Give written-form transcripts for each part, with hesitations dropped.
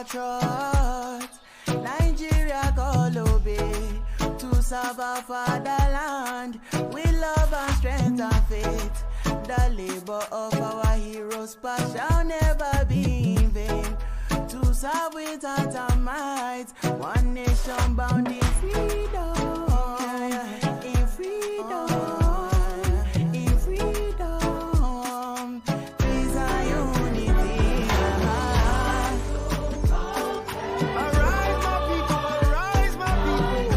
compatriots, Nigeria call obey to serve our fatherland with love and strength and faith. The labor of our heroes past shall never be in vain. To serve with heart and might, one nation bound in freedom. In freedom. In freedom. Peace and unity. Arise, my people. Arise, my people.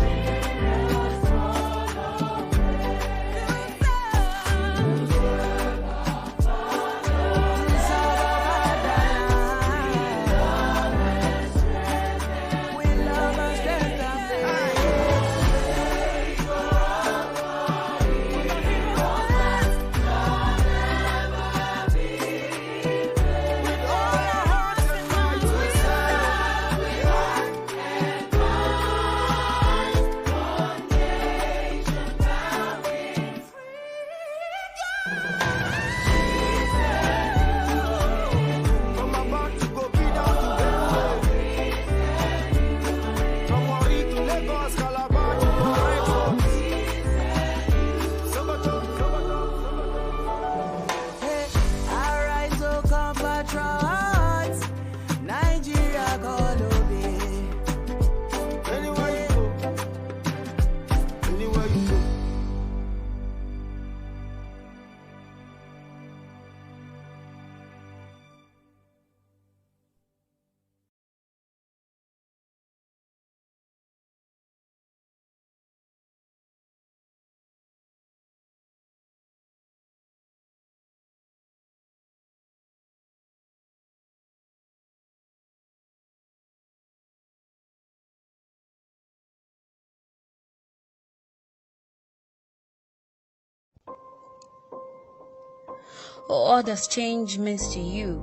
What does change means to you?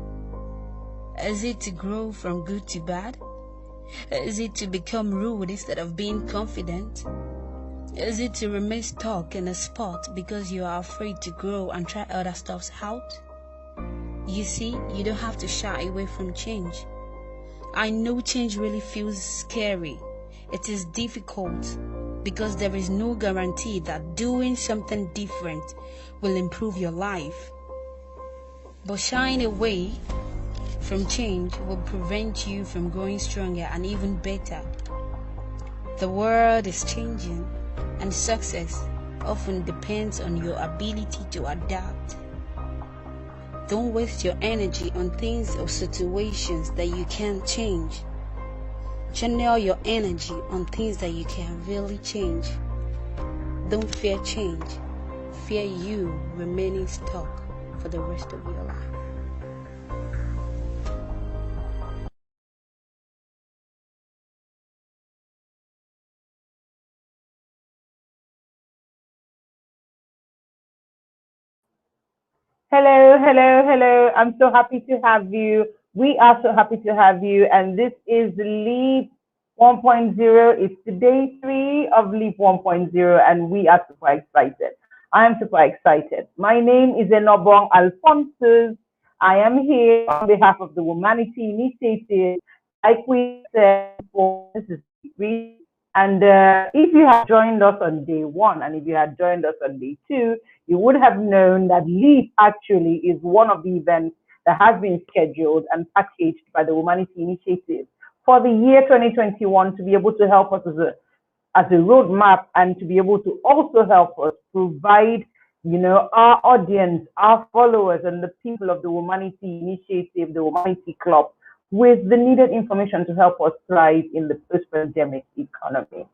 Is it to grow from good to bad? Is it to become rude instead of being confident? Is it to remain stuck in a spot because you are afraid to grow and try other stuffs out? You see, you don't have to shy away from change. I know change really feels scary. It is difficult because there is no guarantee that doing something different will improve your life. But shying away from change will prevent you from growing stronger and even better. The world is changing, and success often depends on your ability to adapt. Don't waste your energy on things or situations that you can't change. Channel your energy on things that you can really change. Don't fear change. Fear you remaining stuck for the rest of your life. Hello, hello, hello. I'm so happy to have you. We are so happy to have you. And this is Leap 1.0. It's the day 3 of Leap 1.0, and we are super excited. I am super excited. My name is Enobong Alphonsus. I am here on behalf of the Humanity Initiative. Like we said before, this is free. And if you have joined us on day 1, and if you had joined us on day 2, you would have known that Leapp actually is one of the events that has been scheduled and packaged by the Humanity Initiative for the year 2021 to be able to help us as a roadmap and to be able to also help us provide, our audience, our followers, and the people of the Humanity Initiative, the Humanity Club, with the needed information to help us thrive in the post-pandemic economy.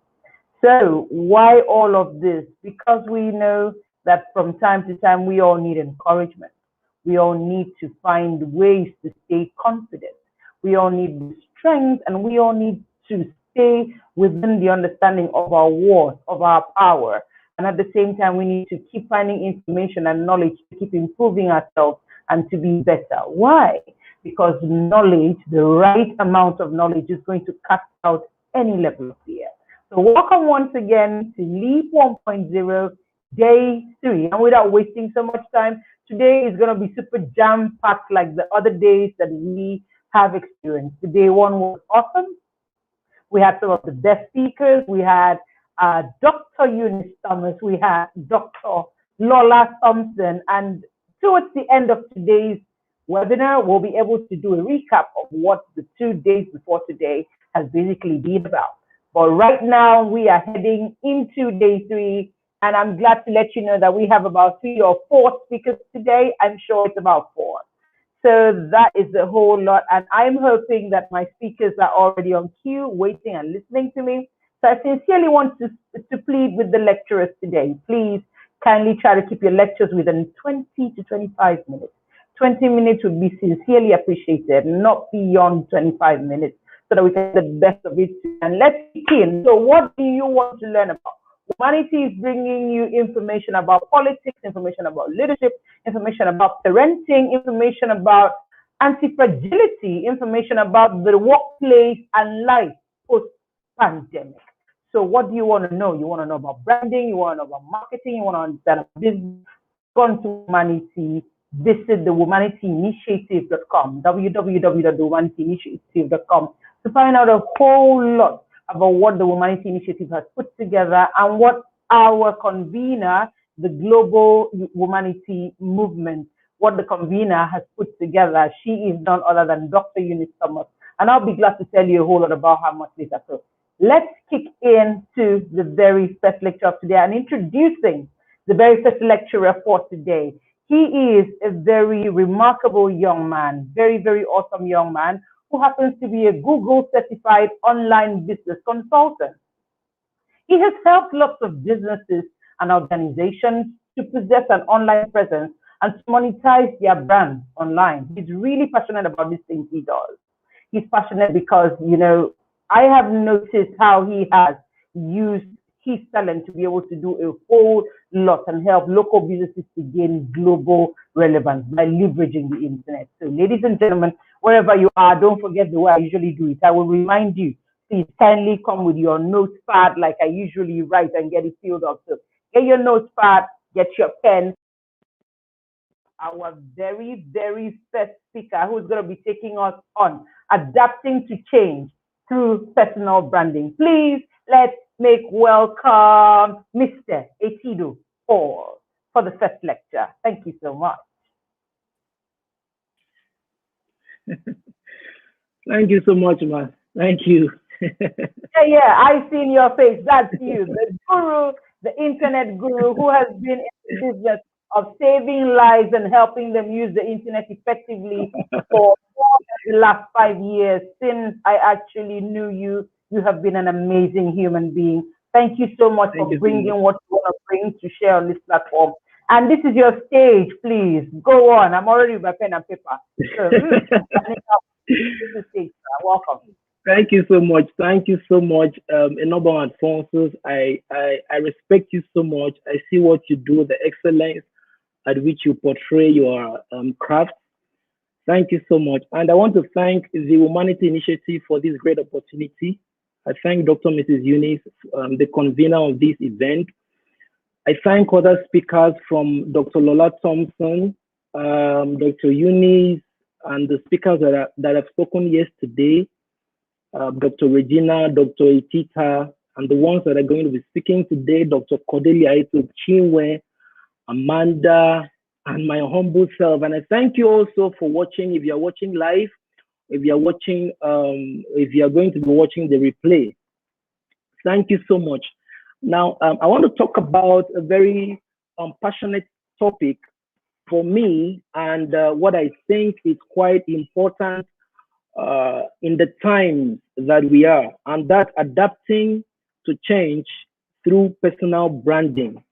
So why all of this? Because we know that from time to time, we all need encouragement. We all need to find ways to stay confident. We all need strength, and we all need to stay within the understanding of our worth, of our power. And at the same time, we need to keep finding information and knowledge to keep improving ourselves and to be better. Why? Because knowledge, the right amount of knowledge, is going to cut out any level of fear. So welcome once again to Leap 1.0, day 3. And without wasting so much time, today is going to be super jam-packed like the other days that we have experienced. The day one was awesome. We had some of the best speakers. We had Dr. Eunice Thomas. We had Dr. Lola Thompson. And towards the end of today's webinar, we'll be able to do a recap of what the 2 days before today has basically been about. But right now, we are heading into day 3. And I'm glad to let you know that we have about 3 or 4 speakers today. I'm sure it's about 4. So that is a whole lot. And I'm hoping that my speakers are already on queue, waiting and listening to me. So I sincerely want to plead with the lecturers today. Please kindly try to keep your lectures within 20 to 25 minutes. 20 minutes would be sincerely appreciated, not beyond 25 minutes, so that we can get the best of it. And let's begin. So what do you want to learn about? Humanity is bringing you information about politics, information about leadership, information about parenting, information about anti-fragility, information about the workplace and life post-pandemic. So what do you want to know? You want to know about branding, you want to know about marketing, you want to understand about business. Gone to Humanity, visit the humanityiinitiative.com, www.thehumanityinitiative.com, to find out a whole lot about what the Humanity Initiative has put together and what our convener, the Global Humanity Movement, what the convener has put together. She is none other than Dr. Eunice Thomas. And I'll be glad to tell you a whole lot about her much later. So let's kick into the very first lecture of today and introducing the very first lecturer for today. He is a very remarkable young man, very, very awesome young man, who happens to be a Google certified online business consultant. He has helped lots of businesses and organizations to possess an online presence and to monetize their brand online. He's really passionate about these things he does. He's passionate because, you know, I have noticed how he has used his talent to be able to do a whole lot and help local businesses to gain global relevance by leveraging the internet. So ladies and gentlemen, wherever you are, don't forget the way I usually do it. I will remind you, please kindly come with your notepad like I usually write and get it filled up. So get your notepad, get your pen. Our very, very first speaker who's going to be taking us on adapting to change through personal branding. Please, let's make welcome Mr. Etido Paul for the first lecture. Thank you so much. Thank you so much, man. Thank you. Yeah, I seen your face. That's you, the guru, the internet guru who has been in the business of saving lives and helping them use the internet effectively for more than the last 5 years. Since I actually knew you, you have been an amazing human being. Thank you so much for bringing what you want to bring to share on this platform. And this is your stage, please. Go on. I'm already with my pen and paper. So, this is the stage, sir. Welcome. Thank you so much. Thank you so much. Enobo Alphonsus, I respect you so much. I see what you do, the excellence at which you portray your craft. Thank you so much. And I want to thank the Humanity Initiative for this great opportunity. I thank Dr. Mrs. Eunice, the convener of this event. I thank other speakers from Dr. Lola Thompson, Dr. Eunice, and the speakers that have spoken yesterday, Dr. Regina, Dr. Itita, and the ones that are going to be speaking today, Dr. Cordelia Ito, Chinwe, Amanda, and my humble self. And I thank you also for watching. If you are watching live, if you are watching, if you are going to be watching the replay, thank you so much. Now, I want to talk about a very passionate topic for me, and what I think is quite important in the times that we are, and that adapting to change through personal branding.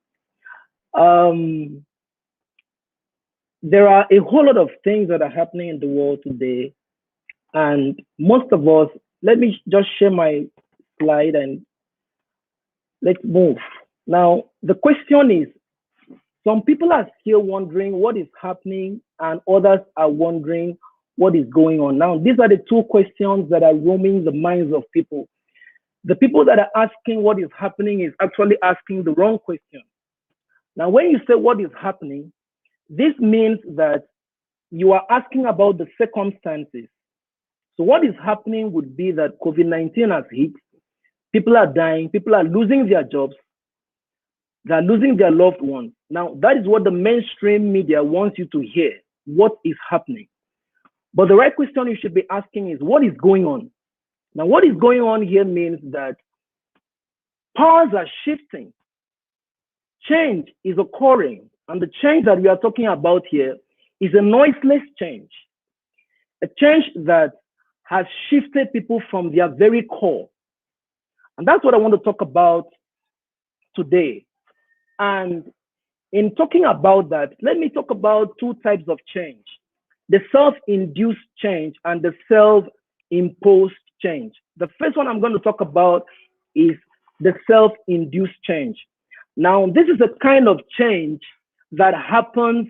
There are a whole lot of things that are happening in the world today, and most of us, let me just share my slide and let's move. Now, the question is, some people are still wondering what is happening, and others are wondering what is going on. Now, these are the two questions that are roaming the minds of people. The people that are asking what is happening is actually asking the wrong question. Now, when you say what is happening, this means that you are asking about the circumstances. So what is happening would be that COVID-19 has hit. People are dying. People are losing their jobs. They are losing their loved ones. Now, that is what the mainstream media wants you to hear. What is happening? But the right question you should be asking is, what is going on? Now, what is going on here means that powers are shifting. Change is occurring. And the change that we are talking about here is a noiseless change. A change that has shifted people from their very core. And that's what I want to talk about today. And in talking about that, let me talk about two types of change: the self-induced change and the self-imposed change. The first one I'm going to talk about is the self-induced change. Now, this is a kind of change that happens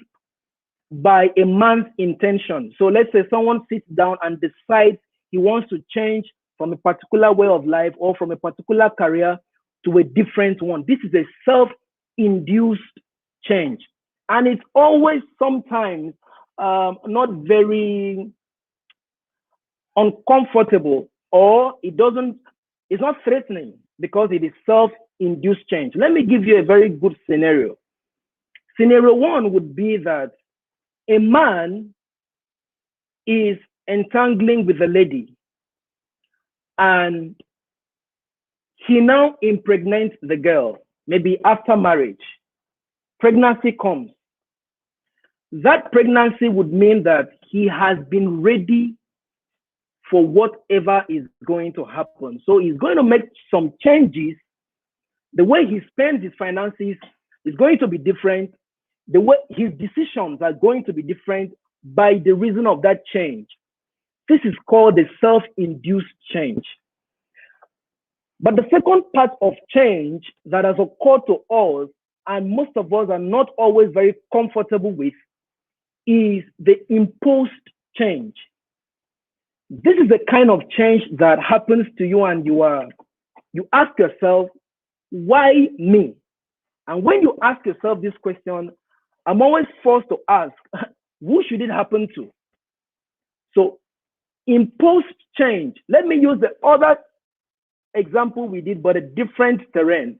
by a man's intention. So let's say someone sits down and decides he wants to change from a particular way of life or from a particular career to a different one. This is a self-induced change. And it's always sometimes not very uncomfortable, or it's not threatening because it is self-induced change. Let me give you a very good scenario. Scenario one would be that a man is entangling with a lady and he now impregnates the girl, maybe after marriage. Pregnancy comes. That pregnancy would mean that he has been ready for whatever is going to happen. So he's going to make some changes. The way he spends his finances is going to be different. The way his decisions are going to be different by the reason of that change. This is called the self-induced change. But the second part of change that has occurred to us, and most of us are not always very comfortable with, is the imposed change. This is the kind of change that happens to you and you ask yourself, why me? And when you ask yourself this question, I'm always forced to ask, who should it happen to? So imposed change. Let me use the other example we did, but a different terrain.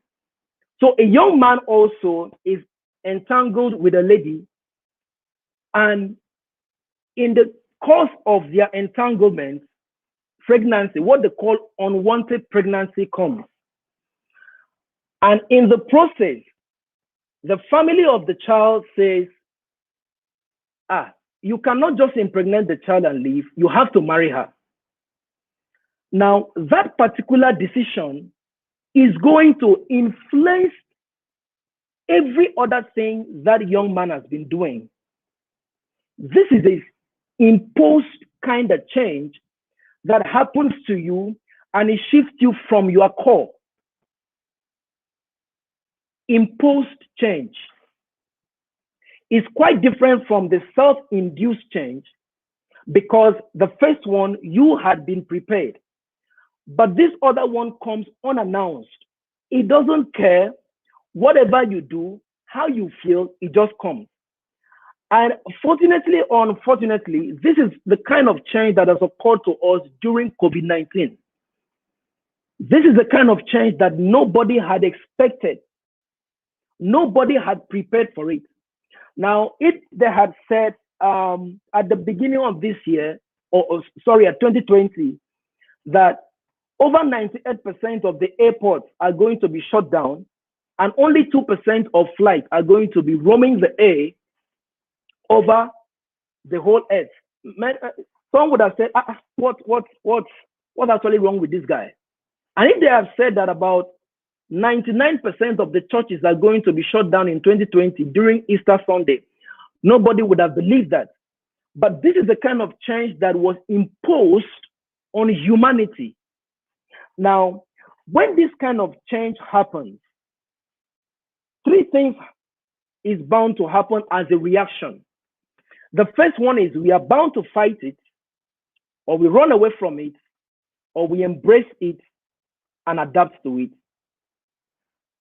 So a young man also is entangled with a lady, and in the course of their entanglement, pregnancy, what they call unwanted pregnancy, comes. And in the process, the family of the child says, you cannot just impregnate the child and leave, you have to marry her. Now, that particular decision is going to influence every other thing that young man has been doing. This is an imposed kind of change that happens to you, and it shifts you from your core. Imposed change is quite different from the self-induced change, because the first one, you had been prepared. But this other one comes unannounced. It doesn't care whatever you do, how you feel, it just comes. And fortunately or unfortunately, this is the kind of change that has occurred to us during COVID-19. This is the kind of change that nobody had expected. Nobody had prepared for it. Now, if they had said at the beginning of this year, at 2020, that over 98% of the airports are going to be shut down, and only 2% of flights are going to be roaming the air over the whole earth. Someone would have said, what's actually wrong with this guy? And if they have said that about 99% of the churches are going to be shut down in 2020 during Easter Sunday, nobody would have believed that. But this is the kind of change that was imposed on humanity. Now, when this kind of change happens, three things is bound to happen as a reaction. The first one is we are bound to fight it, or we run away from it, or we embrace it and adapt to it.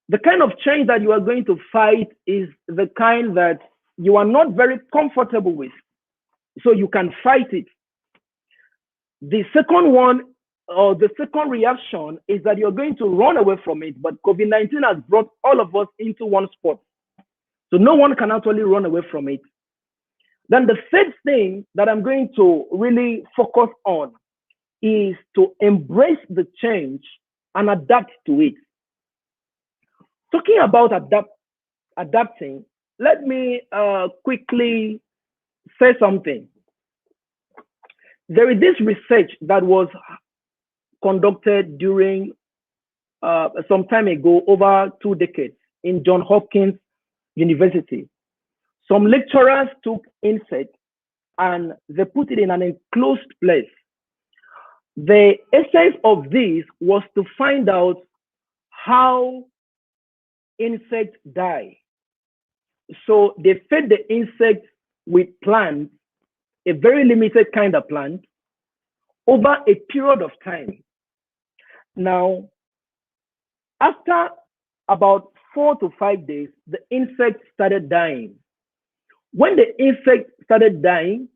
The kind of change that you are going to fight is the kind that you are not very comfortable with, so you can fight it. The second one, or the second reaction, is that you're going to run away from it. But COVID-19 has brought all of us into one spot. So no one can actually run away from it. Then the third thing that I'm going to really focus on is to embrace the change and adapt to it. Talking about adapting, let me quickly say something. There is this research that was conducted during some time ago, over 2 decades, in Johns Hopkins University. Some lecturers took insects and they put it in an enclosed place. The essence of this was to find out how insects die. So they fed the insects with plants, a very limited kind of plant, over a period of time. Now, after about 4 to 5 days, the insect started dying. When the insect started dying,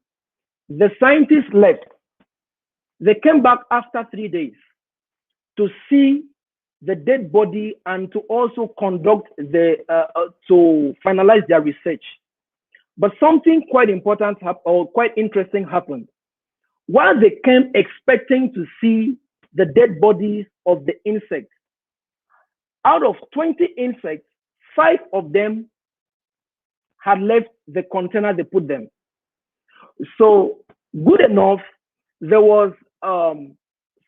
the scientists left. They came back after 3 days to see the dead body and to also conduct to finalize their research. But something quite important or quite interesting happened. While they came expecting to see the dead bodies of the insects, out of 20 insects, 5 of them had left the container they put them. So good enough, there was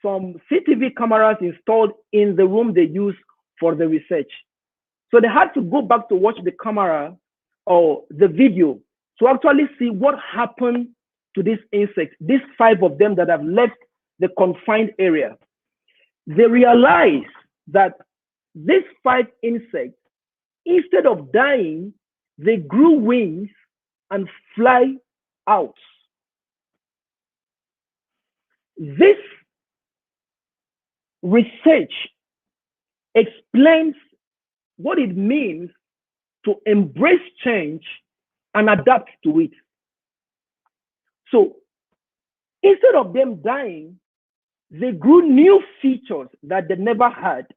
some CCTV cameras installed in the room they used for the research. So they had to go back to watch the camera or the video to actually see what happened to these insects, these 5 of them that have left the confined area. They realized that these 5 insects, instead of dying, they grew wings and fly out. This research explains what it means to embrace change and adapt to it. So instead of them dying, they grew new features that they never had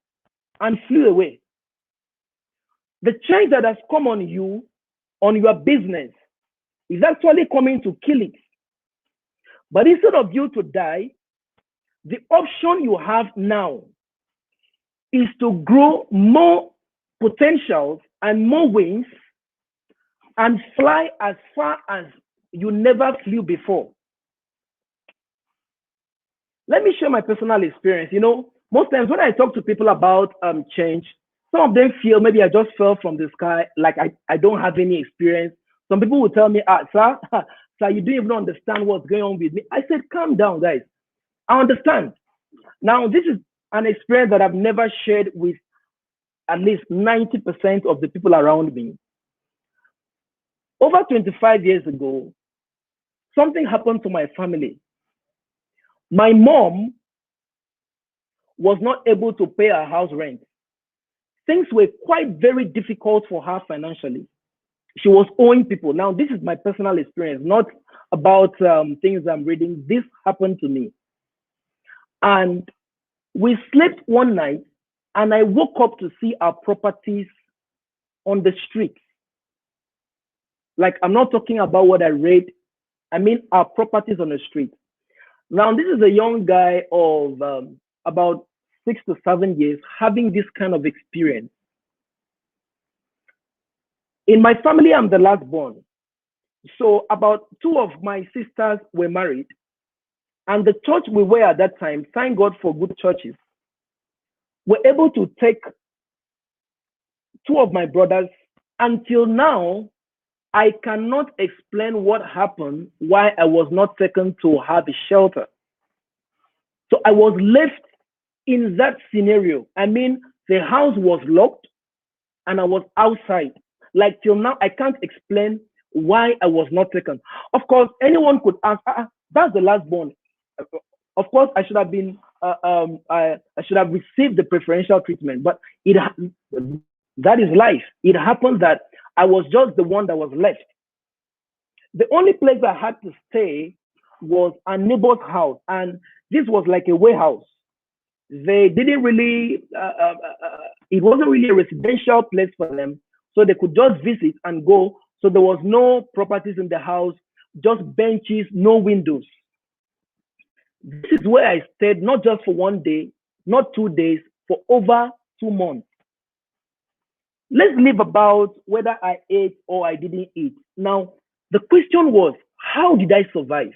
and flew away. The change that has come on you, on your business, is actually coming to kill it. But instead of you to die, the option you have now is to grow more potentials and more wings and fly as far as you never flew before. Let me share my personal experience. You know, most times when I talk to people about change, some of them feel maybe I just fell from the sky, like I don't have any experience. Some people will tell me, sir, you don't even understand what's going on with me. I said, calm down, guys. I understand. Now, this is an experience that I've never shared with at least 90% of the people around me. Over 25 years ago, something happened to my family. My mom was not able to pay her house rent. Things were quite very difficult for her financially. She was owing people. Now, this is my personal experience, not about things I'm reading. This happened to me. And we slept one night, and I woke up to see our properties on the street. Like, I'm not talking about what I read. I mean, our properties on the street. Now, this is a young guy of about 6 to 7 years having this kind of experience. In my family, I'm the last born. So about 2 of my sisters were married. And the church we were at that time, thank God for good churches, were able to take 2 of my brothers. Until now, I cannot explain what happened, why I was not taken to have a shelter. So I was left in that scenario. I mean, the house was locked and I was outside. Like till now, I can't explain why I was not taken. Of course, anyone could ask, that's the last born. Of course, I should have been, I should have received the preferential treatment, but that is life. It happened that I was just the one that was left. The only place I had to stay was a neighbor's house, and this was like a warehouse. They didn't really, it wasn't really a residential place for them, so they could just visit and go. So there was no properties in the house, just benches, no windows. This is where I stayed, not just for one day, not 2 days, for over 2 months. Let's leave about whether I ate or I didn't eat. Now, the question was, how did I survive?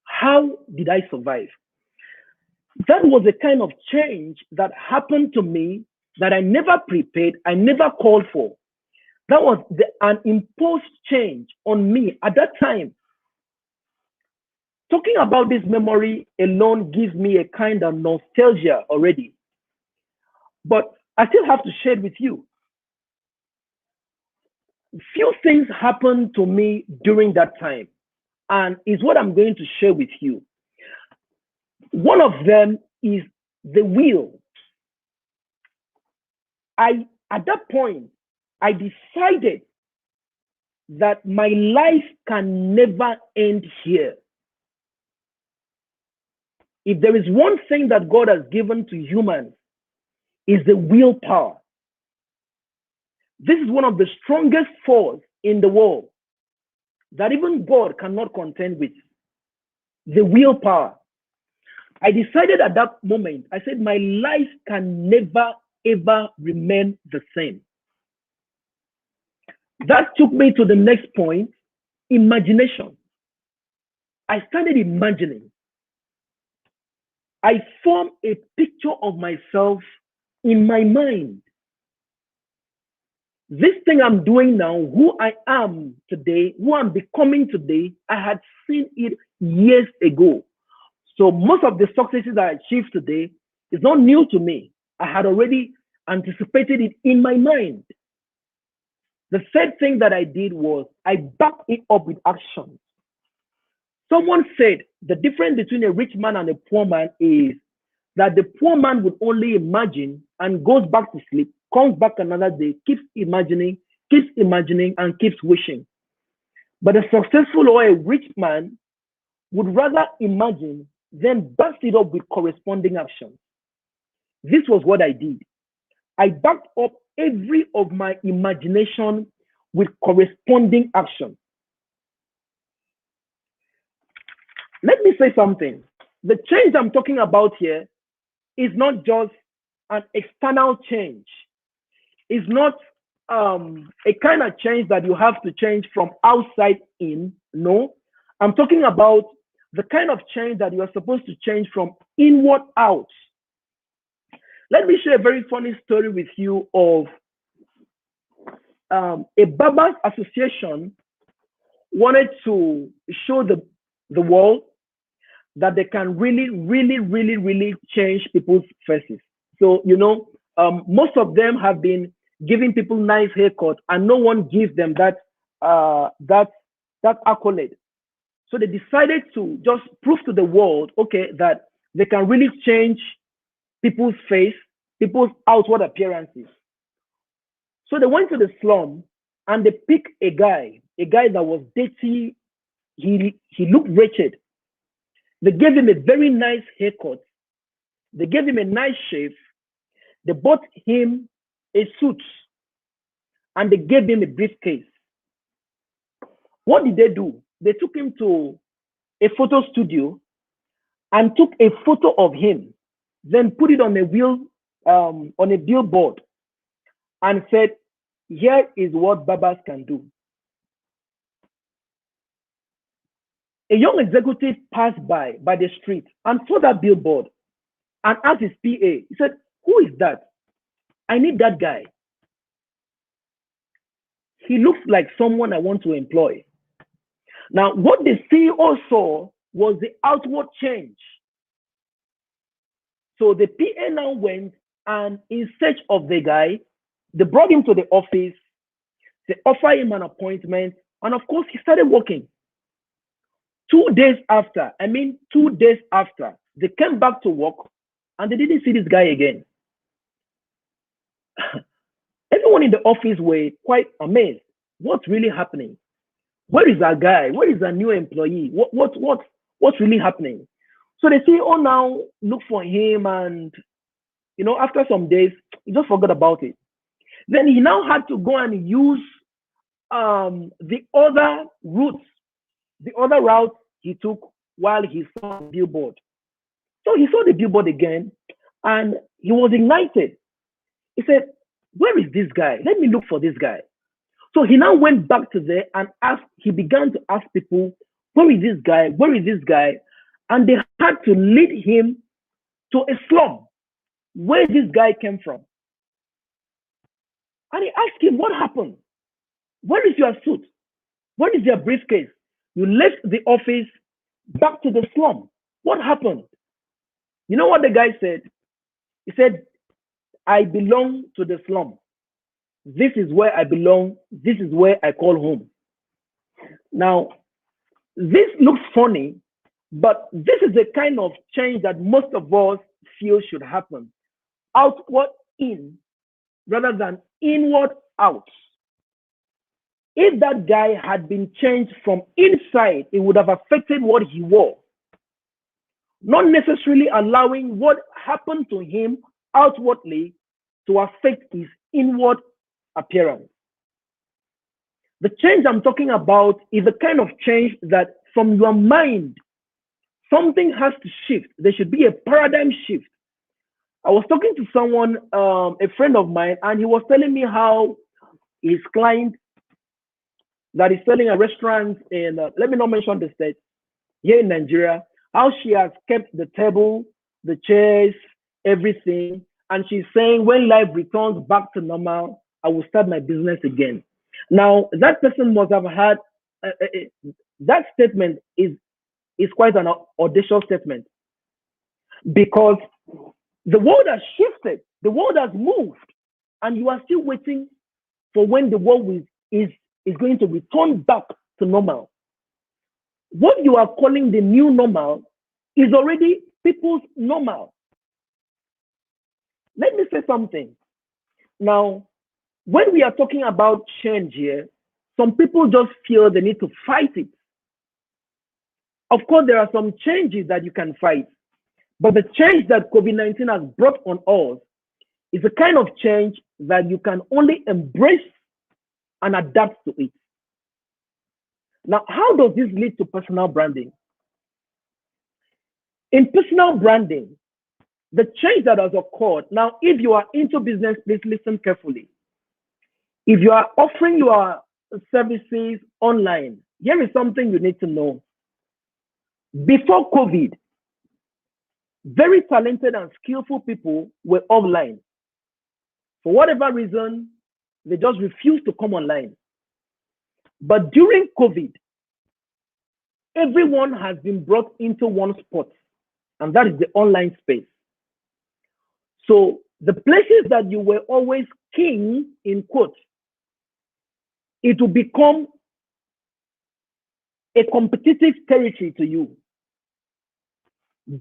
How did I survive? That was a kind of change that happened to me that I never prepared, I never called for. That was an imposed change on me at that time. Talking about this memory alone gives me a kind of nostalgia already. But I still have to share it with you. Few things happened to me during that time, and is what I'm going to share with you. One of them is the will. At that point, I decided that my life can never end here. If there is one thing that God has given to humans, is the willpower. This is one of the strongest forces in the world that even God cannot contend with. The willpower. I decided at that moment, I said, my life can never, ever remain the same. That took me to the next point, imagination. I started imagining. I formed a picture of myself in my mind. This thing I'm doing now, who I am today, who I'm becoming today, I had seen it years ago. So most of the successes that I achieved today is not new to me. I had already anticipated it in my mind. The third thing that I did was I backed it up with action. Someone said the difference between a rich man and a poor man is that the poor man would only imagine and goes back to sleep, comes back another day, keeps imagining, and keeps wishing. But a successful or a rich man would rather imagine, then back it up with corresponding action. This was what I did. I backed up every of my imagination with corresponding action. Let me say something. The change I'm talking about here is not just an external change. It's not a kind of change that you have to change from outside in. No, I'm talking about the kind of change that you are supposed to change from inward out. Let me share a very funny story with you of a barbers association wanted to show the world that they can really change people's faces. So, most of them have been giving people nice haircuts, and no one gives them that accolade. So they decided to just prove to the world, okay, that they can really change people's face, people's outward appearances. So they went to the slum and they picked a guy that was dirty. He looked wretched. They gave him a very nice haircut. They gave him a nice shave. They bought him a suit and they gave him a briefcase. What did they do? They took him to a photo studio and took a photo of him, then put it on a billboard and said, here is what barbers can do. A young executive passed by the street and saw that billboard and asked his PA. He said, who is that? I need that guy. He looks like someone I want to employ. Now, what the CEO saw was the outward change. So the PA now went and in search of the guy, they brought him to the office, they offered him an appointment, and of course, he started working. 2 days after, they came back to work and they didn't see this guy again. Everyone in the office were quite amazed. What's really happening? Where is that guy? Where is that new employee? What's really happening? So they say, oh, now look for him, and after some days, he just forgot about it. Then he now had to go and use the other routes, the other route he took while he saw the billboard. So he saw the billboard again, and he was ignited. He said, where is this guy? Let me look for this guy. So he now went back to there and he began to ask people, where is this guy? Where is this guy? And they had to lead him to a slum where this guy came from. And he asked him, what happened? Where is your suit? Where is your briefcase? You left the office back to the slum. What happened? You know what the guy said? He said, I belong to the slum. This is where I belong. This is where I call home. Now, this looks funny, but this is the kind of change that most of us feel should happen. Outward in rather than inward out. If that guy had been changed from inside, it would have affected what he wore, not necessarily allowing what happened to him outwardly to affect his inward appearance. The change I'm talking about is the kind of change that from your mind, something has to shift. There should be a paradigm shift. I was talking to someone, a friend of mine, and he was telling me how his client that is selling a restaurant in, let me not mention the state, here in Nigeria, how she has kept the table, the chairs, everything. And she's saying, when life returns back to normal, I will start my business again. Now, that person must have had, that statement is quite an audacious statement, because the world has shifted, the world has moved, and you are still waiting for when the world is going to return back to normal. What you are calling the new normal is already people's normal. Let me say something. Now, when we are talking about change here, some people just feel they need to fight it. Of course, there are some changes that you can fight, but the change that COVID-19 has brought on us is a kind of change that you can only embrace and adapt to it. Now, how does this lead to personal branding? In personal branding, the change that has occurred, now, if you are into business, please listen carefully. If you are offering your services online, here is something you need to know. Before COVID, very talented and skillful people were offline. For whatever reason, they just refused to come online. But during COVID, everyone has been brought into one spot, and that is the online space. So the places that you were always king, in quotes, it will become a competitive territory to you.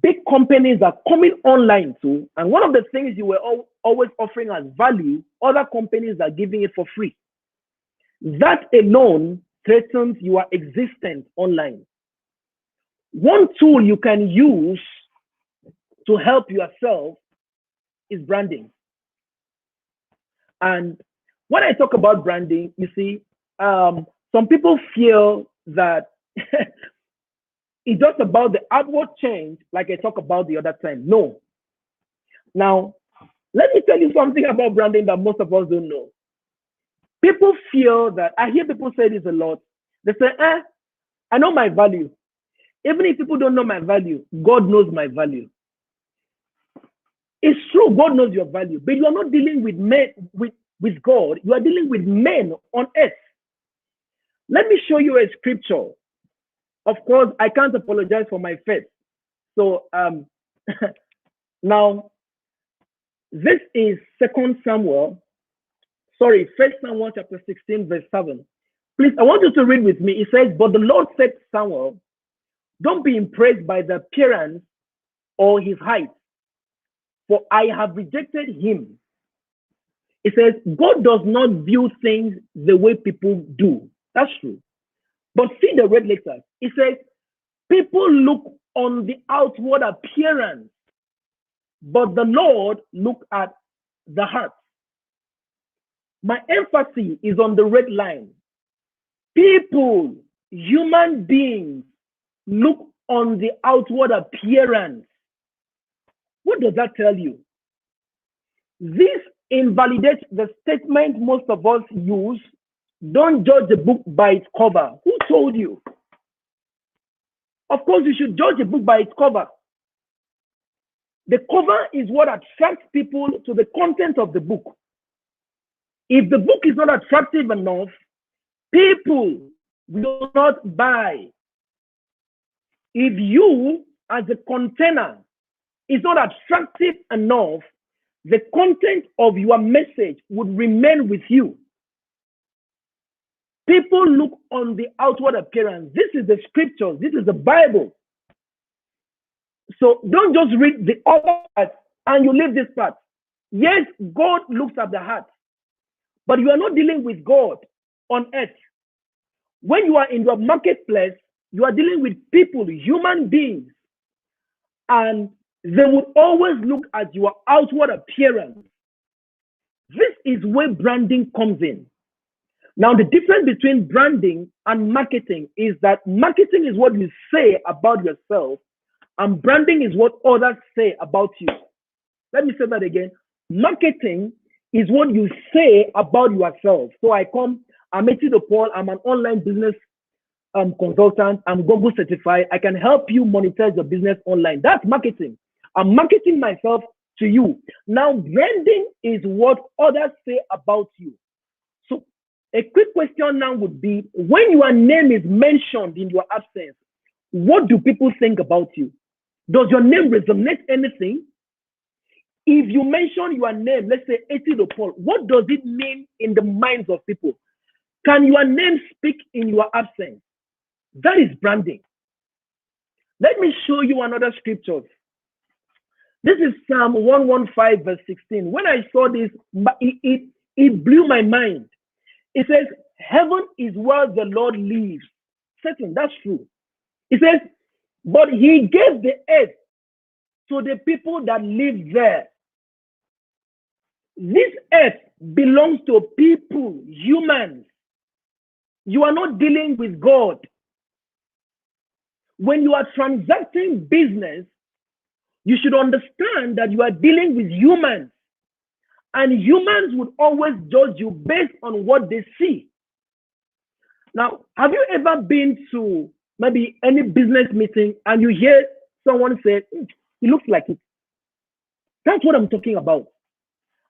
Big companies are coming online too, and one of the things you were always offering as value, other companies are giving it for free. That alone threatens your existence online. One tool you can use to help yourself is branding. And when I talk about branding, you see, some people feel that it's just about the outward change, like I talked about the other time. No. Now, let me tell you something about branding that most of us don't know. People feel that, I hear people say this a lot. They say, I know my value. Even if people don't know my value, God knows my value. It's true, God knows your value, but you are not dealing with men, with God. You are dealing with men on earth. Let me show you a scripture. Of course, I can't apologize for my faith. So now, this is 1 Samuel chapter 16, verse 7. Please, I want you to read with me. It says, but the Lord said to Samuel, don't be impressed by the appearance or his height, for I have rejected him. It says, God does not view things the way people do. That's true. But see the red letters. It says, people look on the outward appearance, but the Lord look at the heart. My emphasis is on the red line. People, human beings, look on the outward appearance. What does that tell you? This invalidates the statement most of us use, don't judge the book by its cover. Who told you? Of course, you should judge a book by its cover. The cover is what attracts people to the content of the book. If the book is not attractive enough, people will not buy. If you, as a container, is not attractive enough, the content of your message would remain with you. People look on the outward appearance. This is the scriptures. This is the Bible. So don't just read the other part and you leave this part. Yes, God looks at the heart, but you are not dealing with God on earth. When you are in your marketplace, you are dealing with people, human beings, and they would always look at your outward appearance. This is where branding comes in. Now, the difference between branding and marketing is that marketing is what you say about yourself, and branding is what others say about you. Let me say that again. Marketing is what you say about yourself. So I'm Etido Paul, I'm an online business consultant, I'm Google certified. I can help you monetize your business online. That's marketing. I'm marketing myself to you. Now, branding is what others say about you. So a quick question now would be, when your name is mentioned in your absence, what do people think about you? Does your name resonate anything? If you mention your name, let's say Etido Paul, what does it mean in the minds of people? Can your name speak in your absence? That is branding. Let me show you another scripture. This is Psalm 115 verse 16. When I saw this, it blew my mind. It says, heaven is where the Lord lives. Certain, that's true. It says, but he gave the earth to the people that live there. This earth belongs to people, humans. You are not dealing with God. When you are transacting business, you should understand that you are dealing with humans. And humans would always judge you based on what they see. Now, have you ever been to maybe any business meeting and you hear someone say, it looks like it? That's what I'm talking about.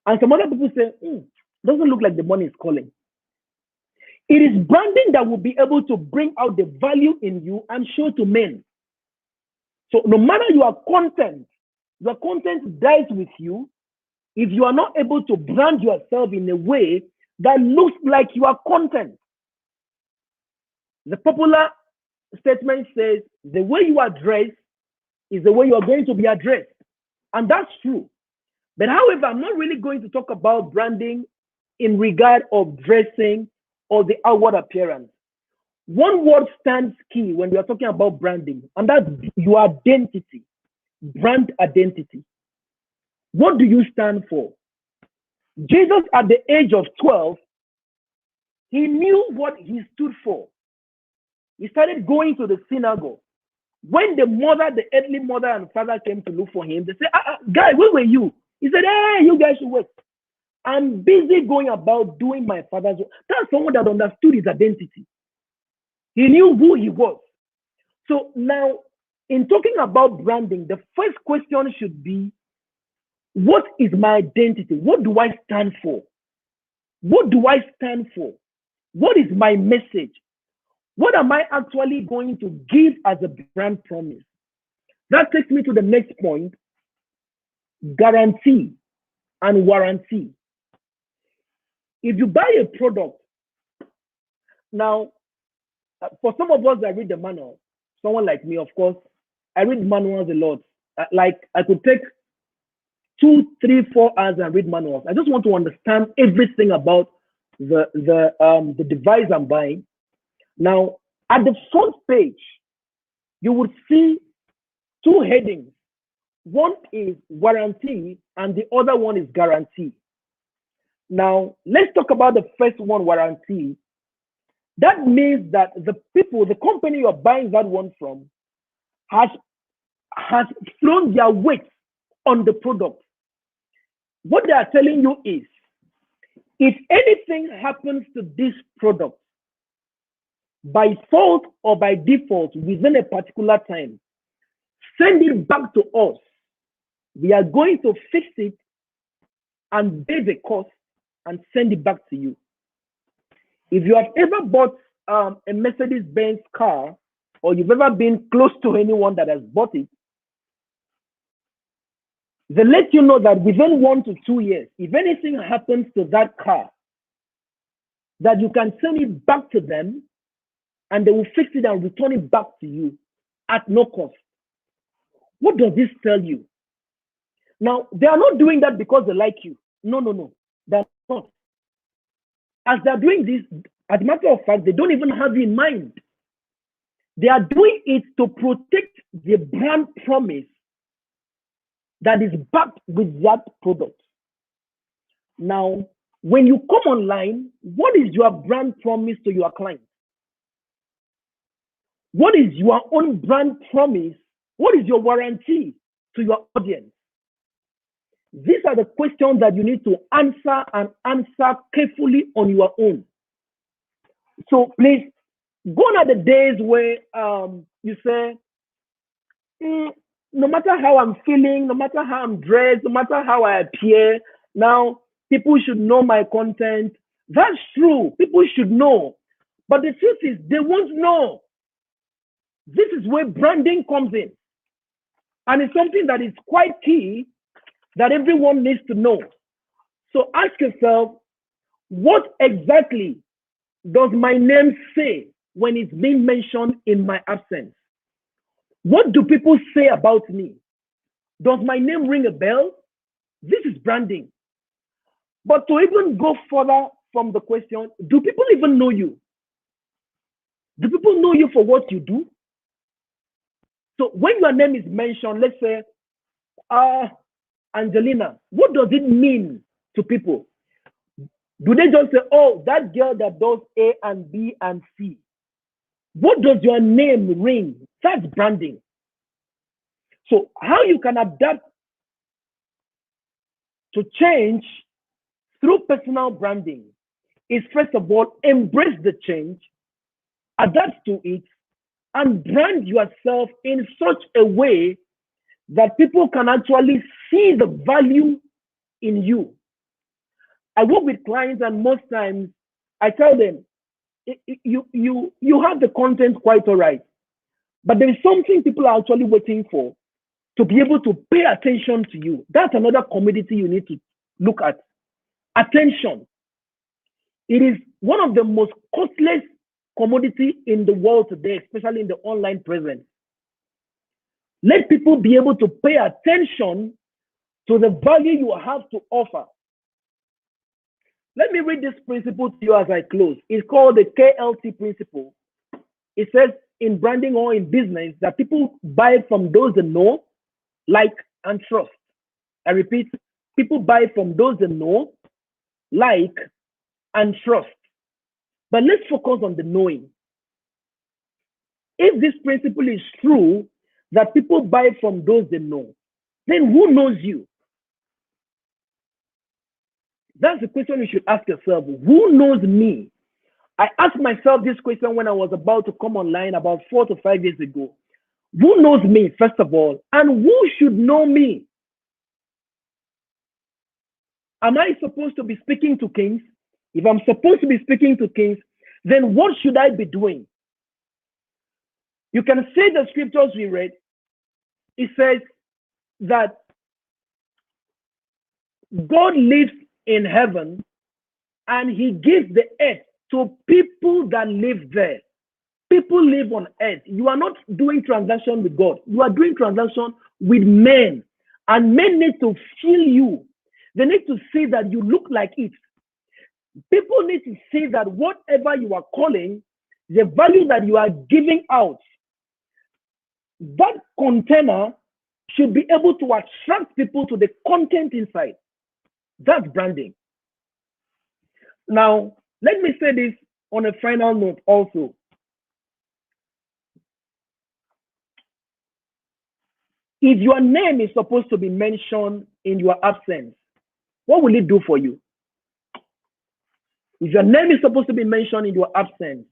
And some other people say, doesn't look like the money is calling. It is branding that will be able to bring out the value in you and show to men. So no matter your content dies with you if you are not able to brand yourself in a way that looks like your content. The popular statement says, the way you are dressed is the way you are going to be addressed. And that's true. But however, I'm not really going to talk about branding in regard of dressing or the outward appearance. One word stands key when we are talking about branding, and that's your identity, brand identity. What do you stand for? Jesus, at the age of 12, he knew what he stood for. He started going to the synagogue. When the earthly mother and father came to look for him, they said, guy, where were you? He said, hey, you guys should wait. I'm busy going about doing my father's work. That's someone that understood his identity. He knew who he was. So now, in talking about branding, the first question should be, what is my identity? What do I stand for? What do I stand for? What is my message? What am I actually going to give as a brand promise? That takes me to the next point, guarantee and warranty. If you buy a product, now, for some of us that read the manual, someone like me, of course, I read manuals a lot. Like I could take 2, 3, 4 hours and read manuals. I just want to understand everything about the device I'm buying. Now, At the front page, you would see two headings. One is warranty and the other one is guarantee. Now, let's talk about the first one, warranty. That means that the company you're buying that one from has thrown their weight on the product. What they are telling you is, if anything happens to this product by fault or by default within a particular time, send it back to us. We are going to fix it and pay the cost and send it back to you. If you have ever bought a Mercedes-Benz car, or you've ever been close to anyone that has bought it, they let you know that within 1 to 2 years, if anything happens to that car, that you can send it back to them and they will fix it and return it back to you at no cost. What does this tell you? Now, they are not doing that because they like you. No. They're not. As they're doing this, as a matter of fact, they don't even have you in mind. They are doing it to protect the brand promise that is backed with that product. Now, when you come online, what is your brand promise to your client? What is your own brand promise? What is your warranty to your audience? These are the questions that you need to answer and answer carefully on your own. So please, gone are the days where you say, no matter how I'm feeling, no matter how I'm dressed, no matter how I appear, now people should know my content. That's true. People should know. But the truth is, they won't know. This is where branding comes in. And it's something that is quite key that everyone needs to know. So ask yourself, what exactly does my name say when it's being mentioned in my absence? What do people say about me? Does my name ring a bell? This is branding. But to even go further from the question, do people even know you? Do people know you for what you do? So when your name is mentioned, let's say, Angelina, what does it mean to people? Do they just say, oh, that girl that does A and B and C? What does your name ring? That's branding. So how you can adapt to change through personal branding is, first of all, embrace the change, adapt to it, and brand yourself in such a way that people can actually see the value in you. I work with clients, and most times I tell them, you have the content quite all right, but there is something people are actually waiting for to be able to pay attention to you. That's another commodity you need to look at. Attention. It is one of the most costly commodity in the world today, especially in the online presence. Let people be able to pay attention to the value you have to offer. Let me read this principle to you as I close. It's called the KLT principle. It says in branding or in business that people buy from those they know, like, and trust. I repeat, people buy from those they know, like, and trust. But let's focus on the knowing. If this principle is true, that people buy from those they know, then who knows you? That's the question you should ask yourself. Who knows me? I asked myself this question when I was about to come online about 4 to 5 years ago. Who knows me, first of all, and who should know me? Am I supposed to be speaking to kings? If I'm supposed to be speaking to kings, then what should I be doing? You can see the scriptures we read. It says that God lives in heaven and he gives the earth to people that live there. People live on earth. You are not doing transaction with God. You are doing transaction with men. And men need to feel you. They need to see that you look like it. People need to see that whatever you are calling, the value that you are giving out, that container should be able to attract people to the content inside. That's branding. Now, let me say this on a final note also. If your name is supposed to be mentioned in your absence, what will it do for you? If your name is supposed to be mentioned in your absence,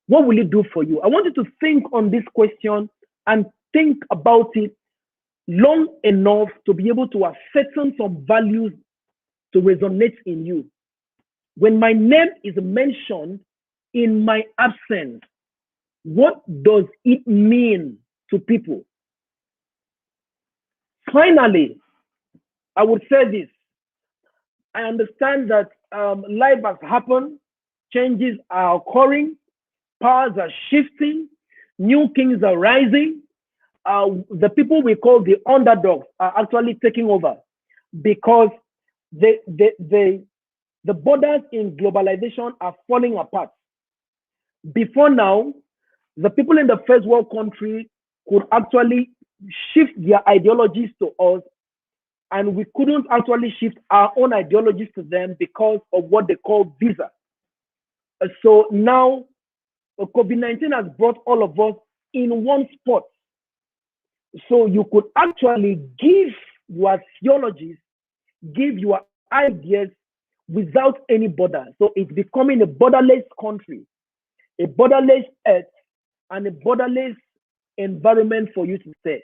what will it do for you? I want you to think on this question and think about it long enough to be able to ascertain some values to resonate in you. When my name is mentioned in my absence, what does it mean to people? Finally, I would say this. I understand that life has happened, changes are occurring, powers are shifting, new kings are rising. The people we call the underdogs are actually taking over because the borders in globalization are falling apart. Before now, the people in the first world country could actually shift their ideologies to us, and we couldn't actually shift our own ideologies to them because of what they call visa. So now, COVID-19 has brought all of us in one spot. So you could actually give your theologies, give your ideas without any border. So it's becoming a borderless country, a borderless earth, and a borderless environment for you to stay.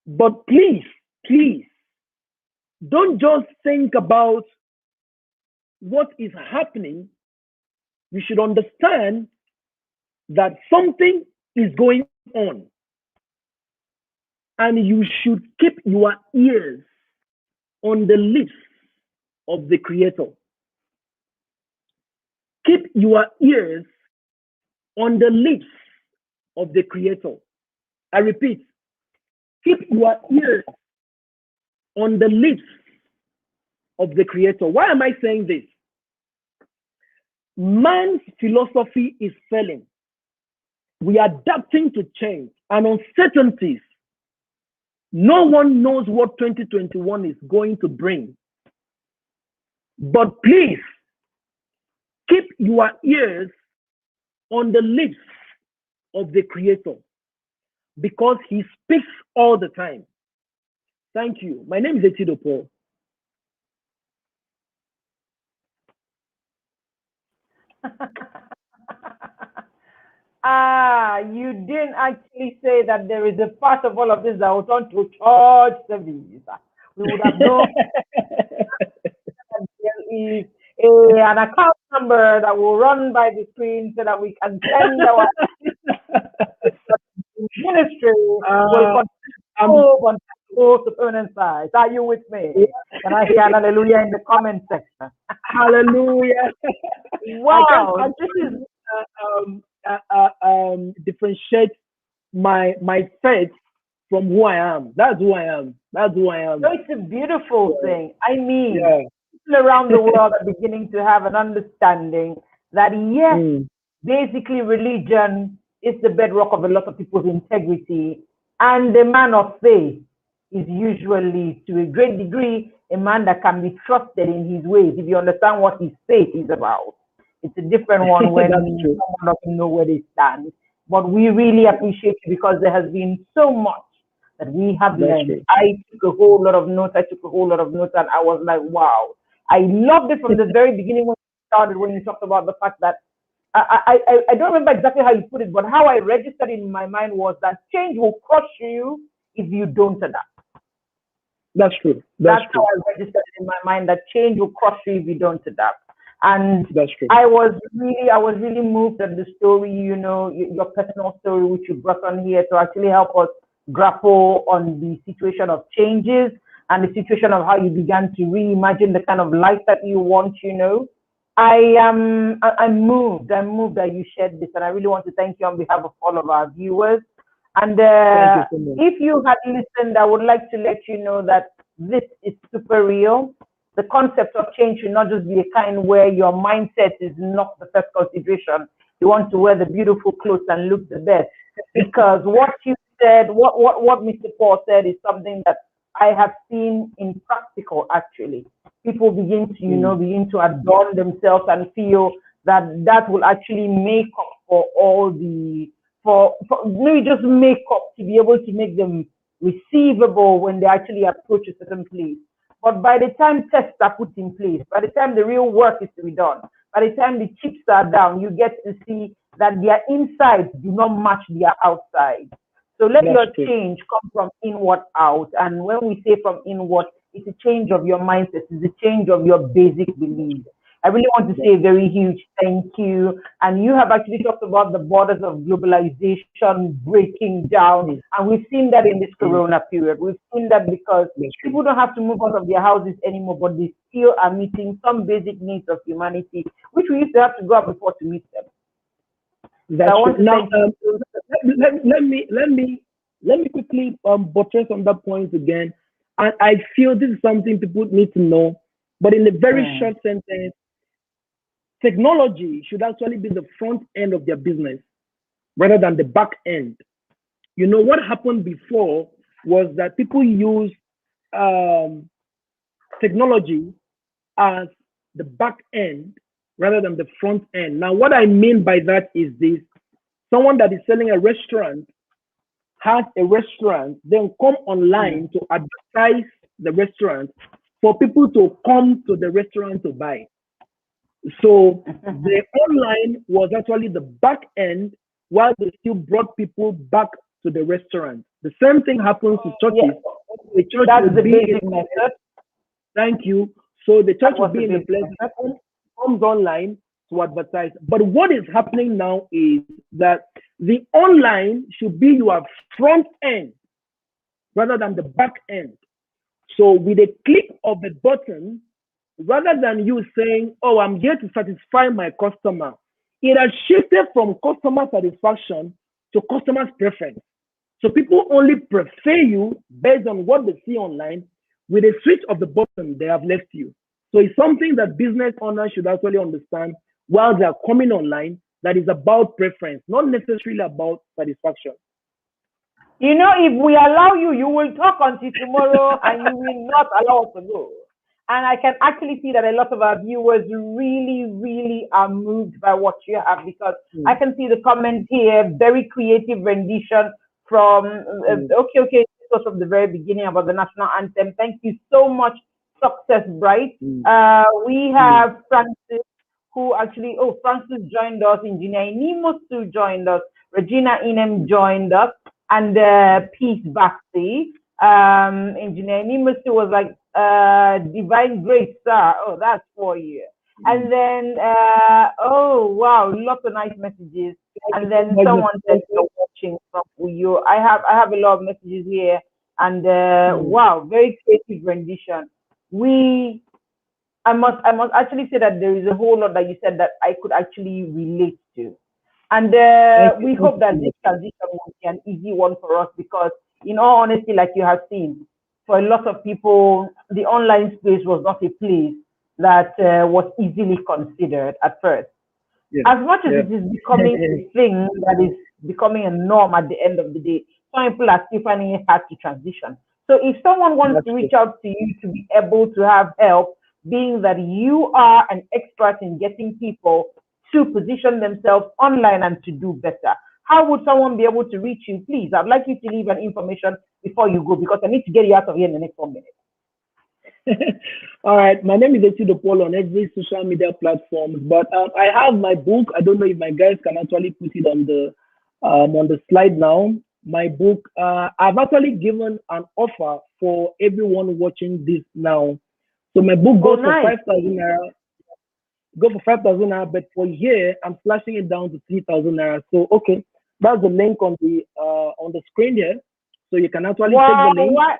But please, please, don't just think about what is happening. You should understand that something is going on. And you should keep your ears on the lips of the Creator. Keep your ears on the lips of the Creator. I repeat, keep your ears on the lips of the Creator. Why am I saying this? Man's philosophy is failing. We are adapting to change and uncertainties. No one knows what 2021 is going to bring. But please, keep your ears on the lips of the Creator because He speaks all the time. Thank you. My name is Etido Paul. You didn't actually say that there is a part of all of this that will turn to church service. We would have known that there is an account number that will run by the screen so that we can send our ministry will continue to permanent size. Are you with me? Can I hear an hallelujah in the comment section? Hallelujah. Wow. This is differentiate my faith from who I am. That's who I am. That's who I am. So it's a beautiful thing. I mean, people around the world are beginning to have an understanding that yes, basically religion is the bedrock of a lot of people's integrity, and the man of faith is usually, to a great degree, a man that can be trusted in his ways. If you understand what his faith is about, it's a different one when someone doesn't know where they stand. But we really appreciate it because there has been so much that we have learned. I took a whole lot of notes. And I was like, wow. I loved it from the very beginning when you started, when you talked about the fact that I don't remember exactly how you put it, but how I registered in my mind was that change will crush you if you don't adapt. That's true. That's how I registered in my mind, that change will crush you if you don't adapt. And that's true. I was really moved at the story, your personal story, which you brought on here to actually help us grapple on the situation of changes and the situation of how you began to reimagine the kind of life that you want, I'm moved that you shared this, and I really want to thank you on behalf of all of our viewers. And if you had listened, I would like to let you know that this is super real. The concept of change should not just be a kind where your mindset is not the first consideration. You want to wear the beautiful clothes and look the best. Because what you said, what Mr. Paul said is something that I have seen in practical actually. People begin to, begin to adorn themselves and feel that that will actually make up for all the, for maybe just make up to be able to make them receivable when they actually approach a certain place. But by the time tests are put in place, by the time the real work is to be done, by the time the chips are down, you get to see that their insides do not match their outside. So let That's your true. change come from inward out. And when we say from inward, it's a change of your mindset, it's a change of your basic beliefs. I really want to say a very huge thank you. And you have actually talked about the borders of globalization breaking down. And we've seen that in this corona period. We've seen that because people don't have to move out of their houses anymore, but they still are meeting some basic needs of humanity, which we used to have to go out before to meet them. That's So I true. want to Now, thank you. let me quickly buttress on that point again. And I feel this is something people need to know. But in a very short sentence, technology should actually be the front end of their business rather than the back end. You know, what happened before was that people used um, technology as the back end rather than the front end. Now, what I mean by that is this: someone that is selling a restaurant has a restaurant, then come online to advertise the restaurant for people to come to the restaurant to buy. So the online was actually the back end while they still brought people back to the restaurant. The same thing happens to churches. Yeah, The church that's will the be basic in, method. thank you. So the church That will was be the in the basic place method. comes online to advertise. But what is happening now is that the online should be your front end rather than the back end. So with a click of a button, rather than you saying, "Oh, I'm here to satisfy my customer," it has shifted from customer satisfaction to customer's preference. So people only prefer you based on what they see online. With a switch of the button, they have left you. So it's something that business owners should actually understand while they are coming online, that is about preference, not necessarily about satisfaction. You know, if we allow you, you will talk until tomorrow and you will not allow us to go. And I can actually see that a lot of our viewers really, really are moved by what you have because I Mm, can see the comment here, very creative rendition from, mm, okay, this was from the very beginning about the national anthem. Thank you so much, Success Bright. mm, We mm, have Francis, who actually, Francis joined us, Engineer Nemos too joined us, Regina Inem joined us, and Peace Basti. Engineer Nimusi was like, Divine Grace, sir. Oh, that's for you. mm. And then, oh, wow, lots of nice messages. Thank you And so then much, someone said, Mr. you're watching from Uyo. I have a lot of messages here. And Mm, wow, very creative rendition. We I must actually say that there is a whole lot that you said that I could actually relate to. And we thank hope you that so this much. transition will be an easy one for us because, in all honesty, like you have seen, for a lot of people, the online space was not a place that was easily considered at first. Yeah, As much as yeah. it is becoming a thing that is becoming a norm at the end of the day, some people are still finding it hard to transition. So if someone wants That's to true. reach out to you to be able to have help, being that you are an expert in getting people to position themselves online and to do better, how would someone be able to reach you? Please, I'd like you to leave an information before you go because I need to get you out of here in the next 1 minute. All right, my name is Etudo Paul on every social media platform, but I have my book. I don't know if my guys can actually put it on the slide now. My book. I've actually given an offer for everyone watching this now. So my book Oh, goes for nice. 5,000 naira. Go for 5,000 naira, but for here I'm slashing it down to 3,000 naira. So okay, that's the link on the screen here. So you can actually take the Wow, link. why?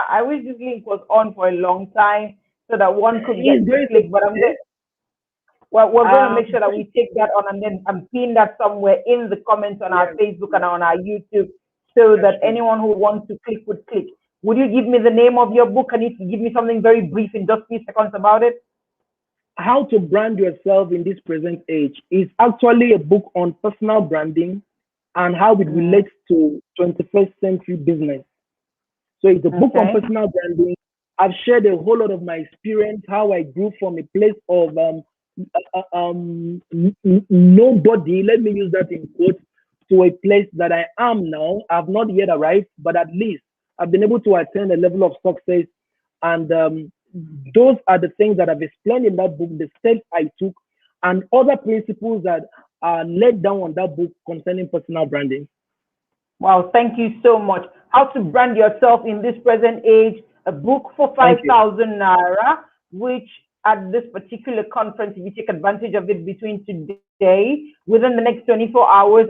I wish this link was on for a long time so that one could It's get to going to click. But we're going to make sure that um, we take that on and then pin that somewhere in the comments on our yeah, Facebook and on our YouTube so that's that true. anyone who wants to click would click. Would you give me the name of your book? Can you give me something very brief in just 3 seconds about it? How to Brand Yourself in This Present Age is actually a book on personal branding and how it relates to 21st century business. So it's a book on personal branding. I've shared a whole lot of my experience, how I grew from a place of nobody, let me use that in quotes, to a place that I am now. I've not yet arrived, but at least I've been able to attain a level of success. And those are the things that I've explained in that book, the steps I took, and other principles that are laid down on that book concerning personal branding. Wow, thank you so much. How to Brand Yourself in This Present Age, a book for 5,000 Naira, which at this particular conference, if you take advantage of it between today, within the next 24 hours,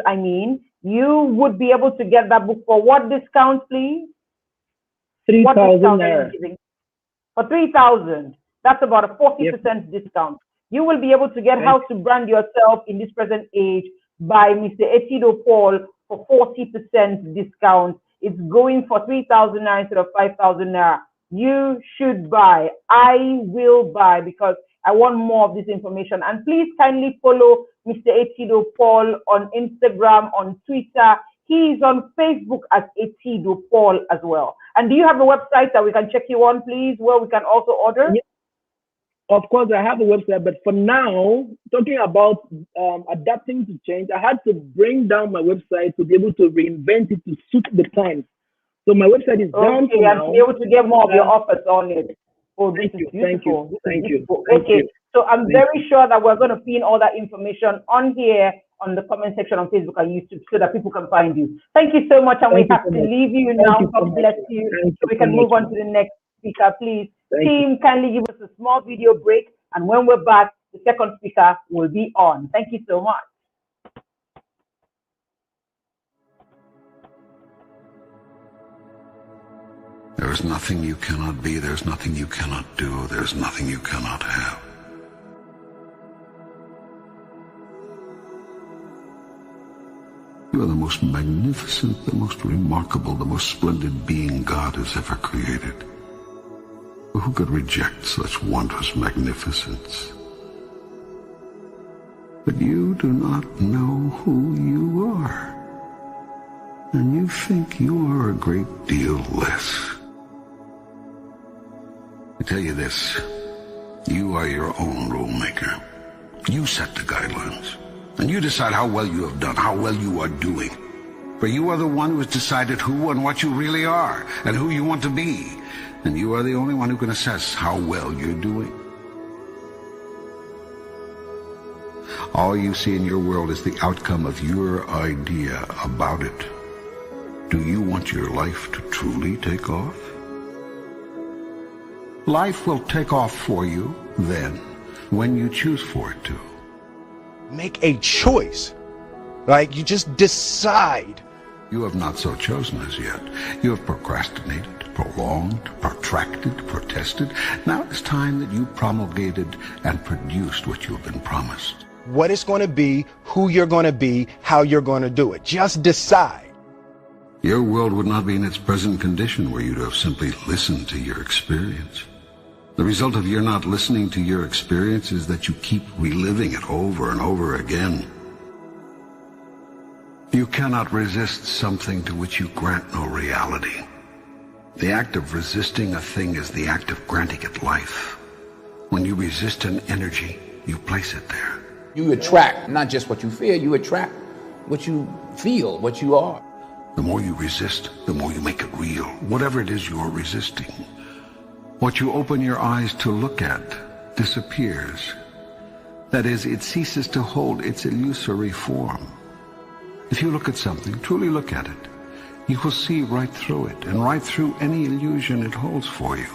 you would be able to get that book for what discount, please? 3,000 Naira. For 3,000, that's about a 40% discount. You will be able to get How to Brand Yourself in This Present Age by Mr. Etido Paul for 40% discount. It's going for 3,000 Naira instead of 5,000 Naira. You should buy. I will buy because I want more of this information. And please kindly follow Mr. Etido Paul on Instagram, on Twitter. He is on Facebook as Etido Paul as well. And do you have a website that we can check you on, please, where we can also order? Yes. Of course, I have a website, but for now, talking about adapting to change, I had to bring down my website to be able to reinvent it to suit the times. So my website is down for now. And be able to get more of your offers on it. Oh, this is beautiful. Thank you. Okay, so I'm very sure that we're going to pin all that information on here on the comment section on Facebook and YouTube so that people can find you. Thank you so much, and we have to leave you now. God bless you. So we can move on to the next speaker, please. Team, kindly give us a small video break, and when we're back, the second speaker will be on. Thank you so much. There is nothing you cannot be, there's nothing you cannot do, there's nothing you cannot have. You are the most magnificent, the most remarkable, the most splendid being God has ever created. Who could reject such wondrous magnificence? But you do not know who you are, and you think you are a great deal less. I tell you this, you are your own rule maker. You set the guidelines, and you decide how well you have done, how well you are doing. For you are the one who has decided who and what you really are, and who you want to be. And you are the only one who can assess how well you're doing. All you see in your world is the outcome of your idea about it. Do you want your life to truly take off? Life will take off for you then, when you choose for it to. Make a choice. Like, you just decide. You have not so chosen as yet. You have procrastinated, prolonged, protracted, protested. Now it's time that you promulgated and produced what you have been promised. What it's going to be, who you're going to be, how you're going to do it. Just decide. Your world would not be in its present condition were you to have simply listened to your experience. The result of your not listening to your experience is that you keep reliving it over and over again. You cannot resist something to which you grant no reality. The act of resisting a thing is the act of granting it life. When you resist an energy, you place it there. You attract not just what you fear, you attract what you feel, what you are. The more you resist, the more you make it real, whatever it is you're resisting. What you open your eyes to look at disappears. That is, it ceases to hold its illusory form. If you look at something, truly look at it, you will see right through it and right through any illusion it holds for you,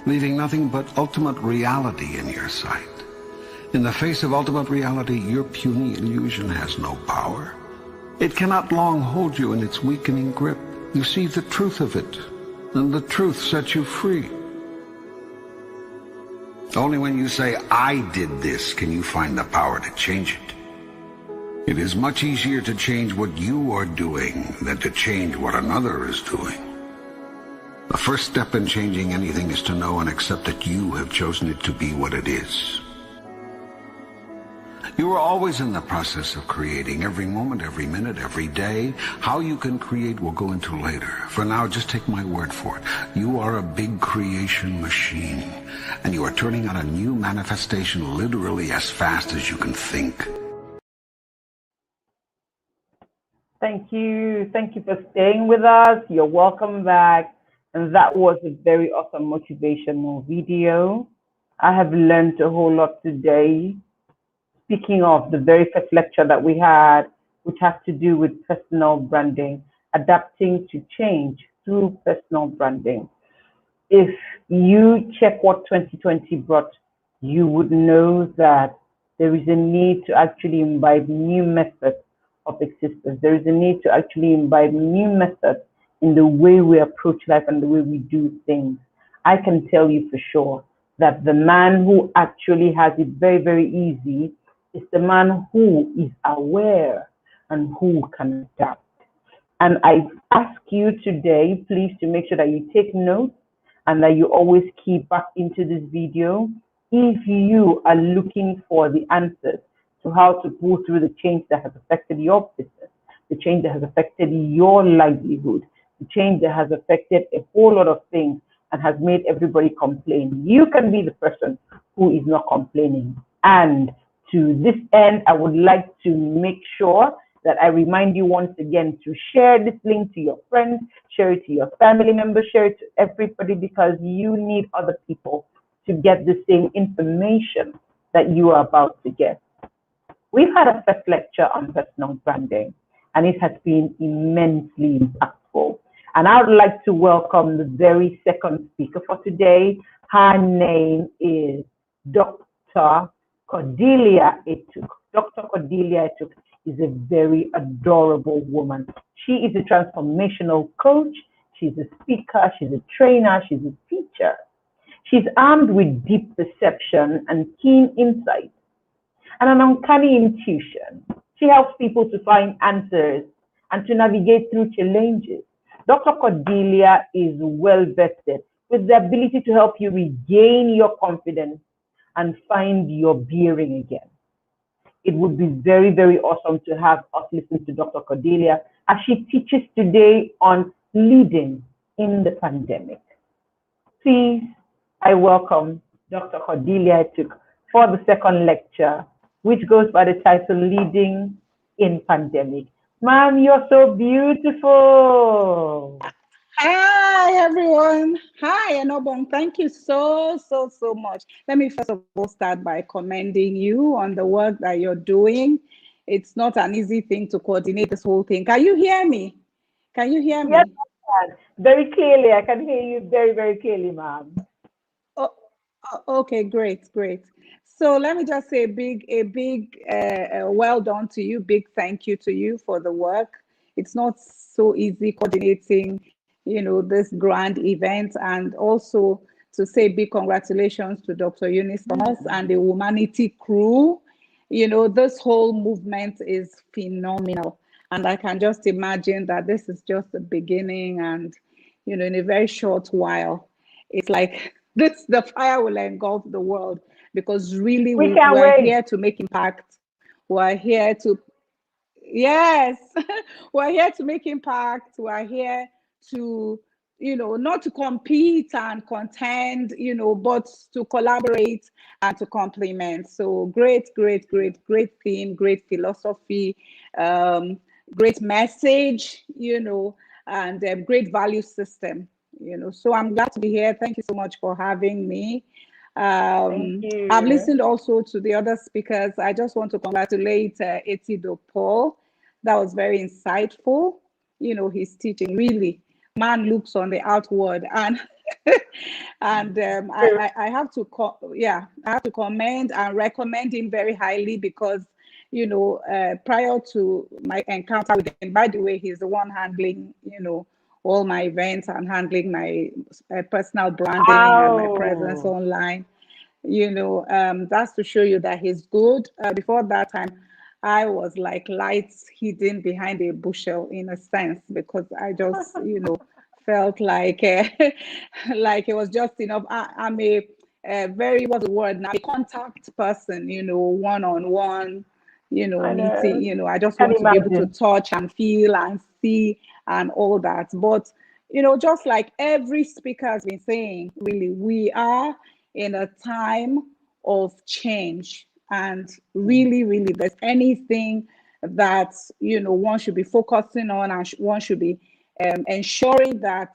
leaving nothing but ultimate reality in your sight. In the face of ultimate reality, your puny illusion has no power. It cannot long hold you in its weakening grip. You see the truth of it, and the truth sets you free. Only when you say, I did this, can you find the power to change it. It is much easier to change what you are doing than to change what another is doing. The first step in changing anything is to know and accept that you have chosen it to be what it is. You are always in the process of creating. Every moment, every minute, every day. How you can create we'll go into later. For now, just take my word for it. You are a big creation machine, and you are turning out a new manifestation literally as fast as you can think. Thank you. Thank you for staying with us. You're welcome back. And that was a very awesome motivational video. I have learned a whole lot today. Speaking of the very first lecture that we had, which has to do with personal branding, adapting to change through personal branding. If you check what 2020 brought, you would know that there is a need to actually imbibe new methods of existence. There is a need to actually imbibe new methods in the way we approach life and the way we do things. I can tell you for sure that the man who actually has it very, very easy is the man who is aware and who can adapt. And I ask you today, please, to make sure that you take notes and that you always keep back into this video if you are looking for the answers to how to pull through the change that has affected your business, the change that has affected your livelihood, the change that has affected a whole lot of things and has made everybody complain. You can be the person who is not complaining. And to this end, I would like to make sure that I remind you once again to share this link to your friends, share it to your family members, share it to everybody, because you need other people to get the same information that you are about to get. We've had a first lecture on personal branding, and it has been immensely impactful. And I would like to welcome the very second speaker for today. Her name is Dr. Cordelia Etuk. Dr. Cordelia Etuk is a very adorable woman. She is a transformational coach. She's a speaker. She's a trainer. She's a teacher. She's armed with deep perception and keen insight and an uncanny intuition. She helps people to find answers and to navigate through challenges. Dr. Cordelia is well vested with the ability to help you regain your confidence and find your bearing again. It would be very, very awesome to have us listen to Dr. Cordelia as she teaches today on leading in the pandemic. Please, I welcome Dr. Cordelia Etuk for the second lecture, which goes by the title Leading in Pandemic. Ma'am, you're so beautiful. Hi, everyone. Hi, Enobong. Thank you so much. Let me first of all start by commending you on the work that you're doing. It's not an easy thing to coordinate this whole thing. Can you hear me? Can you hear me? Yes, I can. Very clearly. I can hear you very, very clearly, ma'am. Okay, great. So let me just say a big well done to you. Big thank you to you for the work. It's not so easy coordinating, this grand event, and also to say big congratulations to Dr. Eunice Thomas and the Humanity crew. This whole movement is phenomenal, and I can just imagine that this is just the beginning, and in a very short while, it's like the fire will engulf the world, because really we're here to make impact. We're here to Yes, we're here to make impact. We're here to, not to compete and contend, but to collaborate and to complement. So great theme, great philosophy, great message, and a great value system, So I'm glad to be here. Thank you so much for having me. Thank you. I've listened also to the other speakers. I just want to congratulate Etido Paul. That was very insightful. His teaching really, man looks on the outward, and I have to commend and recommend him very highly, because prior to my encounter with him, by the way, he's the one handling all my events and handling my personal branding and my presence online. That's to show you that he's good. Before that time, I was like lights hidden behind a bushel, in a sense, because I just, felt like like it was just enough. I'm a very, what's the word now, a contact person, one-on-one, I meeting, know. I just Can want to be able to imagine. touch and feel and see and all that. But, just like every speaker has been saying, really, we are in a time of change. And really, really, there's anything that, one should be focusing on, and one should be ensuring that,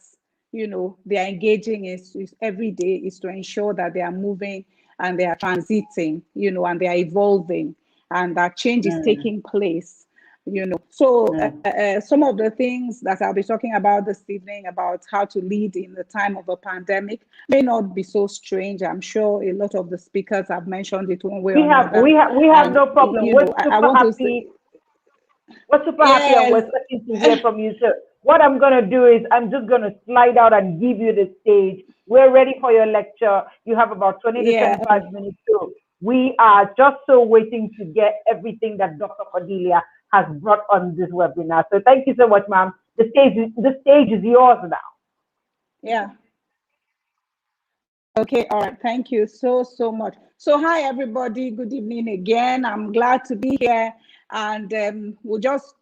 they are engaging is every day, is to ensure that they are moving and they are transiting, and they are evolving, and that change is taking place. So some of the things that I'll be talking about this evening about how to lead in the time of a pandemic may not be so strange. I'm sure a lot of the speakers have mentioned it one way We or have another. we have we have And no problem. We're I super want to say, happy. We're super happy and we're yes, excited to hear from you. So what I'm gonna do is I'm just gonna slide out and give you the stage. We're ready for your lecture. You have about 20 to yeah, 25 minutes. So we are just so waiting to get everything that Dr. Cordelia has brought on this webinar. So thank you so much, ma'am. The stage is yours now. yeah. Okay, all right. Thank you so much. So hi everybody. Good evening again. I'm glad to be here, and we're just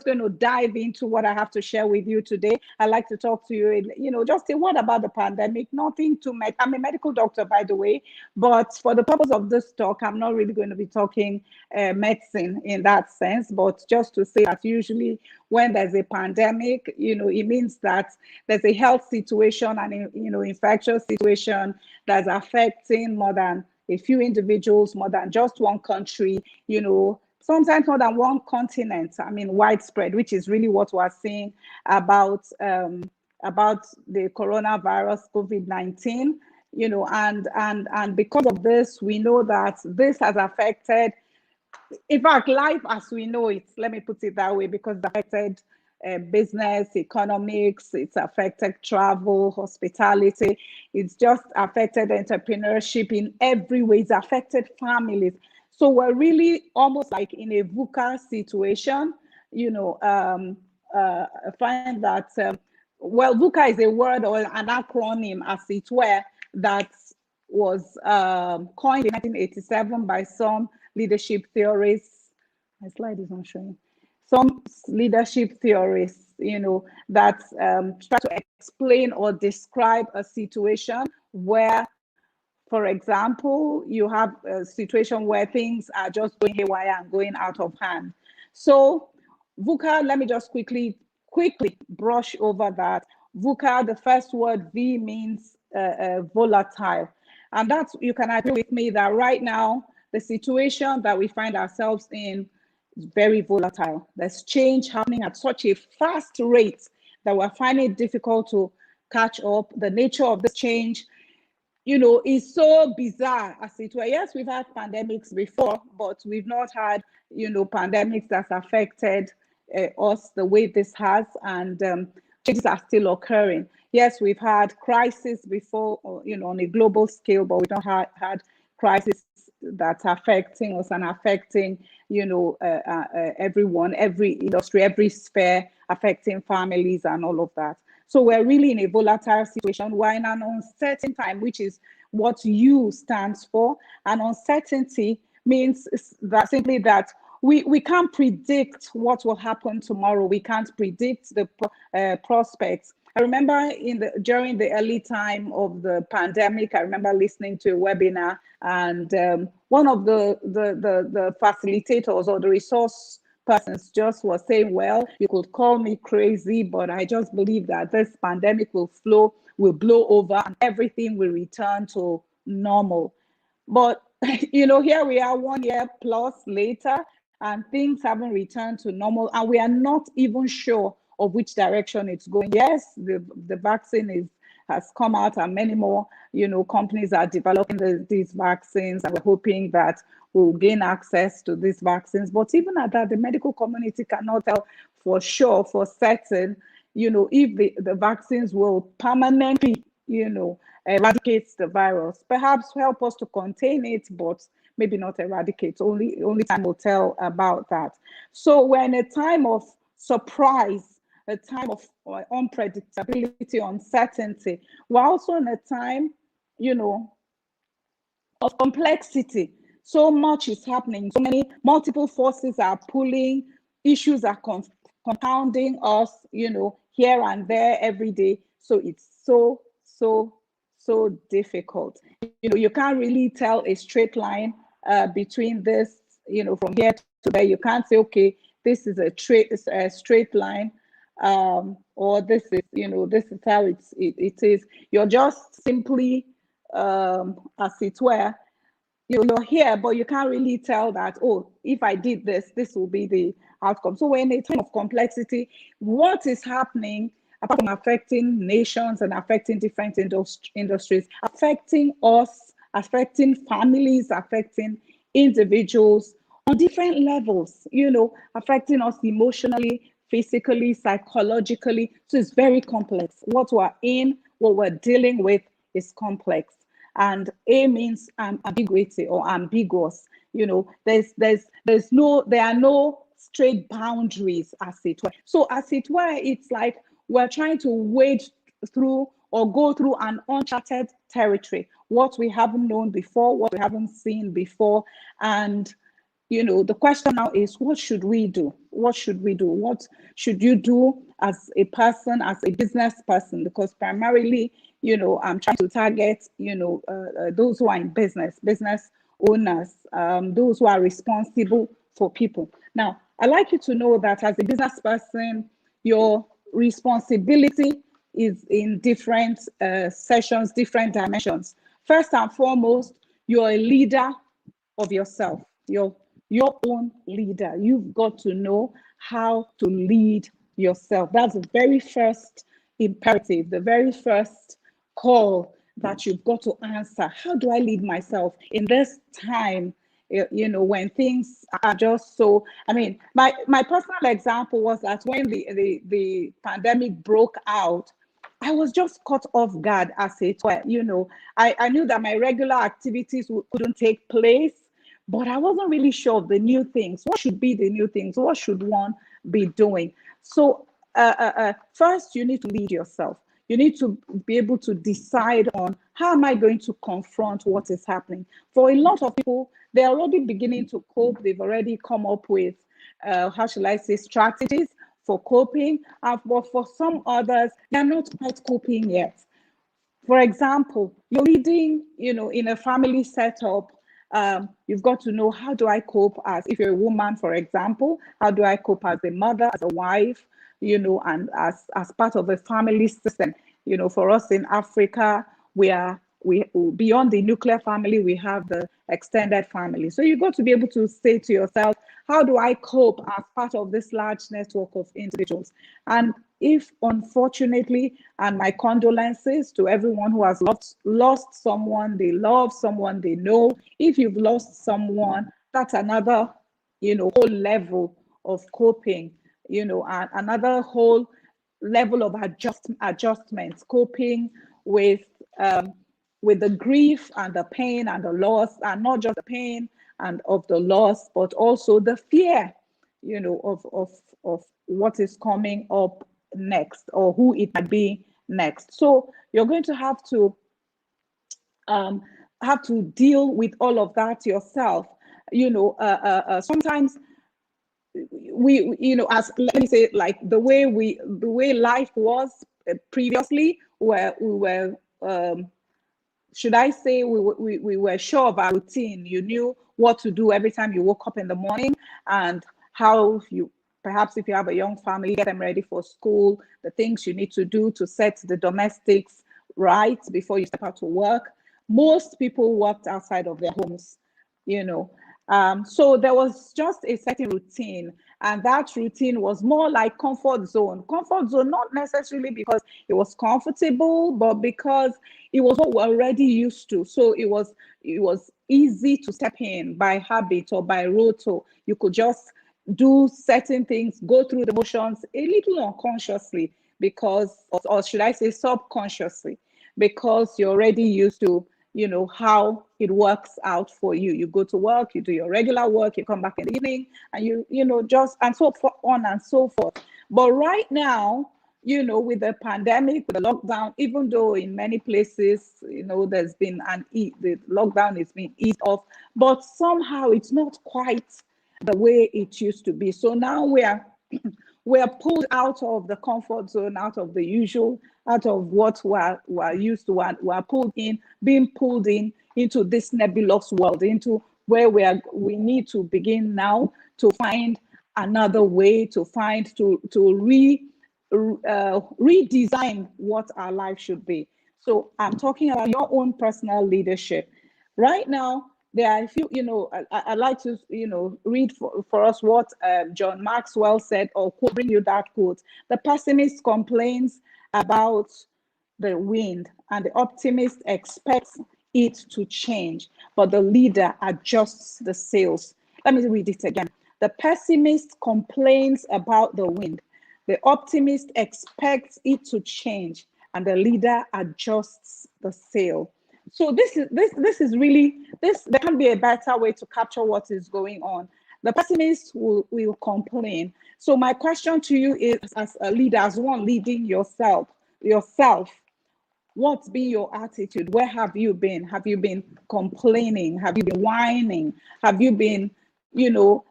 going to dive into what I have to share with you today. I'd like to talk to you, just a word about the pandemic. Nothing too much. I'm a medical doctor, by the way, but for the purpose of this talk, I'm not really going to be talking medicine in that sense, but just to say that usually when there's a pandemic, it means that there's a health situation and infectious situation that's affecting more than a few individuals, more than just one country, sometimes more than one continent. I mean, widespread, which is really what we're seeing about the coronavirus, COVID-19. And because of this, we know that this has affected, in fact, life as we know it, let me put it that way, because it affected business, economics, it's affected travel, hospitality, it's just affected entrepreneurship in every way, it's affected families. So we're really almost like in a VUCA situation, I find that, well, VUCA is a word or an acronym, as it were, that was coined in 1987 by some leadership theorists. My slide is not showing. Some leadership theorists, that try to explain or describe a situation where, for example, you have a situation where things are just going haywire and going out of hand. So VUCA, let me just quickly brush over that. VUCA, the first word V means volatile. And that's, you can agree with me that right now, the situation that we find ourselves in is very volatile. There's change happening at such a fast rate that we're finding it difficult to catch up. The nature of this change, is so bizarre, as it were. Yes, we've had pandemics before, but we've not had, pandemics that's affected us the way this has, and changes are still occurring. Yes, we've had crisis before, on a global scale, but we've not had crisis that's affecting us and affecting, everyone, every industry, every sphere, affecting families and all of that. So we're really in a volatile situation. We're in an uncertain time, which is what U stands for. And uncertainty means that simply that we can't predict what will happen tomorrow. We can't predict the prospects. I remember during the early time of the pandemic, I remember listening to a webinar, and one of the facilitators or the resource persons just was saying, well, you could call me crazy, but I just believe that this pandemic will blow over and everything will return to normal. But here we are 1 year plus later, and things haven't returned to normal, and we are not even sure of which direction it's going. Yes, the vaccine has come out, and many more companies are developing these vaccines, and we're hoping that we'll gain access to these vaccines. But even at that, the medical community cannot tell for sure, for certain, if the vaccines will permanently, eradicate the virus. Perhaps help us to contain it, but maybe not eradicate. Only time will tell about that. So we're in a time of surprise, a time of unpredictability, uncertainty. We're also in a time, of complexity. So much is happening. So many multiple forces are pulling. Issues are compounding us, here and there every day. So it's so difficult. You can't really tell a straight line between this, from here to there. You can't say, okay, this is a straight line, or this is how it is. You're just simply, as it were, you're here, but you can't really tell that, oh, if I did this, this will be the outcome. So we're in a time of complexity. What is happening, apart from affecting nations and affecting different industries, affecting us, affecting families, affecting individuals on different levels, affecting us emotionally, physically, psychologically. So it's very complex. What we're dealing with is complex. And A means ambiguity or ambiguous. There are no straight boundaries, as it were. So as it were, it's like we're trying to wade through or go through an uncharted territory, what we haven't known before, what we haven't seen before. And the question now is, what should we do? What should we do? What should you do as a person, as a business person? Because primarily, I'm trying to target, those who are in business owners, those who are responsible for people. Now, I'd like you to know that as a business person, your responsibility is in different sessions, different dimensions. First and foremost, you're a leader of yourself. You're your own leader. You've got to know how to lead yourself. That's the very first imperative, the very first call that you've got to answer. How do I lead myself in this time, when things are just so, my personal example was that when the pandemic broke out, I was just caught off guard, as it were. I knew that my regular activities couldn't take place, but I wasn't really sure of the new things. What should be the new things? What should one be doing? So first, you need to lead yourself. You need to be able to decide on, how am I going to confront what is happening? For a lot of people, they're already beginning to cope. They've already come up with, how shall I say, strategies for coping. But for some others, they're not quite coping yet. For example, you're leading, in a family setup. You've got to know, how do I cope if you're a woman, for example, how do I cope as a mother, as a wife, and as part of a family system. For us in Africa, we beyond the nuclear family, we have the extended family. So you've got to be able to say to yourself, how do I cope as part of this large network of individuals? And if, unfortunately, and my condolences to everyone who has lost someone they love, someone they know. If you've lost someone, that's another, whole level of coping, and another whole level of adjustments, coping with the grief and the pain and the loss, and not just the pain and of the loss, but also the fear, of what is coming up next, or who it might be next. So you're going to have to deal with all of that yourself. Sometimes we as, let me say, like the way life was previously, where we were, should I say, we were sure of our routine. You knew what to do every time you woke up in the morning, and how you, perhaps if you have a young family, get them ready for school, the things you need to do to set the domestics right before you step out to work. Most people worked outside of their homes, so there was just a certain routine, and that routine was more like comfort zone, not necessarily because it was comfortable, but because it was what we're already used to. So it was easy to step in by habit or by rote. You could just do certain things, go through the motions a little unconsciously, because, or should I say subconsciously, because you're already used to, how it works out for you. You go to work, you do your regular work, you come back in the evening, and just, and so on and so forth. But right now, with the pandemic, with the lockdown, even though in many places, there's been the lockdown is being eased off, but somehow it's not quite the way it used to be. So now we're pulled out of the comfort zone, out of the usual, out of what we're used to. We're being pulled into this nebulous world, into where we need to begin now to find another way, to redesign what our life should be. So I'm talking about your own personal leadership. Right now, there are a few, I'd like to, read for us what John Maxwell said, or bring you that quote. The pessimist complains about the wind, and the optimist expects it to change, but the leader adjusts the sails. Let me read it again. The pessimist complains about the wind. The optimist expects it to change, and the leader adjusts the sail. So this is really this. There can be a better way to capture what is going on. The pessimist will complain. So my question to you is, as a leader, as one leading yourself, what's been your attitude? Where have you been? Have you been complaining? Have you been whining? Have you been,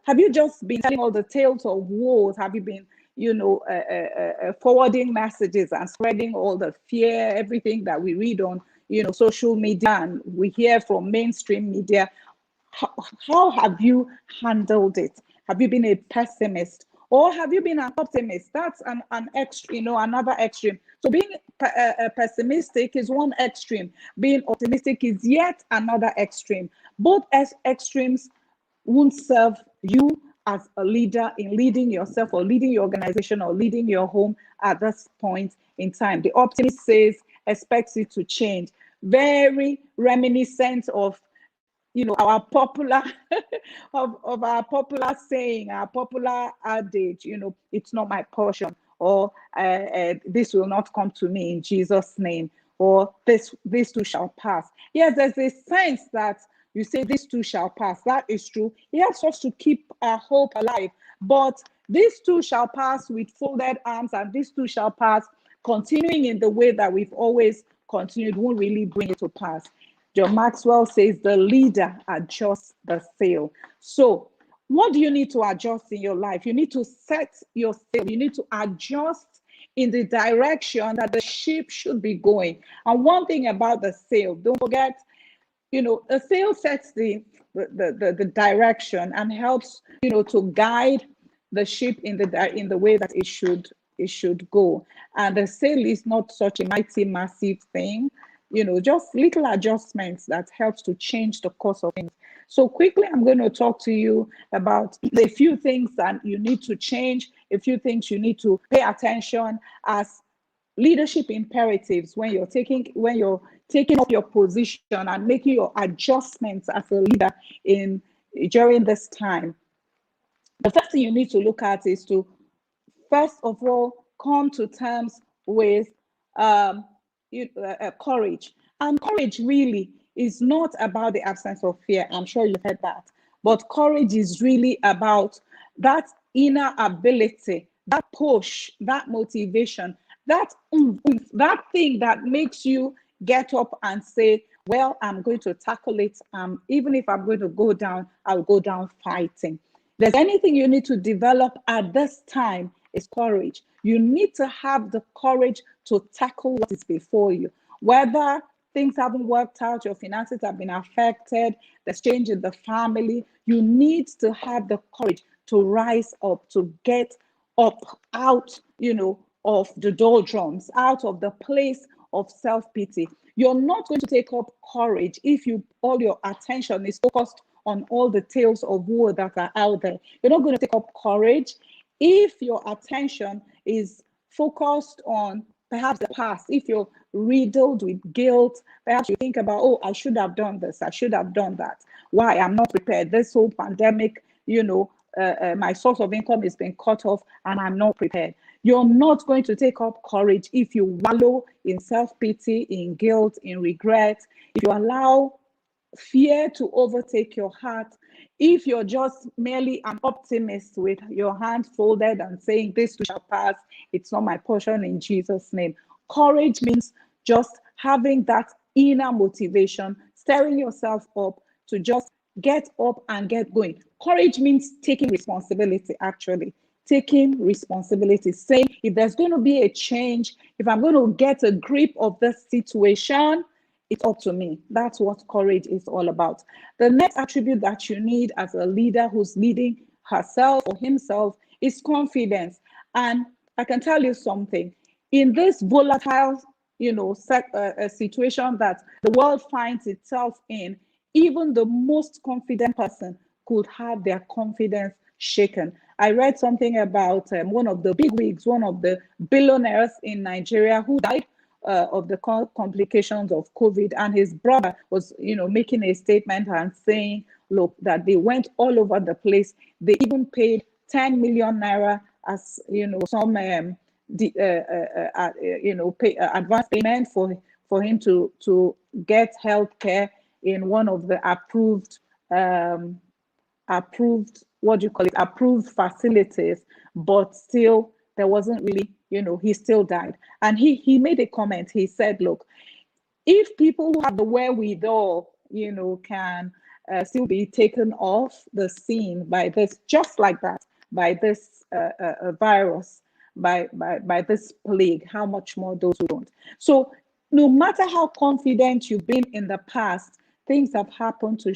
have you just been telling all the tales of woes? Have you been, forwarding messages and spreading all the fear, everything that we read on, social media and we hear from mainstream media? How have you handled it? Have you been a pessimist, or have you been an optimist? That's an extreme, another extreme. So being pessimistic is one extreme. Being optimistic is yet another extreme. Both extremes won't serve you as a leader in leading yourself, or leading your organization, or leading your home at this point in time. The optimist says, expects it to change. Very reminiscent of our popular of our popular saying, our popular adage, it's not my portion, or this will not come to me in Jesus' name, or this too shall pass. Yes, there's a sense that you say this too shall pass. That is true. It helps us to keep our hope alive. But this too shall pass with folded arms, and this too shall pass continuing in the way that we've always continued won't really bring it to pass. John Maxwell says the leader adjusts the sail. So what do you need to adjust in your life? You need to set your sail. You need to adjust in the direction that the ship should be going. And one thing about the sail, don't forget, the sail sets the direction and helps, to guide the ship in the way that it should go. And the sail is not such a mighty, massive thing. Just little adjustments that helps to change the course of things. So quickly, I'm going to talk to you about a few things that you need to change, a few things you need to pay attention as leadership imperatives when you're taking up your position and making your adjustments as a leader during this time. The first thing you need to look at is to, first of all, come to terms with courage. And courage really is not about the absence of fear. I'm sure you've heard that. But courage is really about that inner ability, that push, that motivation, that thing that makes you get up and say, well, I'm going to tackle it. Even if I'm going to go down, I'll go down fighting. If there's anything you need to develop at this time, is courage. You need to have the courage to tackle what is before you. Whether things haven't worked out, your finances have been affected, there's change in the family, you need to have the courage to rise up, to get up out, of the doldrums, out of the place of self-pity. You're not going to take up courage if all your attention is focused on all the tales of woe that are out there. You're not going to take up courage if your attention is focused on perhaps the past. If you're riddled with guilt, perhaps you think about, oh, I should have done this, I should have done that. Why? I'm not prepared. This whole pandemic, my source of income is being cut off and I'm not prepared. You're not going to take up courage if you wallow in self-pity, in guilt, in regret. If you allow fear to overtake your heart, If you're just merely an optimist with your hands folded and saying, this too shall pass, it's not my portion in Jesus' name. Courage means just having that inner motivation, stirring yourself up to just get up and get going. Courage means taking responsibility, actually. Taking responsibility, saying, if there's going to be a change, if I'm going to get a grip of this situation, it's up to me. That's what courage is all about. The next attribute that you need as a leader who's leading herself or himself is confidence. And I can tell you something. In this volatile, situation that the world finds itself in, even the most confident person could have their confidence shaken. I read something about one of the bigwigs, one of the billionaires in Nigeria who died of the complications of COVID, and his brother was, making a statement and saying, look, that they went all over the place. They even paid 10 million naira as, some advance payment for him to get health care in one of the approved approved facilities, but still there wasn't really, he still died. And he made a comment. He said, look, if people who have the wherewithal, can still be taken off the scene by this, just like that, by this virus, by this plague, how much more those who don't. So no matter how confident you've been in the past, things have happened to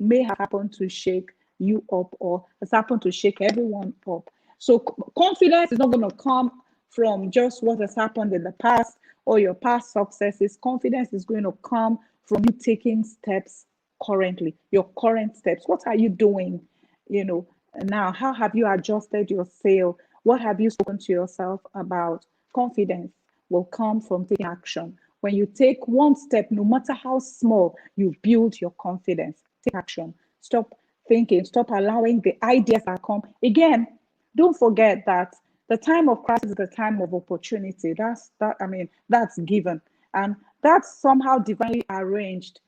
may have happened to shake you up, or has happened to shake everyone up. So confidence is not going to come from just what has happened in the past or your past successes. Confidence is going to come from you taking steps currently, your current steps. What are you doing? Now, how have you adjusted your sail? What have you spoken to yourself about? Confidence will come from taking action. When you take one step, no matter how small, you build your confidence. Take action. Stop thinking. Stop allowing the ideas that come. Again, don't forget that the time of crisis is the time of opportunity. That's given. And that's somehow divinely arranged,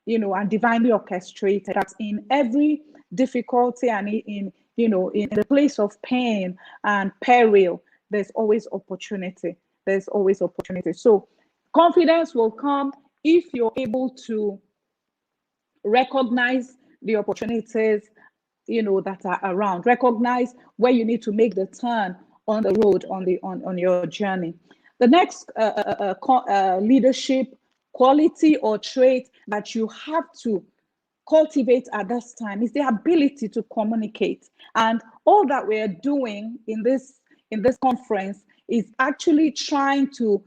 and divinely orchestrated. That's in every difficulty and in the place of pain and peril, there's always opportunity. There's always opportunity. So confidence will come if you're able to recognize the opportunities, that are around. Recognize where you need to make the turn on the road, on your journey. The next leadership quality or trait that you have to cultivate at this time is the ability to communicate. And all that we're doing in this conference is actually trying to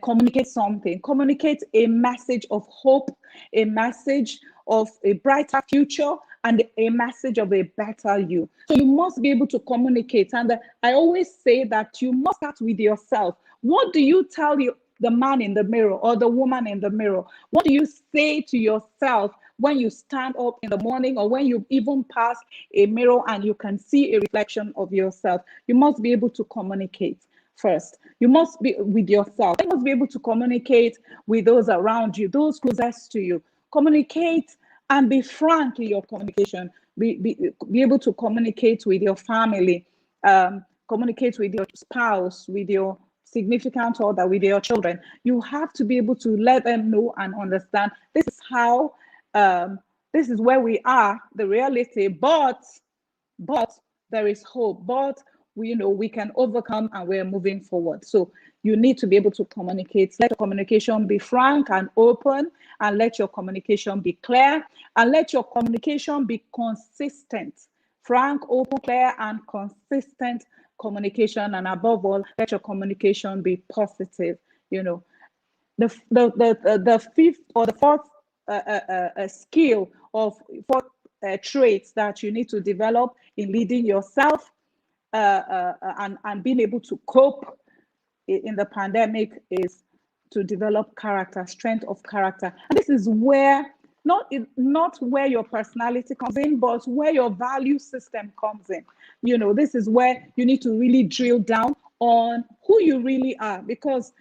communicate something, communicate a message of hope, a message of a brighter future, and a message of a better you. So you must be able to communicate. And I always say that you must start with yourself. What do you tell the man in the mirror or the woman in the mirror? What do you say to yourself when you stand up in the morning, or when you even pass a mirror and you can see a reflection of yourself? You must be able to communicate first. You must be with yourself. You must be able to communicate with those around you, those closest to you. Communicate and be frank in your communication. Be able to communicate with your family, communicate with your spouse, with your significant other, with your children. You have to be able to let them know and understand this is how, this is where we are, the reality, but there is hope, but we can overcome and we're moving forward. So you need to be able to communicate. Let your communication be frank and open, and let your communication be clear, and let your communication be consistent. Frank, open, clear, and consistent communication. And above all, let your communication be positive. The fifth or the fourth skill of fourth traits that you need to develop in leading yourself and being able to cope in the pandemic is to develop character, strength of character. And this is where not where your personality comes in, but where your value system comes in. This is where you need to really drill down on who you really are, because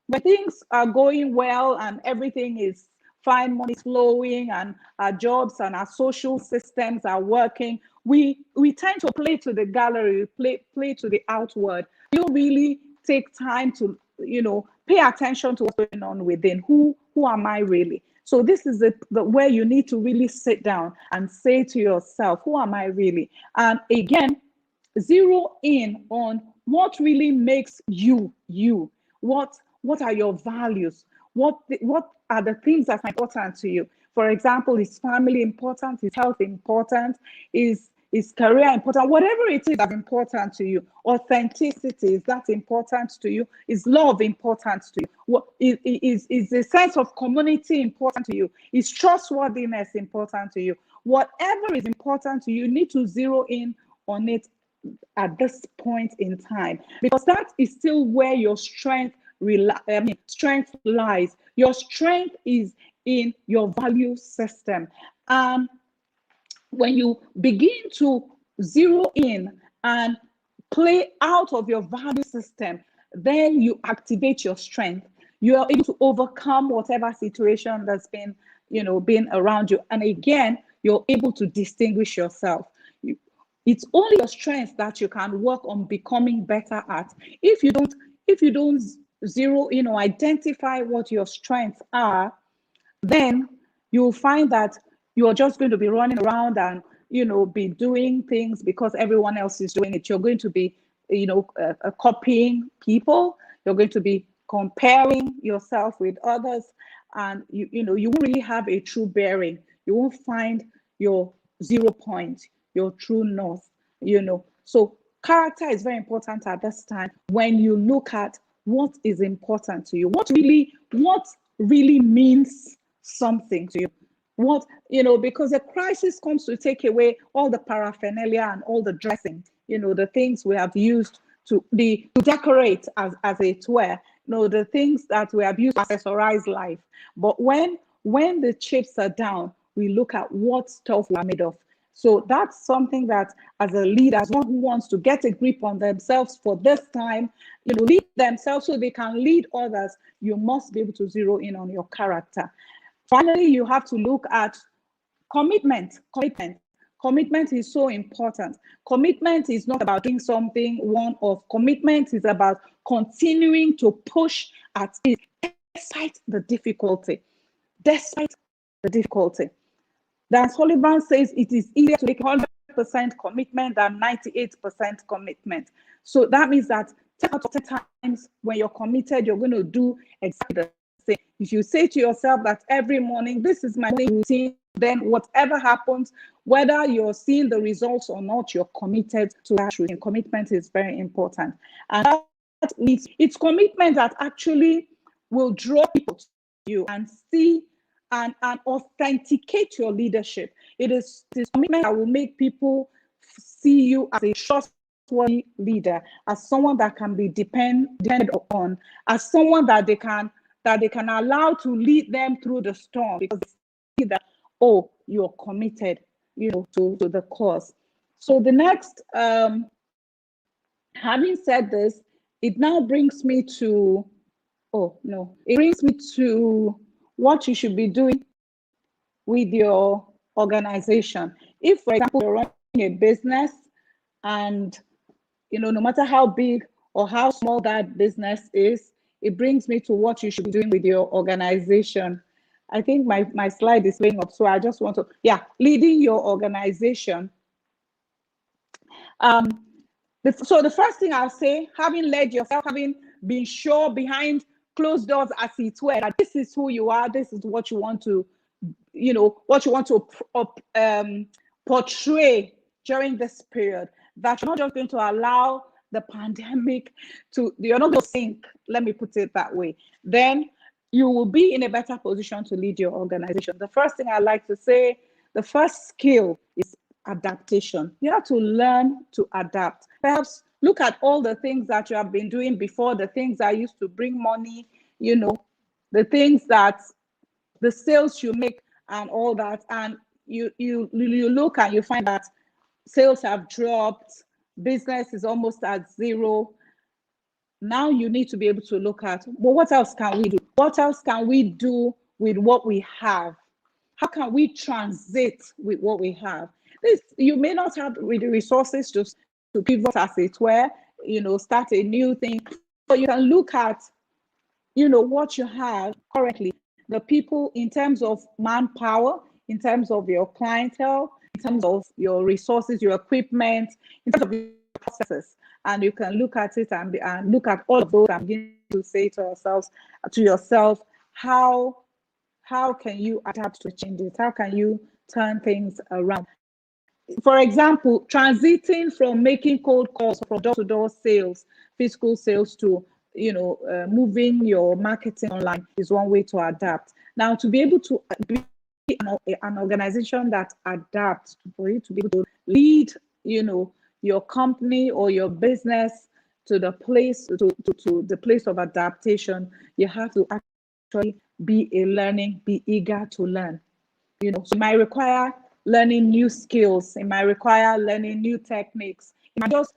when things are going well and everything is fine money is flowing and our jobs and our social systems are working, we tend to play to the gallery, play to the outward. We don't really take time to, pay attention to what's going on within. Who am I really? So this is the where you need to really sit down and say to yourself, who am I really? And again, zero in on what really makes you you. What are your values? What are the things that are important to you? For example, is family important? Is health important? Is career important? Whatever it is that's important to you. Authenticity, is that important to you? Is love important to you? What is the sense of community important to you? Is trustworthiness important to you? Whatever is important to you, you need to zero in on it at this point in time, because that is still where your strength lies. Your strength is in your value system. When you begin to zero in and play out of your value system, then you activate your strength. You are able to overcome whatever situation that's been around you. And again, you're able to distinguish yourself. It's only your strength that you can work on becoming better at. If you don't zero in or identify what your strengths are, then you'll find that you're just going to be running around and be doing things because everyone else is doing it. You're going to be copying people. You're going to be comparing yourself with others, and you won't really have a true bearing. You won't find your 0 point, your true north. So character is very important at this time. When you look at what is important to you, what really means something to you, because a crisis comes to take away all the paraphernalia and all the dressing, the things we have used to decorate as it were, the things that we have used to accessorize life. But when the chips are down, we look at what stuff we are made of. So that's something that, as a leader, as one who wants to get a grip on themselves for this time, lead themselves so they can lead others, you must be able to zero in on your character. Finally, you have to look at commitment. Commitment is so important. Commitment is not about doing something one-off. Commitment is about continuing to push at it despite the difficulty. Despite the difficulty. Dan Sullivan says it is easier to make 100% commitment than 98% commitment. So that means that 10 out of 10 times when you're committed, you're going to do exactly the same. If you say to yourself that every morning, this is my morning routine, then whatever happens, whether you're seeing the results or not, you're committed to that routine. Commitment is very important. And it's commitment that actually will draw people to you and see and authenticate your leadership. It is this commitment that will make people see you as a trustworthy leader, as someone that can be depended upon, as someone that they can allow to lead them through the storm, because they see that, oh, you're committed, to the cause. So the next, having said this, it now brings me to, what you should be doing with your organization. If, for example, you're running a business and, no matter how big or how small that business is, it brings me to what you should be doing with your organization. I think my slide is playing up, so I just want to, leading your organization. So the first thing I'll say, having led yourself, having been sure behind closed doors, as it were, that this is who you are, this is what you want to, portray during this period, that you're not just going to allow the pandemic you're not going to sink, let me put it that way, then you will be in a better position to lead your organization. The first thing I like to say, the first skill is adaptation. You have to learn to adapt. Perhaps look at all the things that you have been doing before, the things that used to bring money, the things that the sales you make and all that, and you look and you find that sales have dropped, business is almost at zero. Now you need to be able to look at, well, what else can we do? What else can we do with what we have? How can we transit with what we have? This, you may not have with the resources to pivot, as it were, start a new thing. But you can look at, what you have currently, the people in terms of manpower, in terms of your clientele, in terms of your resources, your equipment, in terms of your processes. And you can look at it and look at all of those and begin to say to yourself, how can you adapt to changes? How can you turn things around? For example, transiting from making cold calls, from door-to-door sales, physical sales, to moving your marketing online is one way to adapt. Now, to be able to be an organization that adapts, for you to be able to lead, your company or your business to the place to the place of adaptation, you have to actually be eager to learn. So it might require learning new skills. It might require learning new techniques. It might just,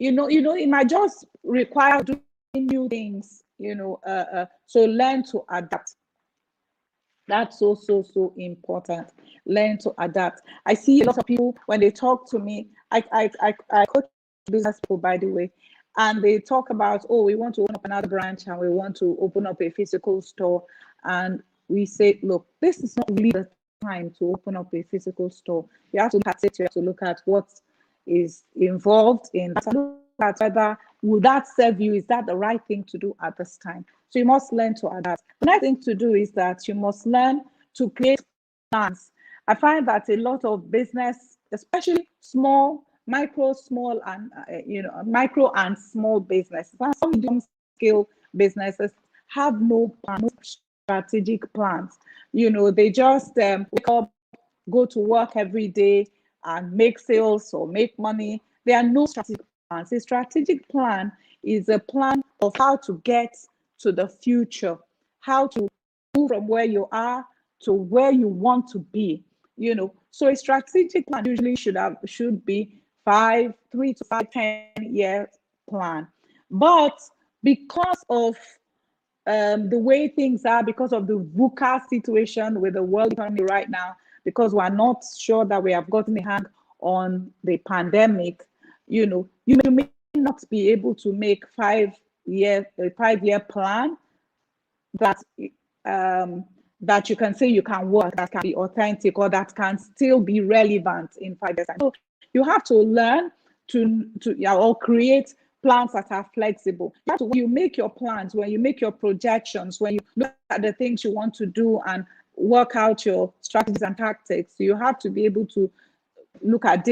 it might just require doing new things. So learn to adapt. That's so important. Learn to adapt. I see a lot of people when they talk to me. I coach business people, by the way, and they talk about, oh, we want to open up another branch and we want to open up a physical store. And we say, look, this is not really the time to open up a physical store. You have to look at it. You have to look at what is involved in that. Look at whether will that serve you? Is that the right thing to do at this time? So you must learn to adapt. The next thing to do is that you must learn to create plans. I find that a lot of business, especially micro and small businesses, some medium scale businesses, have no strategic plans. They just wake up, go to work every day and make sales or make money. There are no strategic plans. A strategic plan is a plan of how to get to the future, how to move from where you are to where you want to be. So a strategic plan usually should be 3 to 5, 10-year plan. But because of the way things are, because of the VUCA situation with the world economy right now, because we're not sure that we have gotten a hand on the pandemic, you may not be able to make a 5-year plan that that you can say you can work, that can be authentic, or that can still be relevant in 5 years. So you have to learn or create plans that are flexible. When you make your plans, when you make your projections, when you look at the things you want to do and work out your strategies and tactics, you have to be able to look at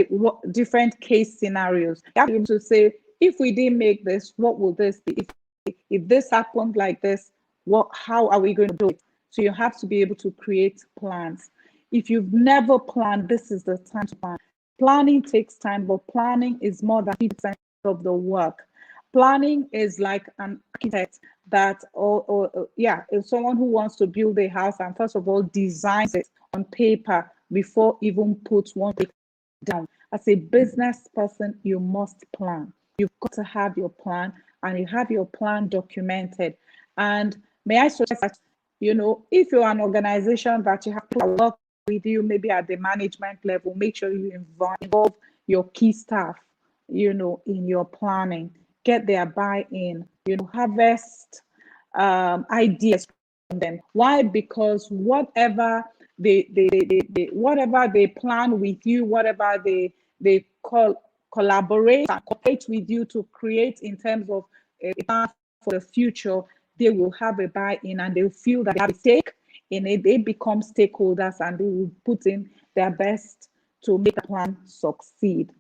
different case scenarios. You have to be able to say, if we didn't make this, what will this be? If this happened like this, how are we going to do it? So you have to be able to create plans. If you've never planned, this is the time to plan. Planning takes time, but planning is more than 50% of the work. Planning is like an architect that, is someone who wants to build a house and first of all designs it on paper before even puts one thing down. As a business person, you must plan. You've got to have your plan, and you have your plan documented. And may I suggest that, if you're an organization that you have to work with you, maybe at the management level, make sure you involve your key staff, in your planning. Get their buy-in, harvest ideas from them. Why? Because whatever they plan with you, whatever they collaborate and cooperate with you to create in terms of a plan for the future, they will have a buy-in and they'll feel that they have a stake in it. They become stakeholders and they will put in their best to make the plan succeed.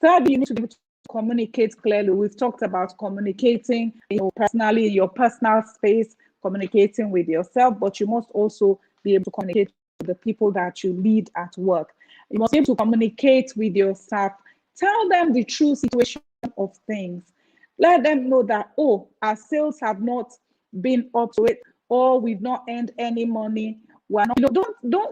Thirdly, you need to be able to communicate clearly. We've talked about communicating, personally, in your personal space, communicating with yourself, but you must also be able to communicate with the people that you lead at work. You must be able to communicate with your staff. Tell them the true situation of things. Let them know that, our sales have not been up to it, or we've not earned any money. We're not,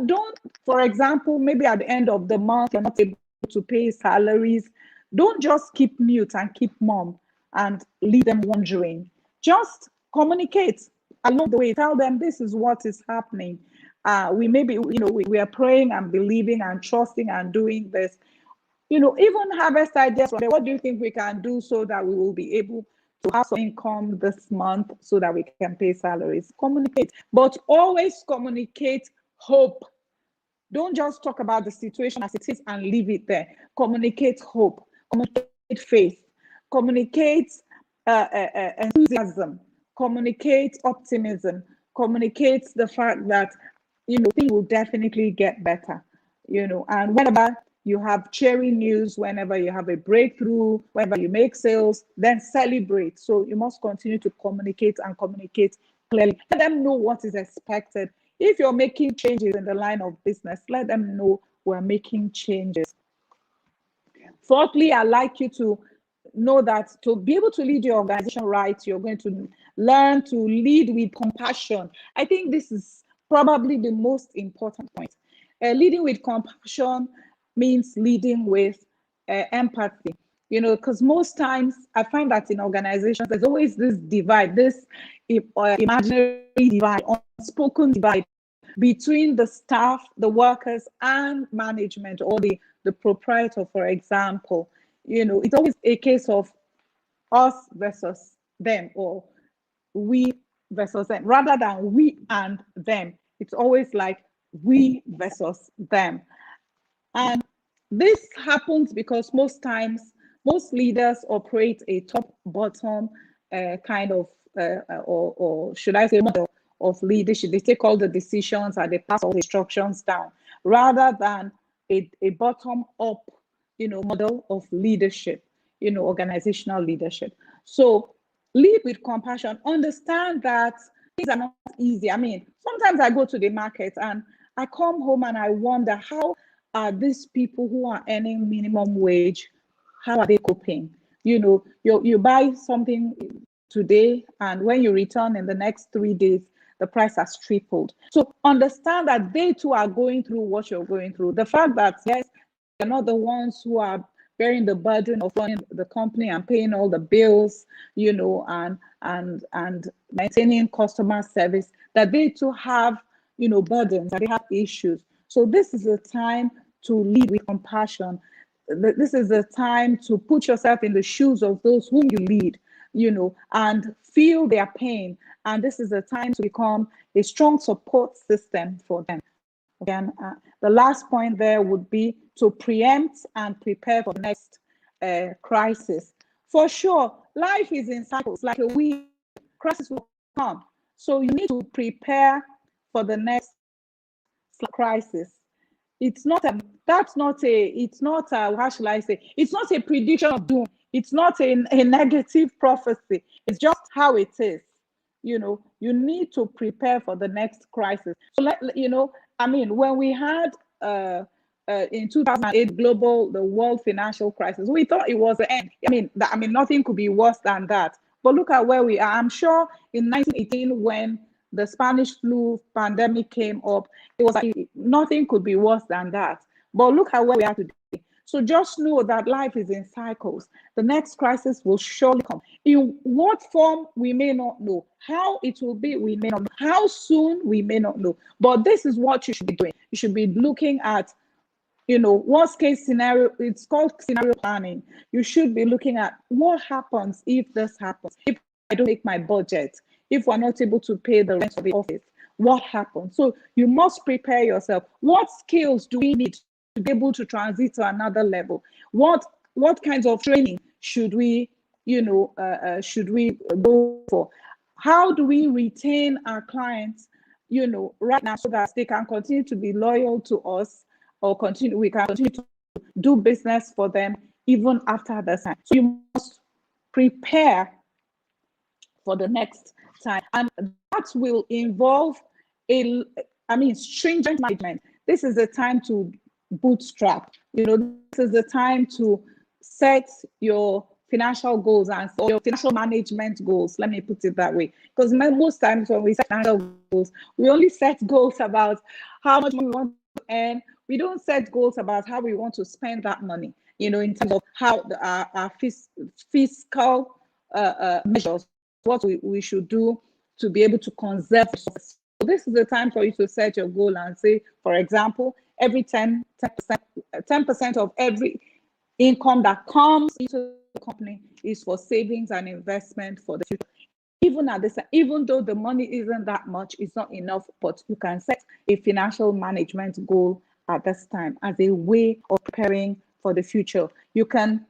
don't, for example, maybe at the end of the month, you're not able to pay salaries. Don't just keep mute and keep mum and leave them wondering. Just communicate. along the way, tell them this is what is happening. We maybe, we are praying and believing and trusting and doing this. Even harvest ideas from there. What do you think we can do so that we will be able to have some income this month so that we can pay salaries? Communicate, but always communicate hope. Don't just talk about the situation as it is and leave it there. Communicate hope, communicate faith, communicate enthusiasm, communicate optimism, communicate the fact that things will definitely get better. And whenever you have cheering news, whenever you have a breakthrough, whenever you make sales, then celebrate. So you must continue to communicate and communicate clearly. Let them know what is expected. If you're making changes in the line of business, let them know we're making changes. Fourthly, I'd like you to know that to be able to lead your organization right, you're going to learn to lead with compassion. I think this is probably the most important point. Leading with compassion means leading with empathy. Because most times I find that in organizations, there's always this divide, this imaginary divide, unspoken divide between the staff, the workers, and management, or the proprietor, for example. It's always a case of us versus them, or we versus them, rather than we and them. It's always like we versus them. And this happens because most times, most leaders operate a top-bottom kind of, or should I say, model of leadership. They take all the decisions and they pass all the instructions down, rather than a bottom-up, model of leadership, organizational leadership. So lead with compassion. Understand that things are not easy. I mean, sometimes I go to the market and I come home and I wonder, how are these people who are earning minimum wage, how are they coping? You buy something today, and when you return in the next 3 days, the price has tripled. So understand that they too are going through what you're going through. The fact that, yes, they're not the ones who are bearing the burden of running the company and paying all the bills, and maintaining customer service, that they too have, burdens, that they have issues. So this is a time to lead with compassion. This is a time to put yourself in the shoes of those whom you lead, and feel their pain. And this is a time to become a strong support system for them. Again, the last point there would be to preempt and prepare for the next crisis. For sure, life is in cycles, like a wheel. Crisis will come. So you need to prepare for the next crisis. It's not a, how shall I say, it's not a prediction of doom. It's not a negative prophecy. It's just how it is. You need to prepare for the next crisis. So, when we had in 2008 the world financial crisis, we thought it was the end. Nothing could be worse than that. But look at where we are. I'm sure in 1918, when the Spanish flu pandemic came up, it was like nothing could be worse than that. But look at where we are today. So just know that life is in cycles. The next crisis will surely come. In what form, we may not know. How it will be, we may not know. How soon, we may not know. But this is what you should be doing. You should be looking at, worst case scenario. It's called scenario planning. You should be looking at what happens if this happens. If I don't make my budget, if we're not able to pay the rent of the office, what happens? So you must prepare yourself. What skills do we need to be able to transit to another level? What kinds of training should we go for? How do we retain our clients, right now, so that they can continue to be loyal to us, or we can continue to do business for them even after the time. So you must prepare for the next time, and that will involve stringent management. This is the time to bootstrap. This is the time to set your financial goals and your financial management goals. Let me put it that way, because most times when we set financial goals, we only set goals about how much we want to earn. We don't set goals about how we want to spend that money. In terms of how our fiscal measures, what we should do to be able to conserve resources. So this is the time for you to set your goal and say, for example, every 10% of every income that comes into the company is for savings and investment for the future. Even at this, even though the money isn't that much, it's not enough, but you can set a financial management goal at this time as a way of preparing for the future. You can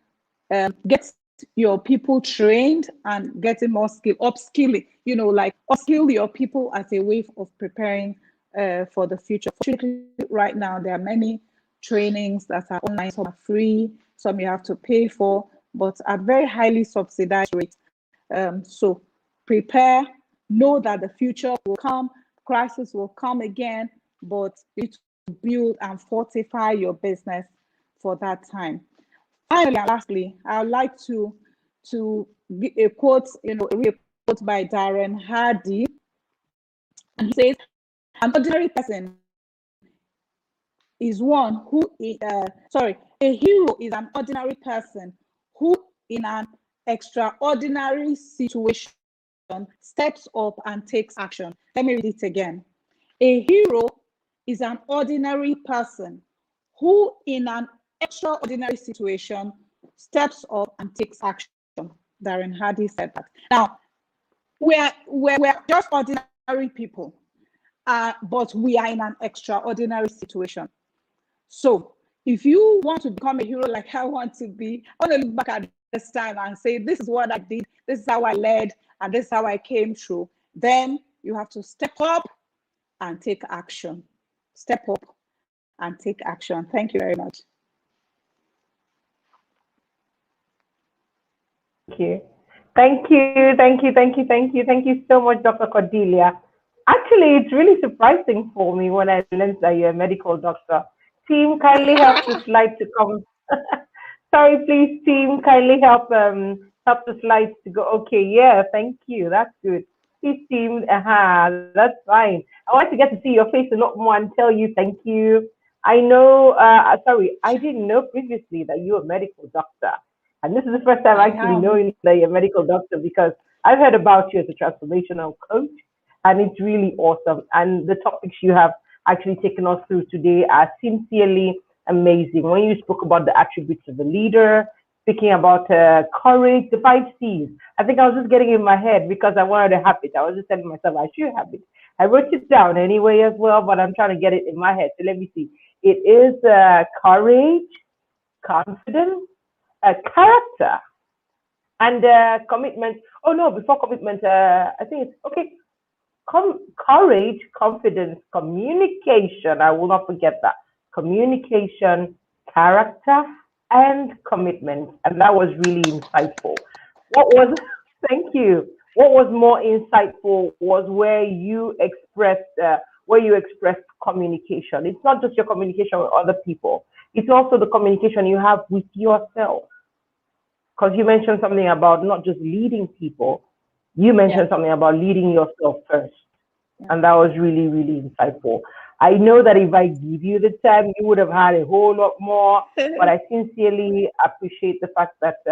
get your people trained and getting more skill, upskilling, like upskill your people as a way of preparing for the future. Fortunately, right now, there are many trainings that are online, some are free, some you have to pay for, but at very highly subsidized rates. So prepare, know that the future will come, crisis will come again, but you need to build and fortify your business for that time. Finally, and lastly, I would like to give a quote, a quote by Darren Hardy. And he says, an ordinary person is one who, a hero is an ordinary person who in an extraordinary situation steps up and takes action. Let me read it again. A hero is an ordinary person who in an extraordinary situation steps up and takes action. Darren Hardy said that. Now, we're just ordinary people, but we are in an extraordinary situation. So if you want to become a hero like I want to be, I want to look back at this time and say, this is what I did, this is how I led, and this is how I came through. Then you have to step up and take action. Step up and take action. Thank you very much. Thank you so much, Dr. Cordelia. Actually, it's really surprising for me when I learned that you're a medical doctor. Team, kindly help the slide to come. Sorry, please, team, kindly help the slides to go. Okay, yeah, thank you. That's good. Please, team, that's fine. I want to get to see your face a lot more and tell you thank you. I know, sorry, I didn't know previously that you're a medical doctor. And this is the first time actually knowing that you're a medical doctor, because I've heard about you as a transformational coach, and it's really awesome. And the topics you have actually taken us through today are sincerely amazing. When you spoke about the attributes of a leader, speaking about courage, the 5 C's, I think I was just getting in my head because I wanted to have it. I was just telling myself I should have it. I wrote it down anyway as well, but I'm trying to get it in my head. So let me see. It is courage, confidence, character, and commitment. Oh no, before commitment, I think it's okay. Courage, confidence, communication. I will not forget that. Communication, character, and commitment. And that was really insightful. Thank you. What was more insightful was where you expressed communication. It's not just your communication with other people. It's also the communication you have with yourself. Because you mentioned something about not just leading people, you mentioned something about leading yourself first. And that was really, really insightful. I know that if I give you the time, you would have had a whole lot more, but I sincerely appreciate the fact that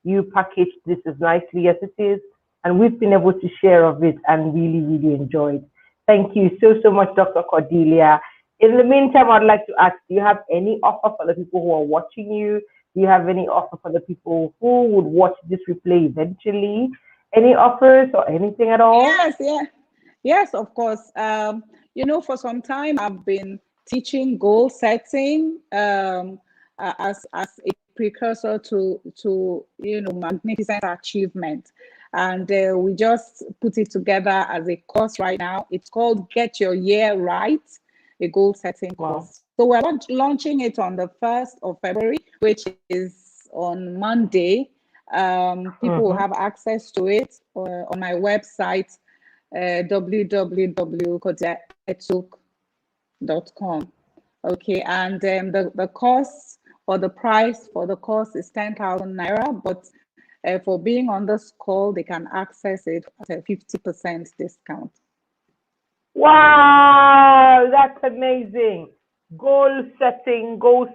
you packaged this as nicely as it is, and we've been able to share of it and really, really enjoyed. Thank you so much, Dr. Cordelia. In the meantime, I'd like to ask, do you have any offer for the people who are watching you? Do you have any offer for the people who would watch this replay eventually? Any offers or anything at all? Yes, of course. For some time I've been teaching goal setting as a precursor to magnificent achievement, and we just put it together as a course right now. It's called Get Your Year Right, a goal setting course. So we're launching it on the 1st of February, which is on Monday. People will have access to it on my website, www.kodiaetuk.com. Okay, and the cost or the price for the course is 10,000 naira, but for being on this call, they can access it at a 50% discount. Wow, that's amazing. Goal setting course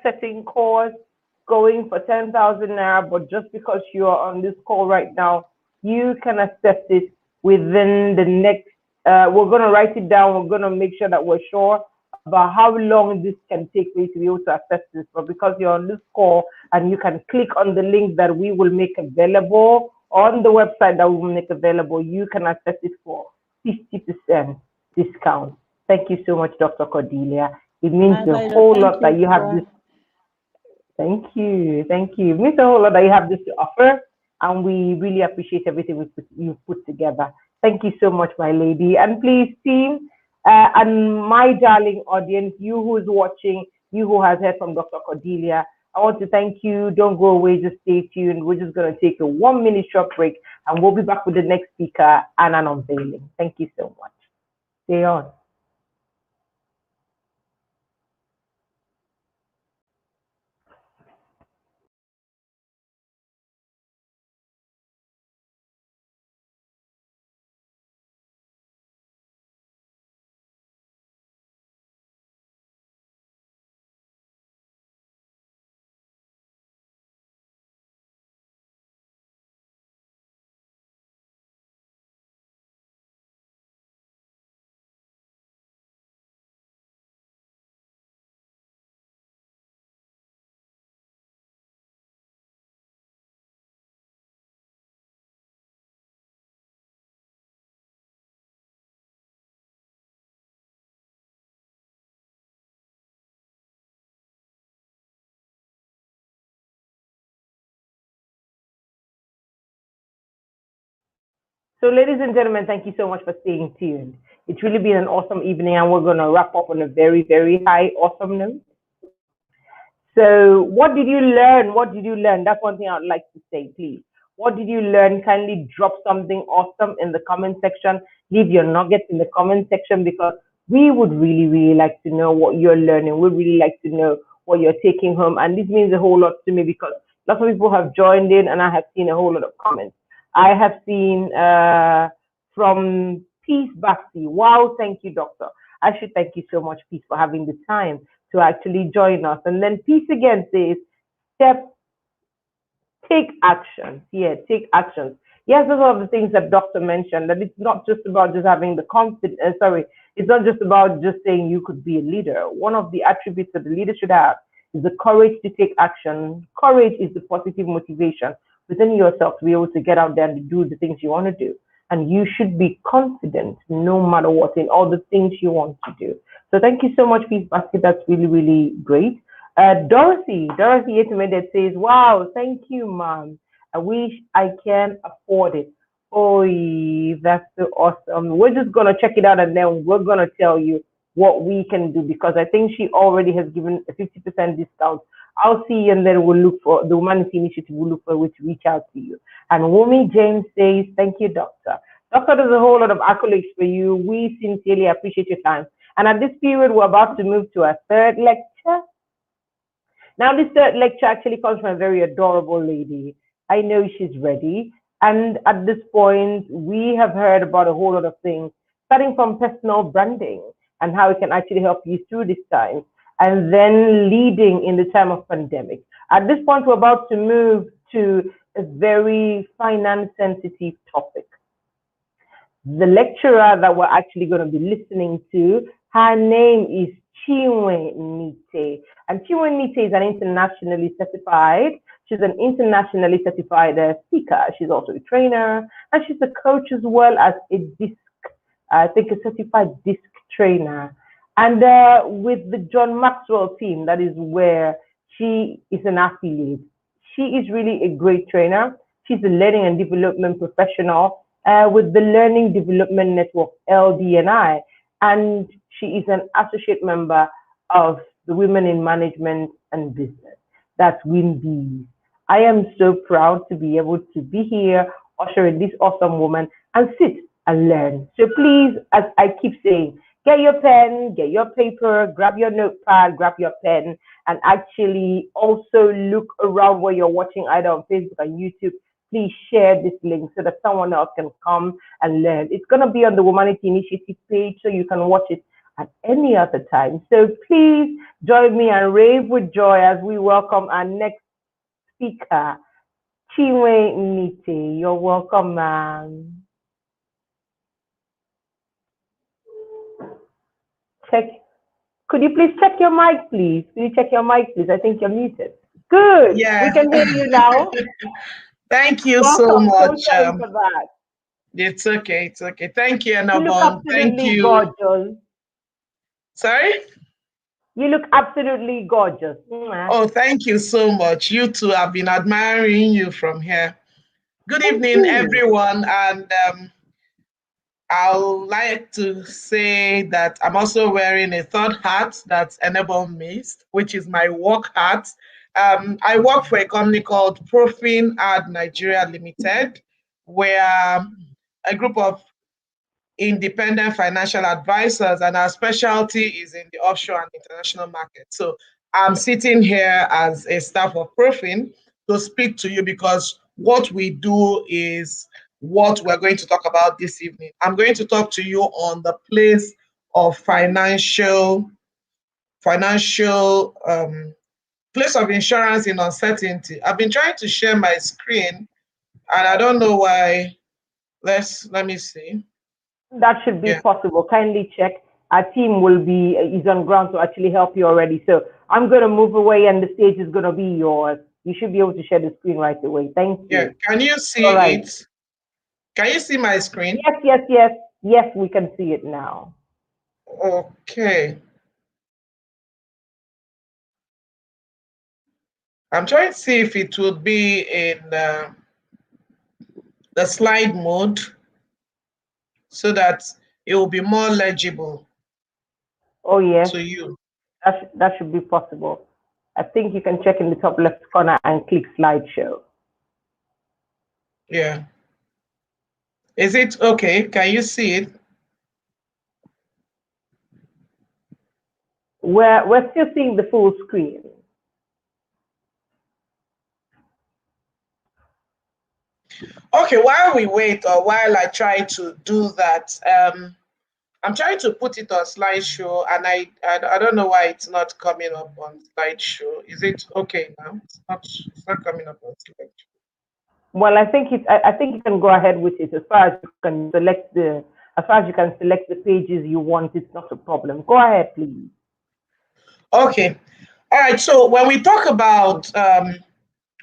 going for 10,000 naira, but just because you are on this call right now, you can access it within the next, we're going to write it down. We're going to make sure that we're sure about how long this can take for you to be able to access this. But because you're on this call and you can click on the link that we will make available on the website that we will make available, you can access it for 50% discount. Thank you so much, Dr. Cordelia. It means My a pleasure. whole Thank lot that you. you have this. Thank you. Thank you. It means a whole lot that you have this to offer, and we really appreciate everything you've put together. Thank you so much, my lady. And please, team, and my darling audience, you who's watching, you who has heard from Dr. Cordelia, I want to thank you. Don't go away, just stay tuned. We're just going to take a 1 minute short break, and we'll be back with the next speaker and an unveiling. Thank you so much. Stay on. So, ladies and gentlemen, thank you so much for staying tuned. It's really been an awesome evening, and we're going to wrap up on a very, very high, awesome note. So, what did you learn? What did you learn? That's one thing I'd like to say, please. What did you learn? Kindly drop something awesome in the comment section. Leave your nuggets in the comment section because we would really, really like to know what you're learning. We'd really like to know what you're taking home. And this means a whole lot to me because lots of people have joined in and I have seen a whole lot of comments. I have seen from Peace Baxi. Wow, thank you, Doctor. I should thank you so much, Peace, for having the time to actually join us. And then Peace again says, step, take actions. Yeah, take actions. Yes, those are the things that Doctor mentioned, that it's not just about just having the confidence, it's not just about just saying you could be a leader. One of the attributes that the leader should have is the courage to take action. Courage is the positive motivation within yourself to be able to get out there and do the things you want to do. And you should be confident no matter what in all the things you want to do. So thank you so much, Peace Basket. That's really, really great. Dorothy Yetimede says, wow, thank you, mom. I wish I can afford it. Oh, that's so awesome. We're just going to check it out and then we're going to tell you what we can do because I think she already has given a 50% discount. I'll see and then we'll look for the Humanity Initiative, will look for a way to reach out to you. And Wumi James says, thank you, Doctor. Doctor, there's a whole lot of accolades for you. We sincerely appreciate your time. And at this period, we're about to move to our third lecture. Now, this third lecture actually comes from a very adorable lady. I know she's ready. And at this point, we have heard about a whole lot of things, starting from personal branding and how it can actually help you through this time, and then leading in the time of pandemic. At this point, we're about to move to a very finance sensitive topic. The lecturer that we're actually going to be listening to, her name is Chinwe Nite. And Chinwe Nite is an internationally certified, she's an internationally certified speaker. She's also a trainer and she's a coach as well as a a certified disc trainer. And with the John Maxwell team, that is where she is an affiliate. She is really a great trainer. She's a learning and development professional with the Learning Development Network, LDNI. And she is an associate member of the Women in Management and Business. That's WINBs. I am so proud to be able to be here, ushering this awesome woman and sit and learn. So please, as I keep saying, get your pen, get your paper, grab your notepad, grab your pen, and actually also look around where you're watching either on Facebook or YouTube. Please share this link so that someone else can come and learn. It's going to be on the Humanity Initiative page so you can watch it at any other time. So please join me and rave with joy as we welcome our next speaker, Chinwe Nite. You're welcome, ma'am. Check. Could you please check your mic, please? Could you check your mic, please? I think you're muted. Good. Yeah. We can hear you now. Thank you so Welcome. So much. sorry for that. It's okay. It's okay. Thank you, You look Enobong. Thank absolutely you. gorgeous. Sorry? You look absolutely gorgeous. Mwah. Oh, thank you so much. You too. I've been admiring you from here. Good Thank evening, you. everyone. And I would like to say that I'm also wearing a third hat that Enable missed, which is my work hat. I work for a company called Profin Ad Nigeria Limited, where a group of independent financial advisors, and our specialty is in the offshore and international market. So I'm sitting here as a staff of Profin to speak to you because what we do is what we're going to talk about this evening. I'm going to talk to you on the place of financial place of insurance in uncertainty. I've been trying to share my screen and I don't know why. Let me see. That should be possible. Kindly check. Our team is on ground to actually help you already. So I'm going to move away and the stage is going to be yours. You should be able to share the screen right away. Thank you. Yeah, can you see it? Can you see my screen? Yes, we can see it now. Okay. I'm trying to see if it would be in the slide mode so that it will be more legible. Oh, yes. To you. That should be possible. I think you can check in the top left corner and click slideshow. Yeah. Is it okay? Can you see it? We're still seeing the full screen. Okay, while we wait or while I try to do that, I'm trying to put it on slideshow and I don't know why it's not coming up on slideshow. Is it okay now? It's not coming up on slideshow. Well, I think you can go ahead with it as far as you can select the pages you want. It's not a problem. Go ahead, please. Okay. All right. So when we talk about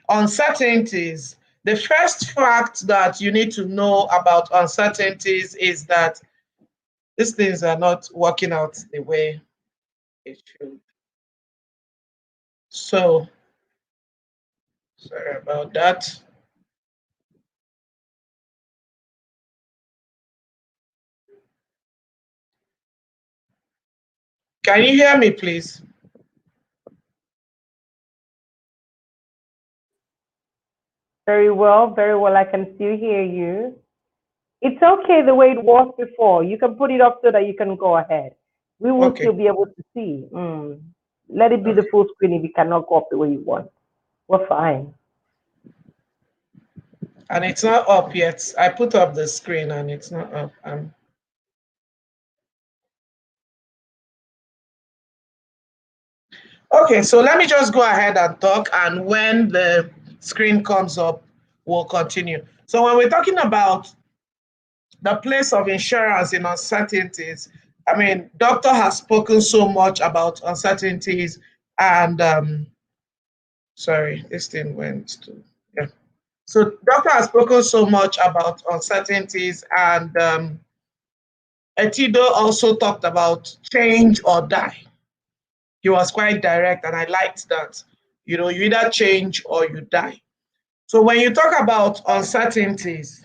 uncertainties, the first fact that you need to know about uncertainties is that these things are not working out the way it should. So, sorry about that. Can you hear me, please? Very well, very well. I can still hear you. It's okay the way it was before. You can put it up so that you can go ahead. We will still be able to see. Let it be the full screen if you cannot go up the way you want. We're fine. And it's not up yet. I put up the screen and it's not up. Okay, so let me just go ahead and talk, and when the screen comes up, we'll continue. So when we're talking about the place of insurance in uncertainties, I mean, Doctor has spoken so much about uncertainties and sorry, this thing went to, yeah. So Doctor has spoken so much about uncertainties and Etido also talked about change or die. He was quite direct and I liked that. You know, you either change or you die. So when you talk about uncertainties,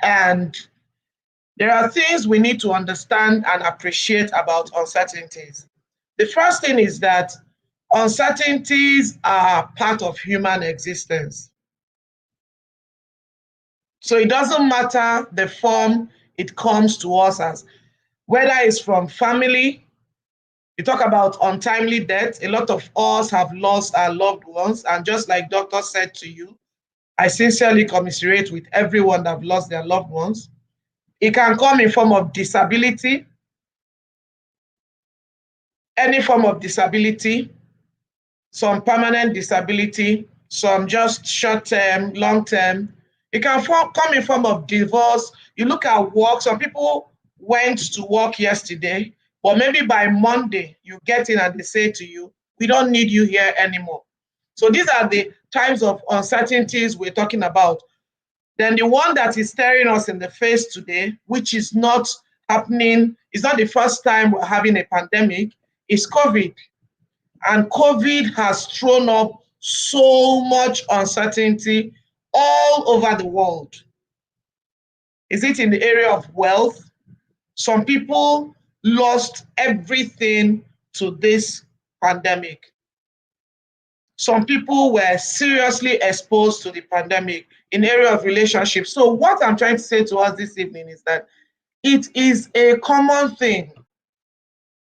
and there are things we need to understand and appreciate about uncertainties. The first thing is that uncertainties are part of human existence. So it doesn't matter the form it comes to us as, whether it's from family. You talk about untimely death. A lot of us have lost our loved ones. And just like Doctor said to you, I sincerely commiserate with everyone that have lost their loved ones. It can come in form of disability, any form of disability, some permanent disability, some just short-term, long-term. It can come in form of divorce. You look at work, some people went to work yesterday, But maybe by Monday, you get in and they say to you, we don't need you here anymore. So these are the types of uncertainties we're talking about. Then the one that is staring us in the face today, which is not happening, it's not the first time we're having a pandemic, is COVID. And COVID has thrown up so much uncertainty all over the world. Is it in the area of wealth? Some people lost everything to this pandemic. Some people were seriously exposed to the pandemic in the area of relationships. So what I'm trying to say to us this evening is that it is a common thing.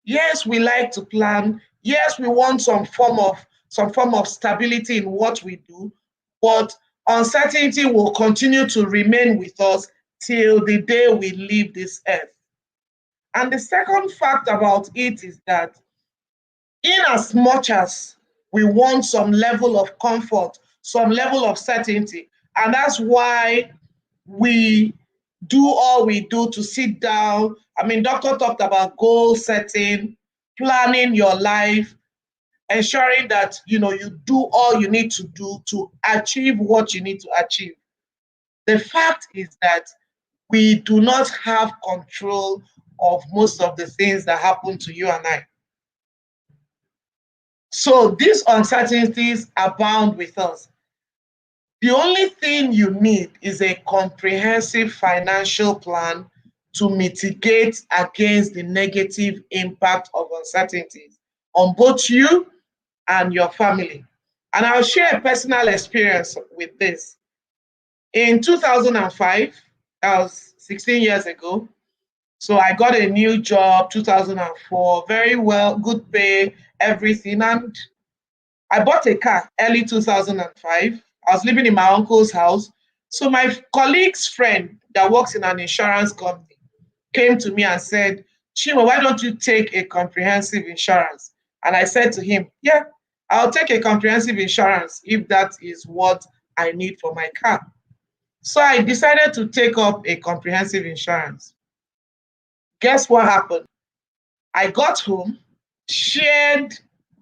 Yes, we like to plan. Yes, we want some form of stability in what we do, but uncertainty will continue to remain with us till the day we leave this earth. And the second fact about it is that in as much as we want some level of comfort, some level of certainty, and that's why we do all we do to sit down. I mean, doctor talked about goal setting, planning your life, ensuring that you do all you need to do to achieve what you need to achieve. The fact is that we do not have control of most of the things that happen to you and I. So these uncertainties abound with us. The only thing you need is a comprehensive financial plan to mitigate against the negative impact of uncertainties on both you and your family. And I'll share a personal experience with this. In 2005, that was 16 years ago, so I got a new job, 2004, very well, good pay, everything. And I bought a car early 2005. I was living in my uncle's house. So my colleague's friend that works in an insurance company came to me and said, Chima, why don't you take a comprehensive insurance? And I said to him, yeah, I'll take a comprehensive insurance if that is what I need for my car. So I decided to take up a comprehensive insurance. Guess what happened? I got home, shared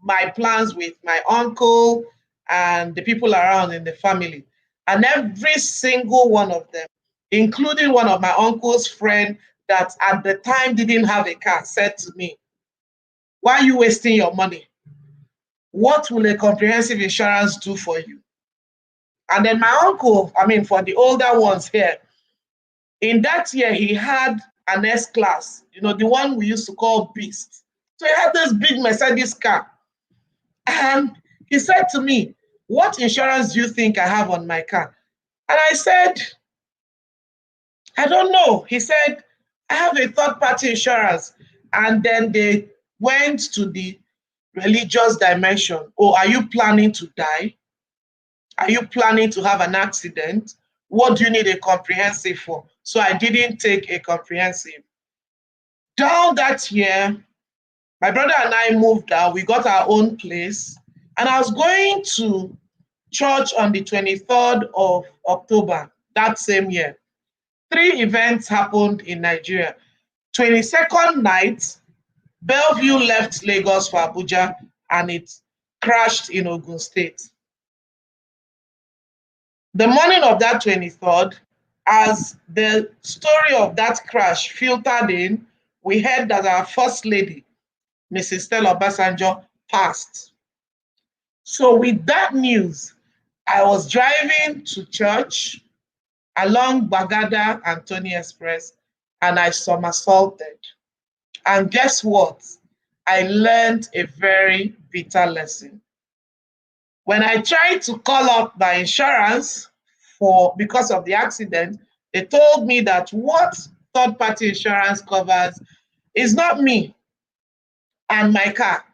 my plans with my uncle and the people around in the family. And every single one of them, including one of my uncle's friend that at the time didn't have a car, said to me, why are you wasting your money? What will a comprehensive insurance do for you? And then my uncle, I mean, for the older ones here, in that year, he had an S-Class, the one we used to call Beast. So he had this big Mercedes car. And he said to me, what insurance do you think I have on my car? And I said, I don't know. He said, I have a third-party insurance. And then they went to the religious dimension. Oh, are you planning to die? Are you planning to have an accident? What do you need a comprehensive for? So I didn't take a comprehensive. Down that year, my brother and I moved out. We got our own place. And I was going to church on the 23rd of October that same year. 3 events happened in Nigeria. 22nd night, Bellevue left Lagos for Abuja and it crashed in Ogun State. The morning of that 23rd, as the story of that crash filtered in, we heard that our First Lady, Mrs. Stella Obasanjo, passed. So with that news, I was driving to church along Bagada and Tony Express, and I somersaulted. And guess what? I learned a very bitter lesson. When I tried to call up my insurance because of the accident, they told me that what third-party insurance covers is not me and my car,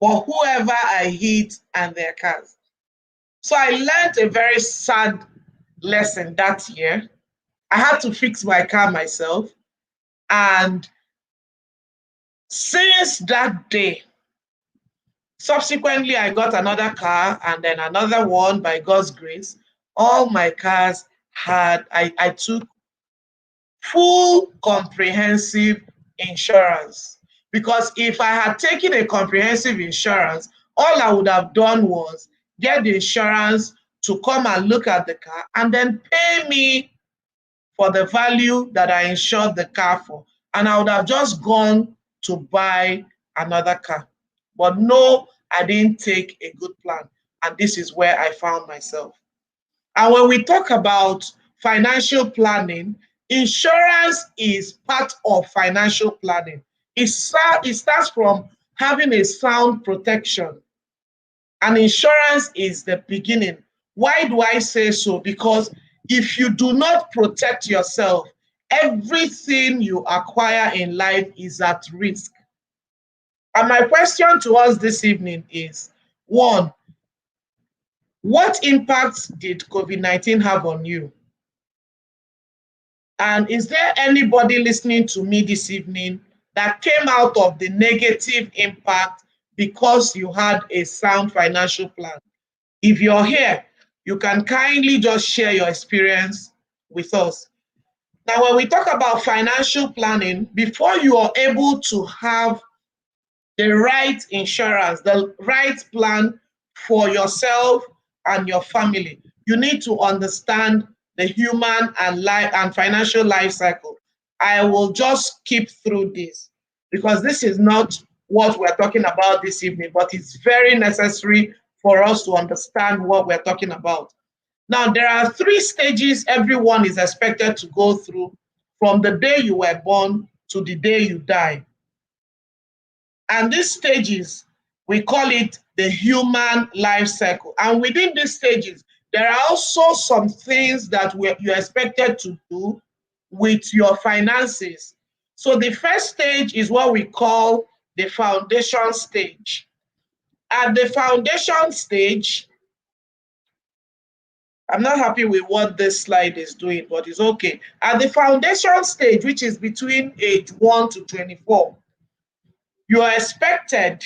but whoever I hit and their cars. So I learned a very sad lesson that year. I had to fix my car myself. And since that day, subsequently, I got another car and then another one by God's grace. All my cars I took full comprehensive insurance. Because if I had taken a comprehensive insurance, all I would have done was get the insurance to come and look at the car and then pay me for the value that I insured the car for. And I would have just gone to buy another car. But no, I didn't take a good plan. And this is where I found myself. And when we talk about financial planning, insurance is part of financial planning. It starts from having a sound protection. And insurance is the beginning. Why do I say so? Because if you do not protect yourself, everything you acquire in life is at risk. And my question to us this evening is, one, what impact did COVID-19 have on you? And is there anybody listening to me this evening that came out of the negative impact because you had a sound financial plan? If you're here, you can kindly just share your experience with us. Now, when we talk about financial planning, before you are able to have the right insurance, the right plan for yourself and your family, you need to understand the human and financial life cycle. I will just skip through this because this is not what we're talking about this evening, but it's very necessary for us to understand what we're talking about. Now, there are 3 stages everyone is expected to go through from the day you were born to the day you die. And these stages, we call it the human life cycle. And within these stages, there are also some things that you're expected to do with your finances. So the first stage is what we call the foundation stage. At the foundation stage, I'm not happy with what this slide is doing, but it's okay. At the foundation stage, which is between age 1 to 24, you are expected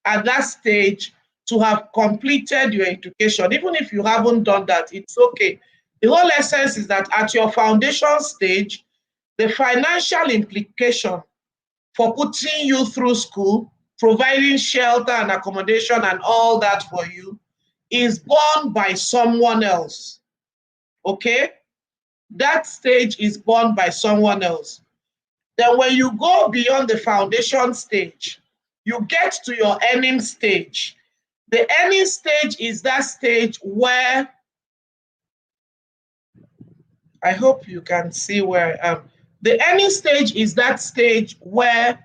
at that stage to have completed your education. Even if you haven't done that, it's okay. The whole essence is that at your foundation stage, the financial implication for putting you through school, providing shelter and accommodation and all that for you is borne by someone else. Okay? That stage is borne by someone else. Then when you go beyond the foundation stage, you get to your earning stage. The earning stage is that stage where, I hope you can see where I am. The earning stage is that stage where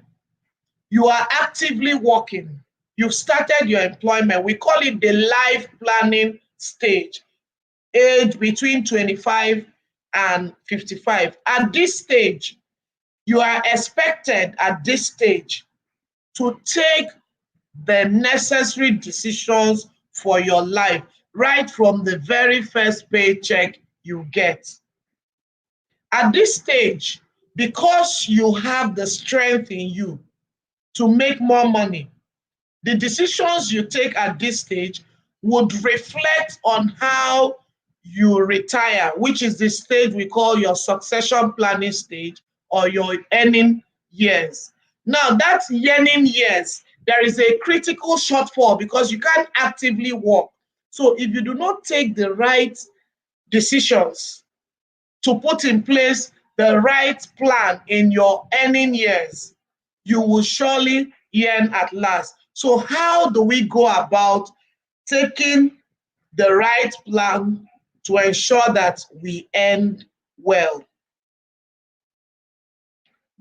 you are actively working. You've started your employment. We call it the life planning stage, age between 25 and 55. At this stage, you are expected at this stage to take the necessary decisions for your life right from the very first paycheck you get. At this stage, because you have the strength in you to make more money, the decisions you take at this stage would reflect on how you retire, which is the stage we call your succession planning stage or your earning years. Now, that's earning years. There is a critical shortfall because you can't actively work. So if you do not take the right decisions to put in place the right plan in your earning years, you will surely earn at last. So how do we go about taking the right plan to ensure that we end well?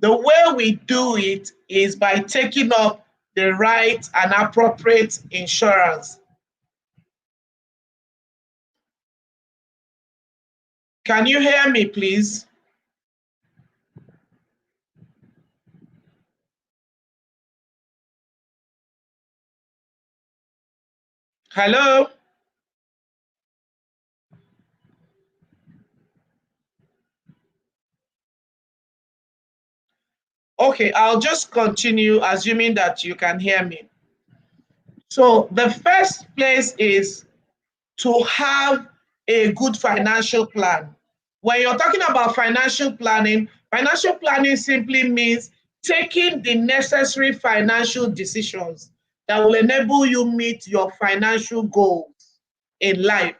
The way we do it is by taking up the right and appropriate insurance. Can you hear me, please? Hello? Okay, I'll just continue assuming that you can hear me. So the first place is to have a good financial plan. When you're talking about financial planning simply means taking the necessary financial decisions that will enable you meet your financial goals in life.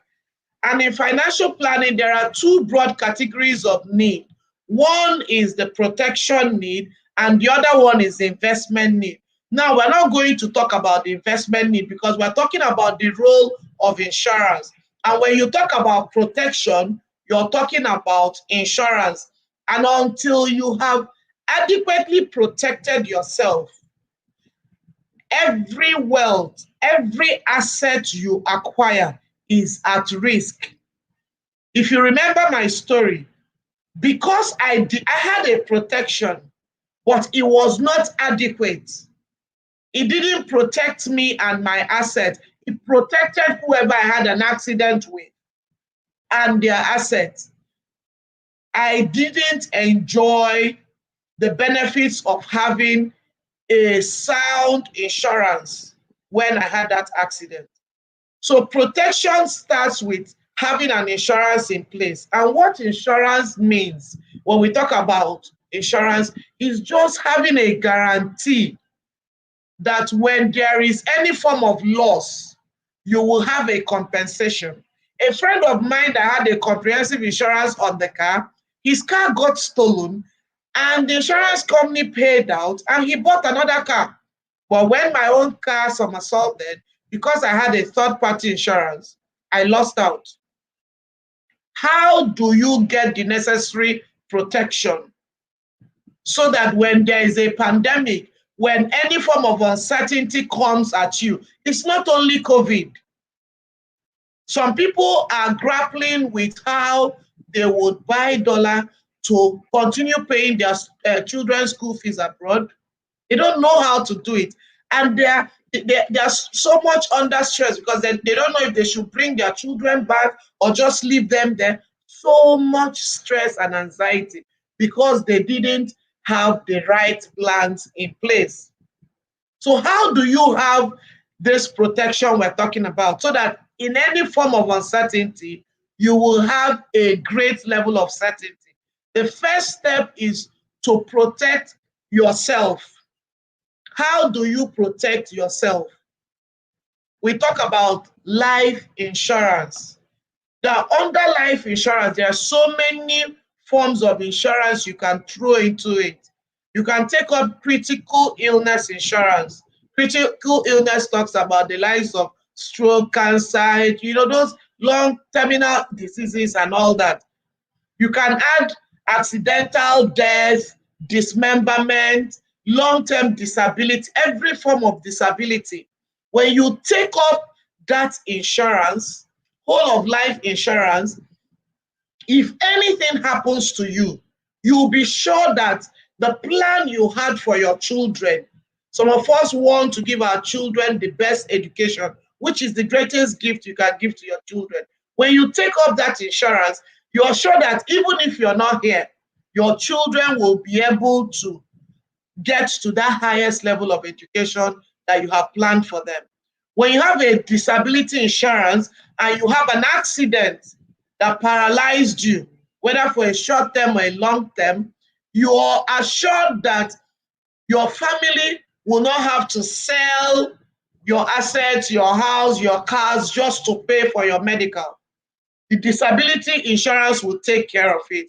And in financial planning, there are two broad categories of need. One is the protection need, and the other one is the investment need. Now, we're not going to talk about the investment need because we're talking about the role of insurance. And when you talk about protection, you're talking about insurance. And until you have adequately protected yourself, every wealth, every asset you acquire is at risk. If you remember my story, because I had a protection, but it was not adequate. It didn't protect me and my asset. It protected whoever I had an accident with and their assets. I didn't enjoy the benefits of having a sound insurance when I had that accident. So protection starts with having an insurance in place. And what insurance means when we talk about insurance is just having a guarantee that when there is any form of loss, you will have a compensation. A friend of mine that had a comprehensive insurance on the car, his car got stolen and the insurance company paid out and he bought another car. But when my own car somersaulted, because I had a third-party insurance, I lost out. How do you get the necessary protection so that when there is a pandemic, when any form of uncertainty comes at you, it's not only COVID. Some people are grappling with how they would buy dollar to continue paying their children's school fees abroad. They don't know how to do it. And they're so much under stress because they don't know if they should bring their children back or just leave them there. So much stress and anxiety because they didn't have the right plans in place. So how do you have this protection we're talking about so that in any form of uncertainty, you will have a great level of certainty? The first step is to protect yourself. How do you protect yourself? We talk about life insurance. Now, under life insurance, there are so many forms of insurance you can throw into it. You can take up critical illness insurance. Critical illness talks about the likes of stroke, cancer, those long terminal diseases and all that. You can add accidental death, dismemberment, long-term disability, every form of disability. When you take up that insurance, whole of life insurance, if anything happens to you, you'll be sure that the plan you had for your children, some of us want to give our children the best education, which is the greatest gift you can give to your children. When you take up that insurance, you're sure that even if you're not here, your children will be able to get to that highest level of education that you have planned for them. When you have a disability insurance and you have an accident that paralyzed you, whether for a short term or a long term, you are assured that your family will not have to sell your assets, your house, your cars just to pay for your medical. The disability insurance will take care of it.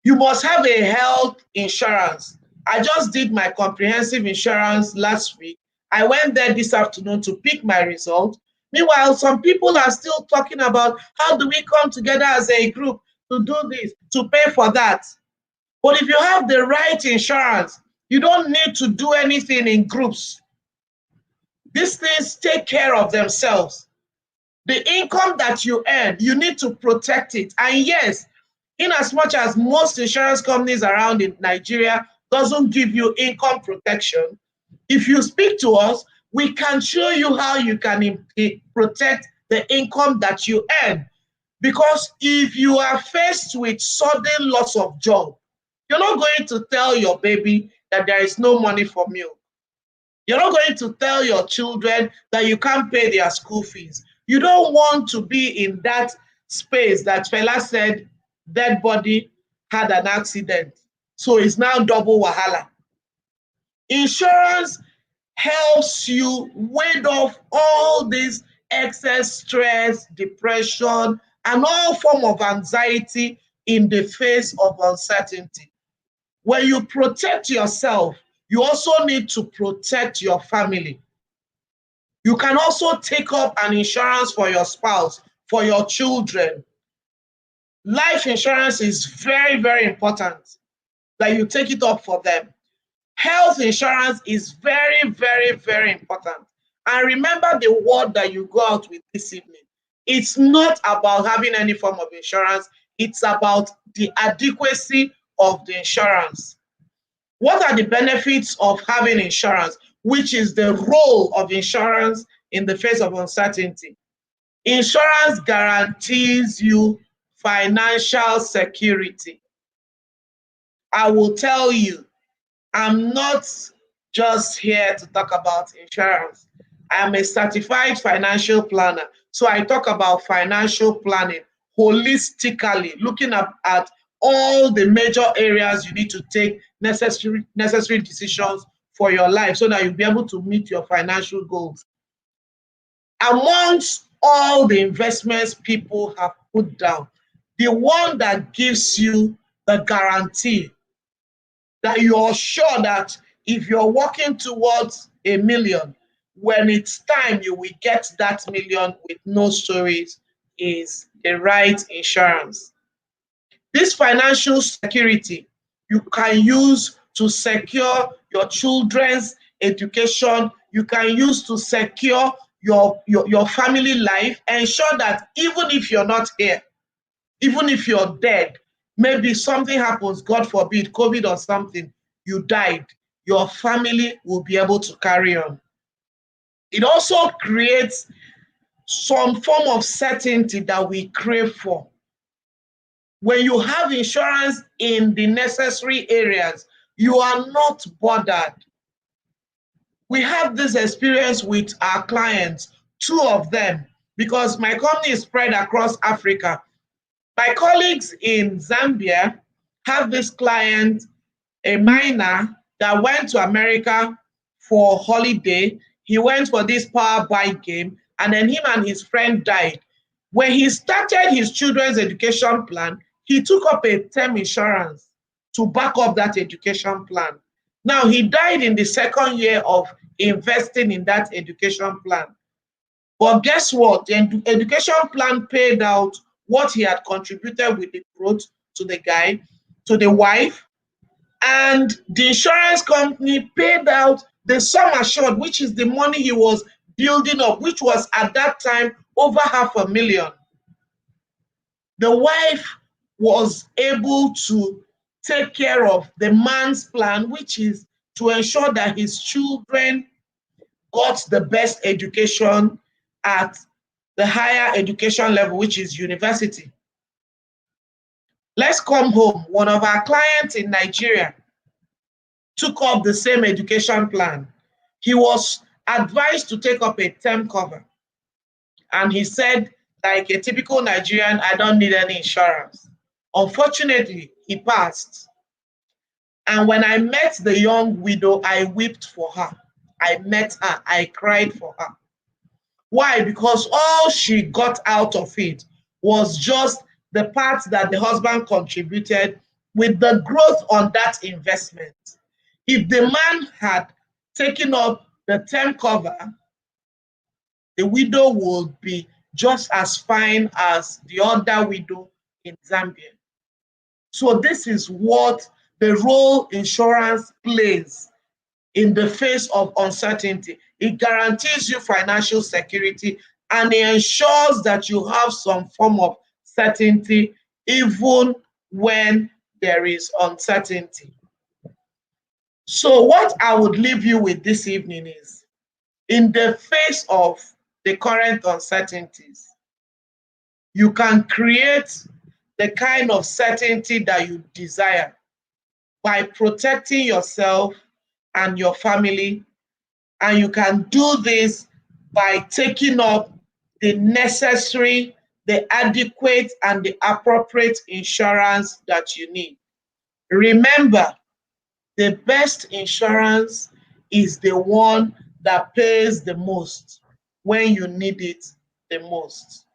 You must have a health insurance. I just did my comprehensive insurance last week. I went there this afternoon to pick my result. Meanwhile, some people are still talking about how do we come together as a group to do this, to pay for that. But if you have the right insurance, you don't need to do anything in groups. These things take care of themselves. The income that you earn, you need to protect it. And yes, in as much as most insurance companies around in Nigeria doesn't give you income protection, if you speak to us, we can show you how you can protect the income that you earn. Because if you are faced with sudden loss of job, you're not going to tell your baby that there is no money for milk. You're not going to tell your children that you can't pay their school fees. You don't want to be in that space that fella said dead body had an accident. So it's now double wahala. Insurance helps you ward off all this excess stress, depression, and all form of anxiety in the face of uncertainty. When you protect yourself, you also need to protect your family. You can also take up an insurance for your spouse, for your children. Life insurance is very, very important that you take it up for them. Health insurance is very, very, very important. And remember the word that you go out with this evening. It's not about having any form of insurance. It's about the adequacy of the insurance. What are the benefits of having insurance? Which is the role of insurance in the face of uncertainty? Insurance guarantees you financial security. I will tell you, I'm not just here to talk about insurance. I'm a certified financial planner. So I talk about financial planning holistically, looking at all the major areas you need to take necessary decisions for your life so that you'll be able to meet your financial goals. Amongst all the investments people have put down, the one that gives you the guarantee that you're sure that if you're working towards a million, when it's time you will get that million with no stories, is the right insurance. This financial security you can use to secure your children's education, you can use to secure your family life, ensure that even if you're not here, even if you're dead, maybe something happens, God forbid, COVID or something, you died, your family will be able to carry on. It also creates some form of certainty that we crave for. When you have insurance in the necessary areas, you are not bothered. We have this experience with our clients, two of them, because my company is spread across Africa. My colleagues in Zambia have this client, a miner that went to America for holiday. He went for this power bike game, and then him and his friend died. When he started his children's education plan, he took up a term insurance to back up that education plan. Now, he died in the second year of investing in that education plan. But guess what? The education plan paid out what he had contributed with the growth to the guy, to the wife, and the insurance company paid out the sum assured, which is the money he was building up, which was at that time over $500,000. The wife was able to take care of the man's plan, which is to ensure that his children got the best education at the higher education level, which is university. Let's come home. One of our clients in Nigeria took up the same education plan. He was advised to take up a term cover. And he said, like a typical Nigerian, I don't need any insurance. Unfortunately, he passed. And when I met the young widow, I wept for her. I met her, I cried for her. Why? Because all she got out of it was just the part that the husband contributed with the growth on that investment. If the man had taken up the term cover, the widow would be just as fine as the other widow in Zambia. So this is what the role insurance plays in the face of uncertainty. It guarantees you financial security and it ensures that you have some form of certainty even when there is uncertainty. So what I would leave you with this evening is, in the face of the current uncertainties, you can create the kind of certainty that you desire by protecting yourself and your family. And you can do this by taking up the necessary, the adequate, and the appropriate insurance that you need. Remember, the best insurance is the one that pays the most when you need it the most.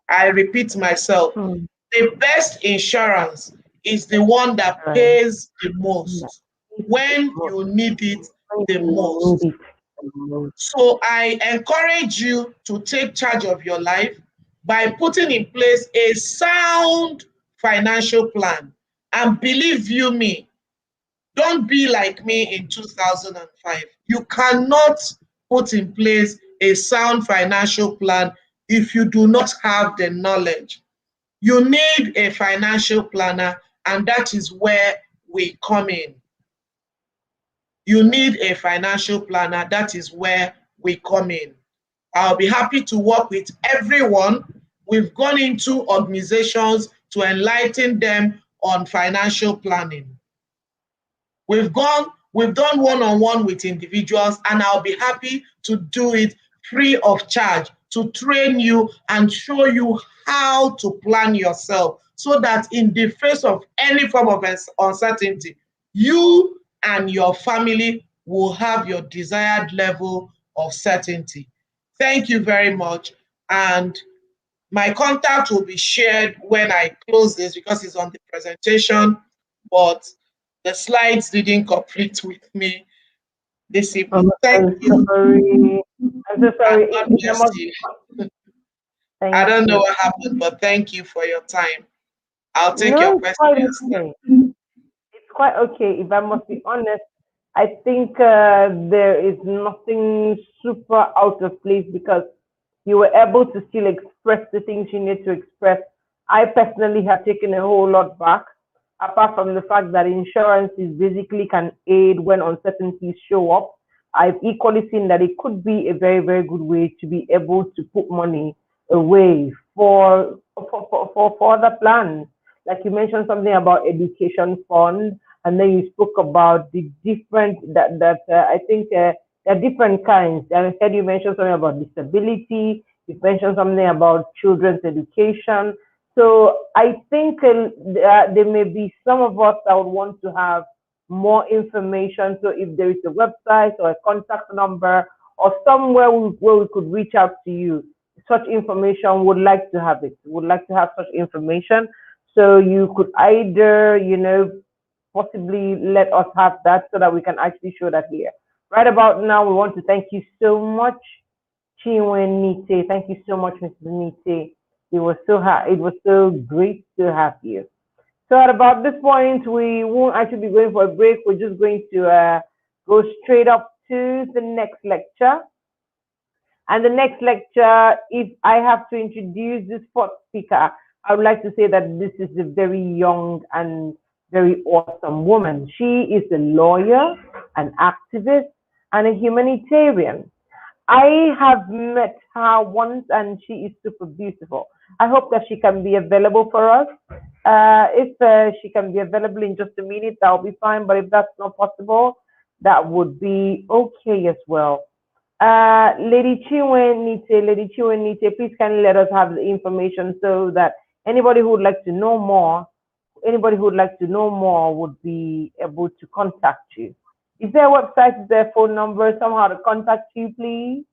I repeat myself. The best insurance is the one that Right. pays the most when you need it the most. So I encourage you to take charge of your life by putting in place a sound financial plan. And believe you me, don't be like me in 2005. You cannot put in place a sound financial plan if you do not have the knowledge. You need a financial planner, and that is where we come in. You need a financial planner, that is where we come in. I'll be happy to work with everyone. We've gone into organizations to enlighten them on financial planning. We've done one-on-one with individuals, and I'll be happy to do it free of charge to train you and show you how to plan yourself so that in the face of any form of uncertainty, you and your family will have your desired level of certainty. Thank you very much. And my contact will be shared when I close this because it's on the presentation, but the slides didn't complete with me this evening. Thank I'm you, sorry. I'm so and sorry. God There bless must you. I thank don't know you. what happened, but thank you for your time. I'll take your No, it's quite questions now. okay. It's quite okay. If I must be honest, I think there is nothing super out of place because you were able to still express the things you need to express. I personally have taken a whole lot back, apart from the fact that insurance is basically can aid when uncertainties show up. I've equally seen that it could be a very, very good way to be able to put money away for other plans. Like you mentioned something about education fund, and then you spoke about the different that I think there are different kinds. I heard you mentioned something about disability. You mentioned something about children's education. So I think there may be some of us that would want to have more information. So if there is a website or a contact number or somewhere where we could reach out to you, such information would like to have it. Would like to have such information. So you could either, possibly let us have that so that we can actually show that here. Right about now, we want to thank you so much, Chinwe Nite. Thank you so much, Mrs. Nite. It was so great to have you. So at about this point, we won't actually be going for a break. We're just going to go straight up to the next lecture. And the next lecture, if I have to introduce this fourth speaker, I would like to say that this is a very young and very awesome woman. She is a lawyer, an activist, and a humanitarian. I have met her once and she is super beautiful. I hope that she can be available for us. If she can be available in just a minute, that will be fine. But if that's not possible, that would be okay as well. Lady Chiwenite, please kindly let us have the information so that anybody who would like to know more, would be able to contact you. Is there a website? Is there a phone number? Somehow to contact you, please?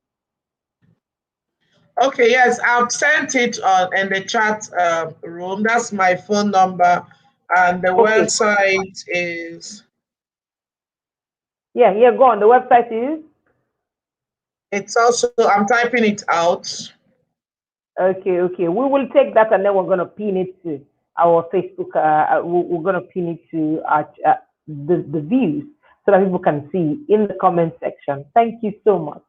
Okay, yes, I've sent it on in the chat room. That's my phone number, and the Okay. website is. Yeah, go on. The website is? It's also, I'm typing it out. Okay. We will take that and then we're going to pin it to our Facebook. We're going to pin it to the views so that people can see in the comment section. Thank you so much.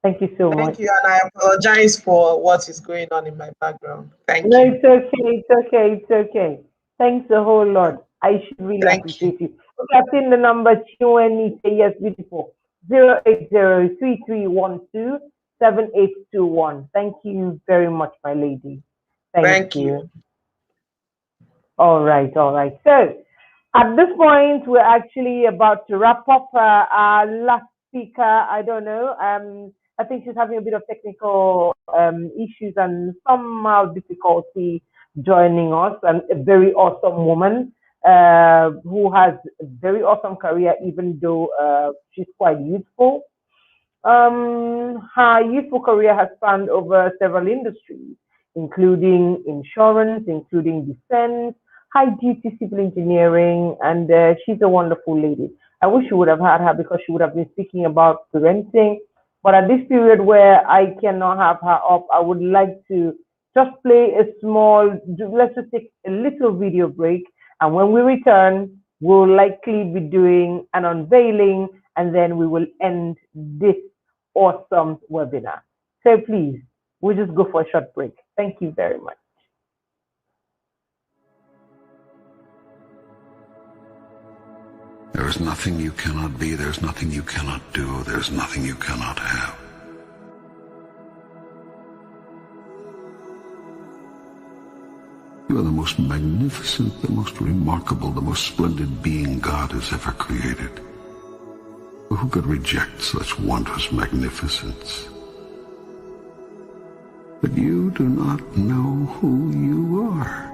Thank you so much. Thank you, and I apologize for what is going on in my background. Thank No, you. it's okay. Thanks a whole lot. I should really Thank you. appreciate you. Okay, I've seen the number Chiwenite, yes, beautiful. 080-3312-7821. Thank you very much, my lady. Thank Thank you. you. All right. So at this point, we're actually about to wrap up. Our last speaker, I don't know. I think she's having a bit of technical issues and somehow difficulty joining us. And a very awesome woman. who has a very awesome career, even though she's quite youthful. Her youthful career has spanned over several industries, including insurance, including defense, high duty civil engineering, and she's a wonderful lady. I wish you would have had her because she would have been speaking about parenting. But at this period where I cannot have her up, I would like to just play a small, let's just take a little video break. And when we return, we'll likely be doing an unveiling and then we will end this awesome webinar. So please, we'll just go for a short break. Thank you very much. There is nothing you cannot be, there's nothing you cannot do, there's nothing you cannot have. You are the most magnificent, the most remarkable, the most splendid being God has ever created. Who could reject such wondrous magnificence? But you do not know who you are,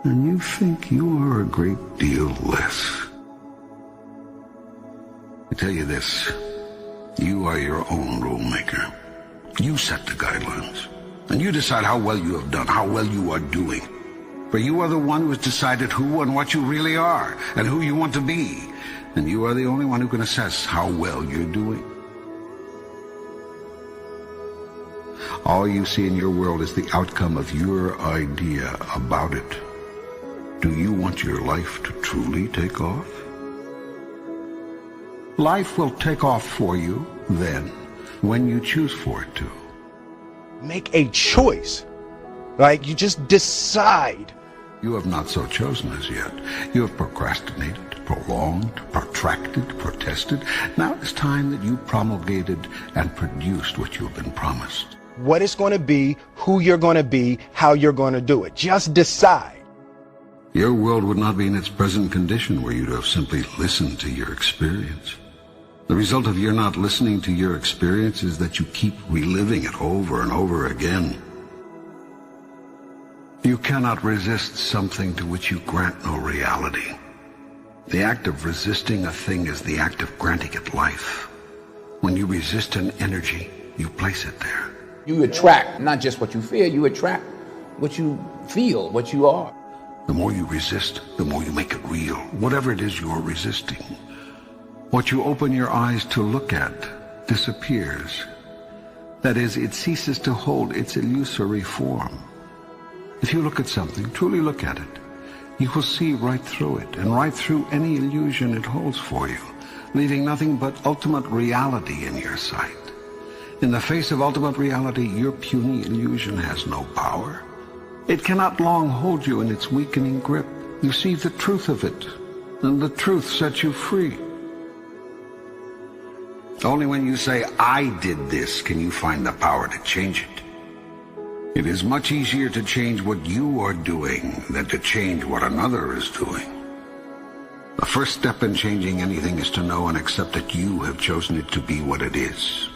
and you think you are a great deal less. I tell you this, you are your own rule maker. You set the guidelines, and you decide how well you have done, how well you are doing. For you are the one who has decided who and what you really are, and who you want to be. And you are the only one who can assess how well you're doing. All you see in your world is the outcome of your idea about it. Do you want your life to truly take off? Life will take off for you then, when you choose for it to. Make a choice. Like, you just decide. You have not so chosen as yet. You have procrastinated, prolonged, protracted, protested. Now it's time that you promulgated and produced what you have been promised. What it's going to be, who you're going to be, how you're going to do it. Just decide. Your world would not be in its present condition were you to have simply listened to your experience. The result of your not listening to your experience is that you keep reliving it over and over again. You cannot resist something to which you grant no reality. The act of resisting a thing is the act of granting it life. When you resist an energy, you place it there. You attract not just what you fear, you attract what you feel, what you are. The more you resist, the more you make it real, whatever it is you're resisting. What you open your eyes to look at disappears. That is, it ceases to hold its illusory form. If you look at something, truly look at it, you will see right through it and right through any illusion it holds for you, leaving nothing but ultimate reality in your sight. In the face of ultimate reality, your puny illusion has no power. It cannot long hold you in its weakening grip. You see the truth of it, and the truth sets you free. Only when you say, I did this, can you find the power to change it. It is much easier to change what you are doing than to change what another is doing. The first step in changing anything is to know and accept that you have chosen it to be what it is.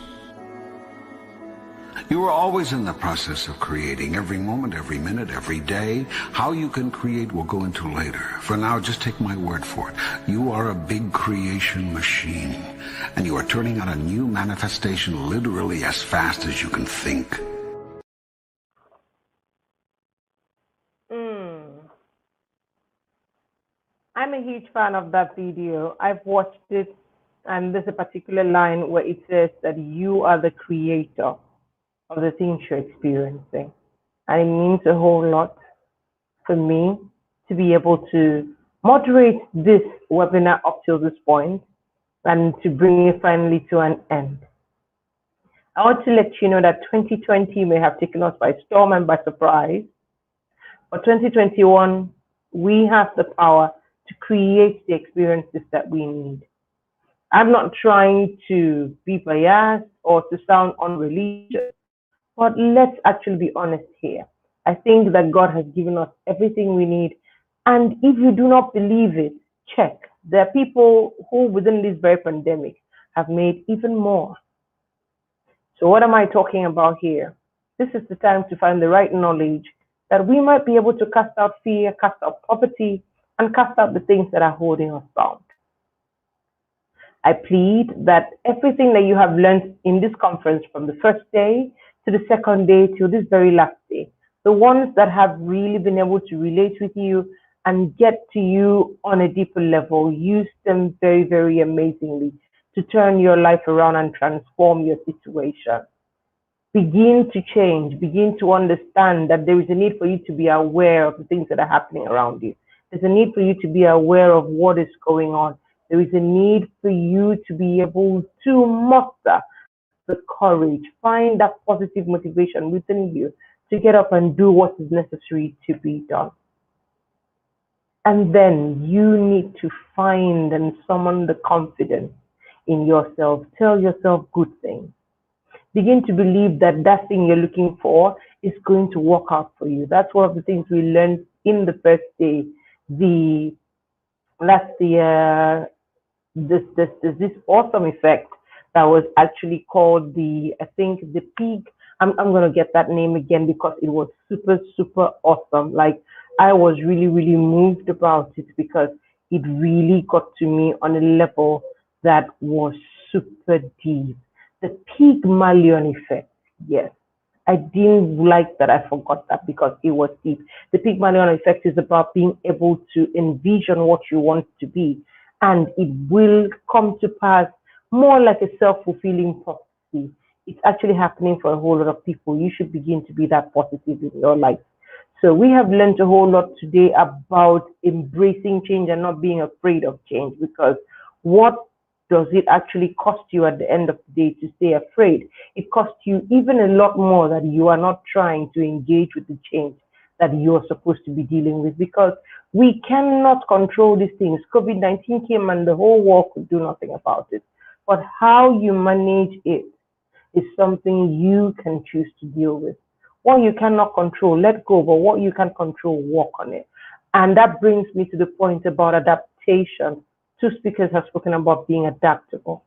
You are always in the process of creating, every moment, every minute, every day. How you can create we'll go into later. For now, just take my word for it. You are a big creation machine, and you are turning out a new manifestation literally as fast as you can think. I'm a huge fan of that video. I've watched it, and there's a particular line where it says that you are the creator of the things you're experiencing. And it means a whole lot for me to be able to moderate this webinar up till this point and to bring it finally to an end. I want to let you know that 2020 may have taken us by storm and by surprise, but 2021, we have the power to create the experiences that we need. I'm not trying to be biased or to sound unreligious, but let's actually be honest here. I think that God has given us everything we need. And if you do not believe it, check. There are people who within this very pandemic have made even more. So what am I talking about here? This is the time to find the right knowledge that we might be able to cast out fear, cast out poverty, and cast out the things that are holding us bound. I plead that everything that you have learned in this conference from the first day to the second day to this very last day, the ones that have really been able to relate with you and get to you on a deeper level, use them very, very amazingly to turn your life around and transform your situation. Begin to change, begin to understand that there is a need for you to be aware of the things that are happening around you. There's a need for you to be aware of what is going on. There is a need for you to be able to muster the courage, find that positive motivation within you to get up and do what is necessary to be done. And then you need to find and summon the confidence in yourself. Tell yourself good things. Begin to believe that that thing you're looking for is going to work out for you. That's one of the things we learned in the first day. That's this awesome effect that was actually called I think the peak. I'm gonna get that name again because it was super, super awesome. Like I was really, really moved about it because it really got to me on a level that was super deep. The Pygmalion effect, yes. I didn't like that I forgot that because it was deep. The Pygmalion effect is about being able to envision what you want to be, and it will come to pass more like a self-fulfilling prophecy. It's actually happening for a whole lot of people. You should begin to be that positive in your life. So we have learned a whole lot today about embracing change and not being afraid of change, because what does it actually cost you at the end of the day to stay afraid? It costs you even a lot more that you are not trying to engage with the change that you're supposed to be dealing with, because we cannot control these things. COVID-19 came and the whole world could do nothing about it. But how you manage it is something you can choose to deal with. What you cannot control, let go, but what you can control, work on it. And that brings me to the point about adaptation. Two speakers have spoken about being adaptable.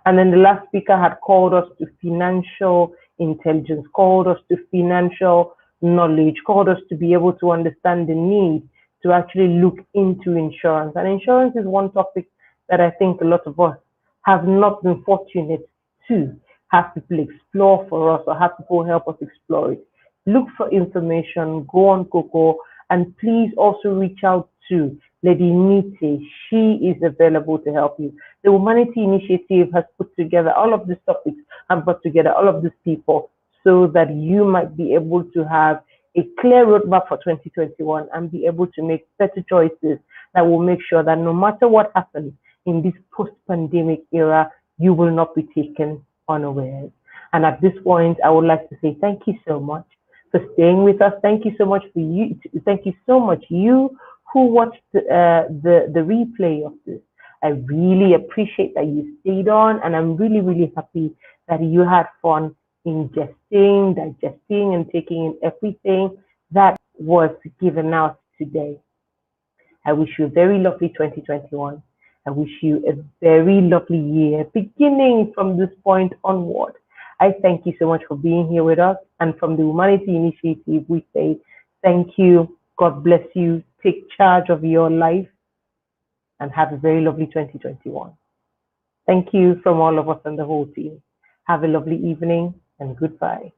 And then the last speaker had called us to financial intelligence, called us to financial knowledge, called us to be able to understand the need to actually look into insurance. And insurance is one topic that I think a lot of us have not been fortunate to have people explore for us or have people help us explore it. Look for information, go on Coco, and please also reach out to Lady Nite. She is available to help you. The Humanity Initiative has put together all of these topics and brought together all of these people so that you might be able to have a clear roadmap for 2021 and be able to make better choices that will make sure that no matter what happens in this post-pandemic era, you will not be taken unawares. And at this point, I would like to say thank you so much for staying with us. Thank you so much for you. Thank you so much, you who watched the replay of this. I really appreciate that you stayed on, and I'm really, really happy that you had fun ingesting, digesting, and taking in everything that was given out today. I wish you a very lovely 2021. I wish you a very lovely year, beginning from this point onward. I thank you so much for being here with us. And from the Humanity Initiative, we say thank you. God bless you. Take charge of your life and have a very lovely 2021. Thank you from all of us and the whole team. Have a lovely evening and goodbye.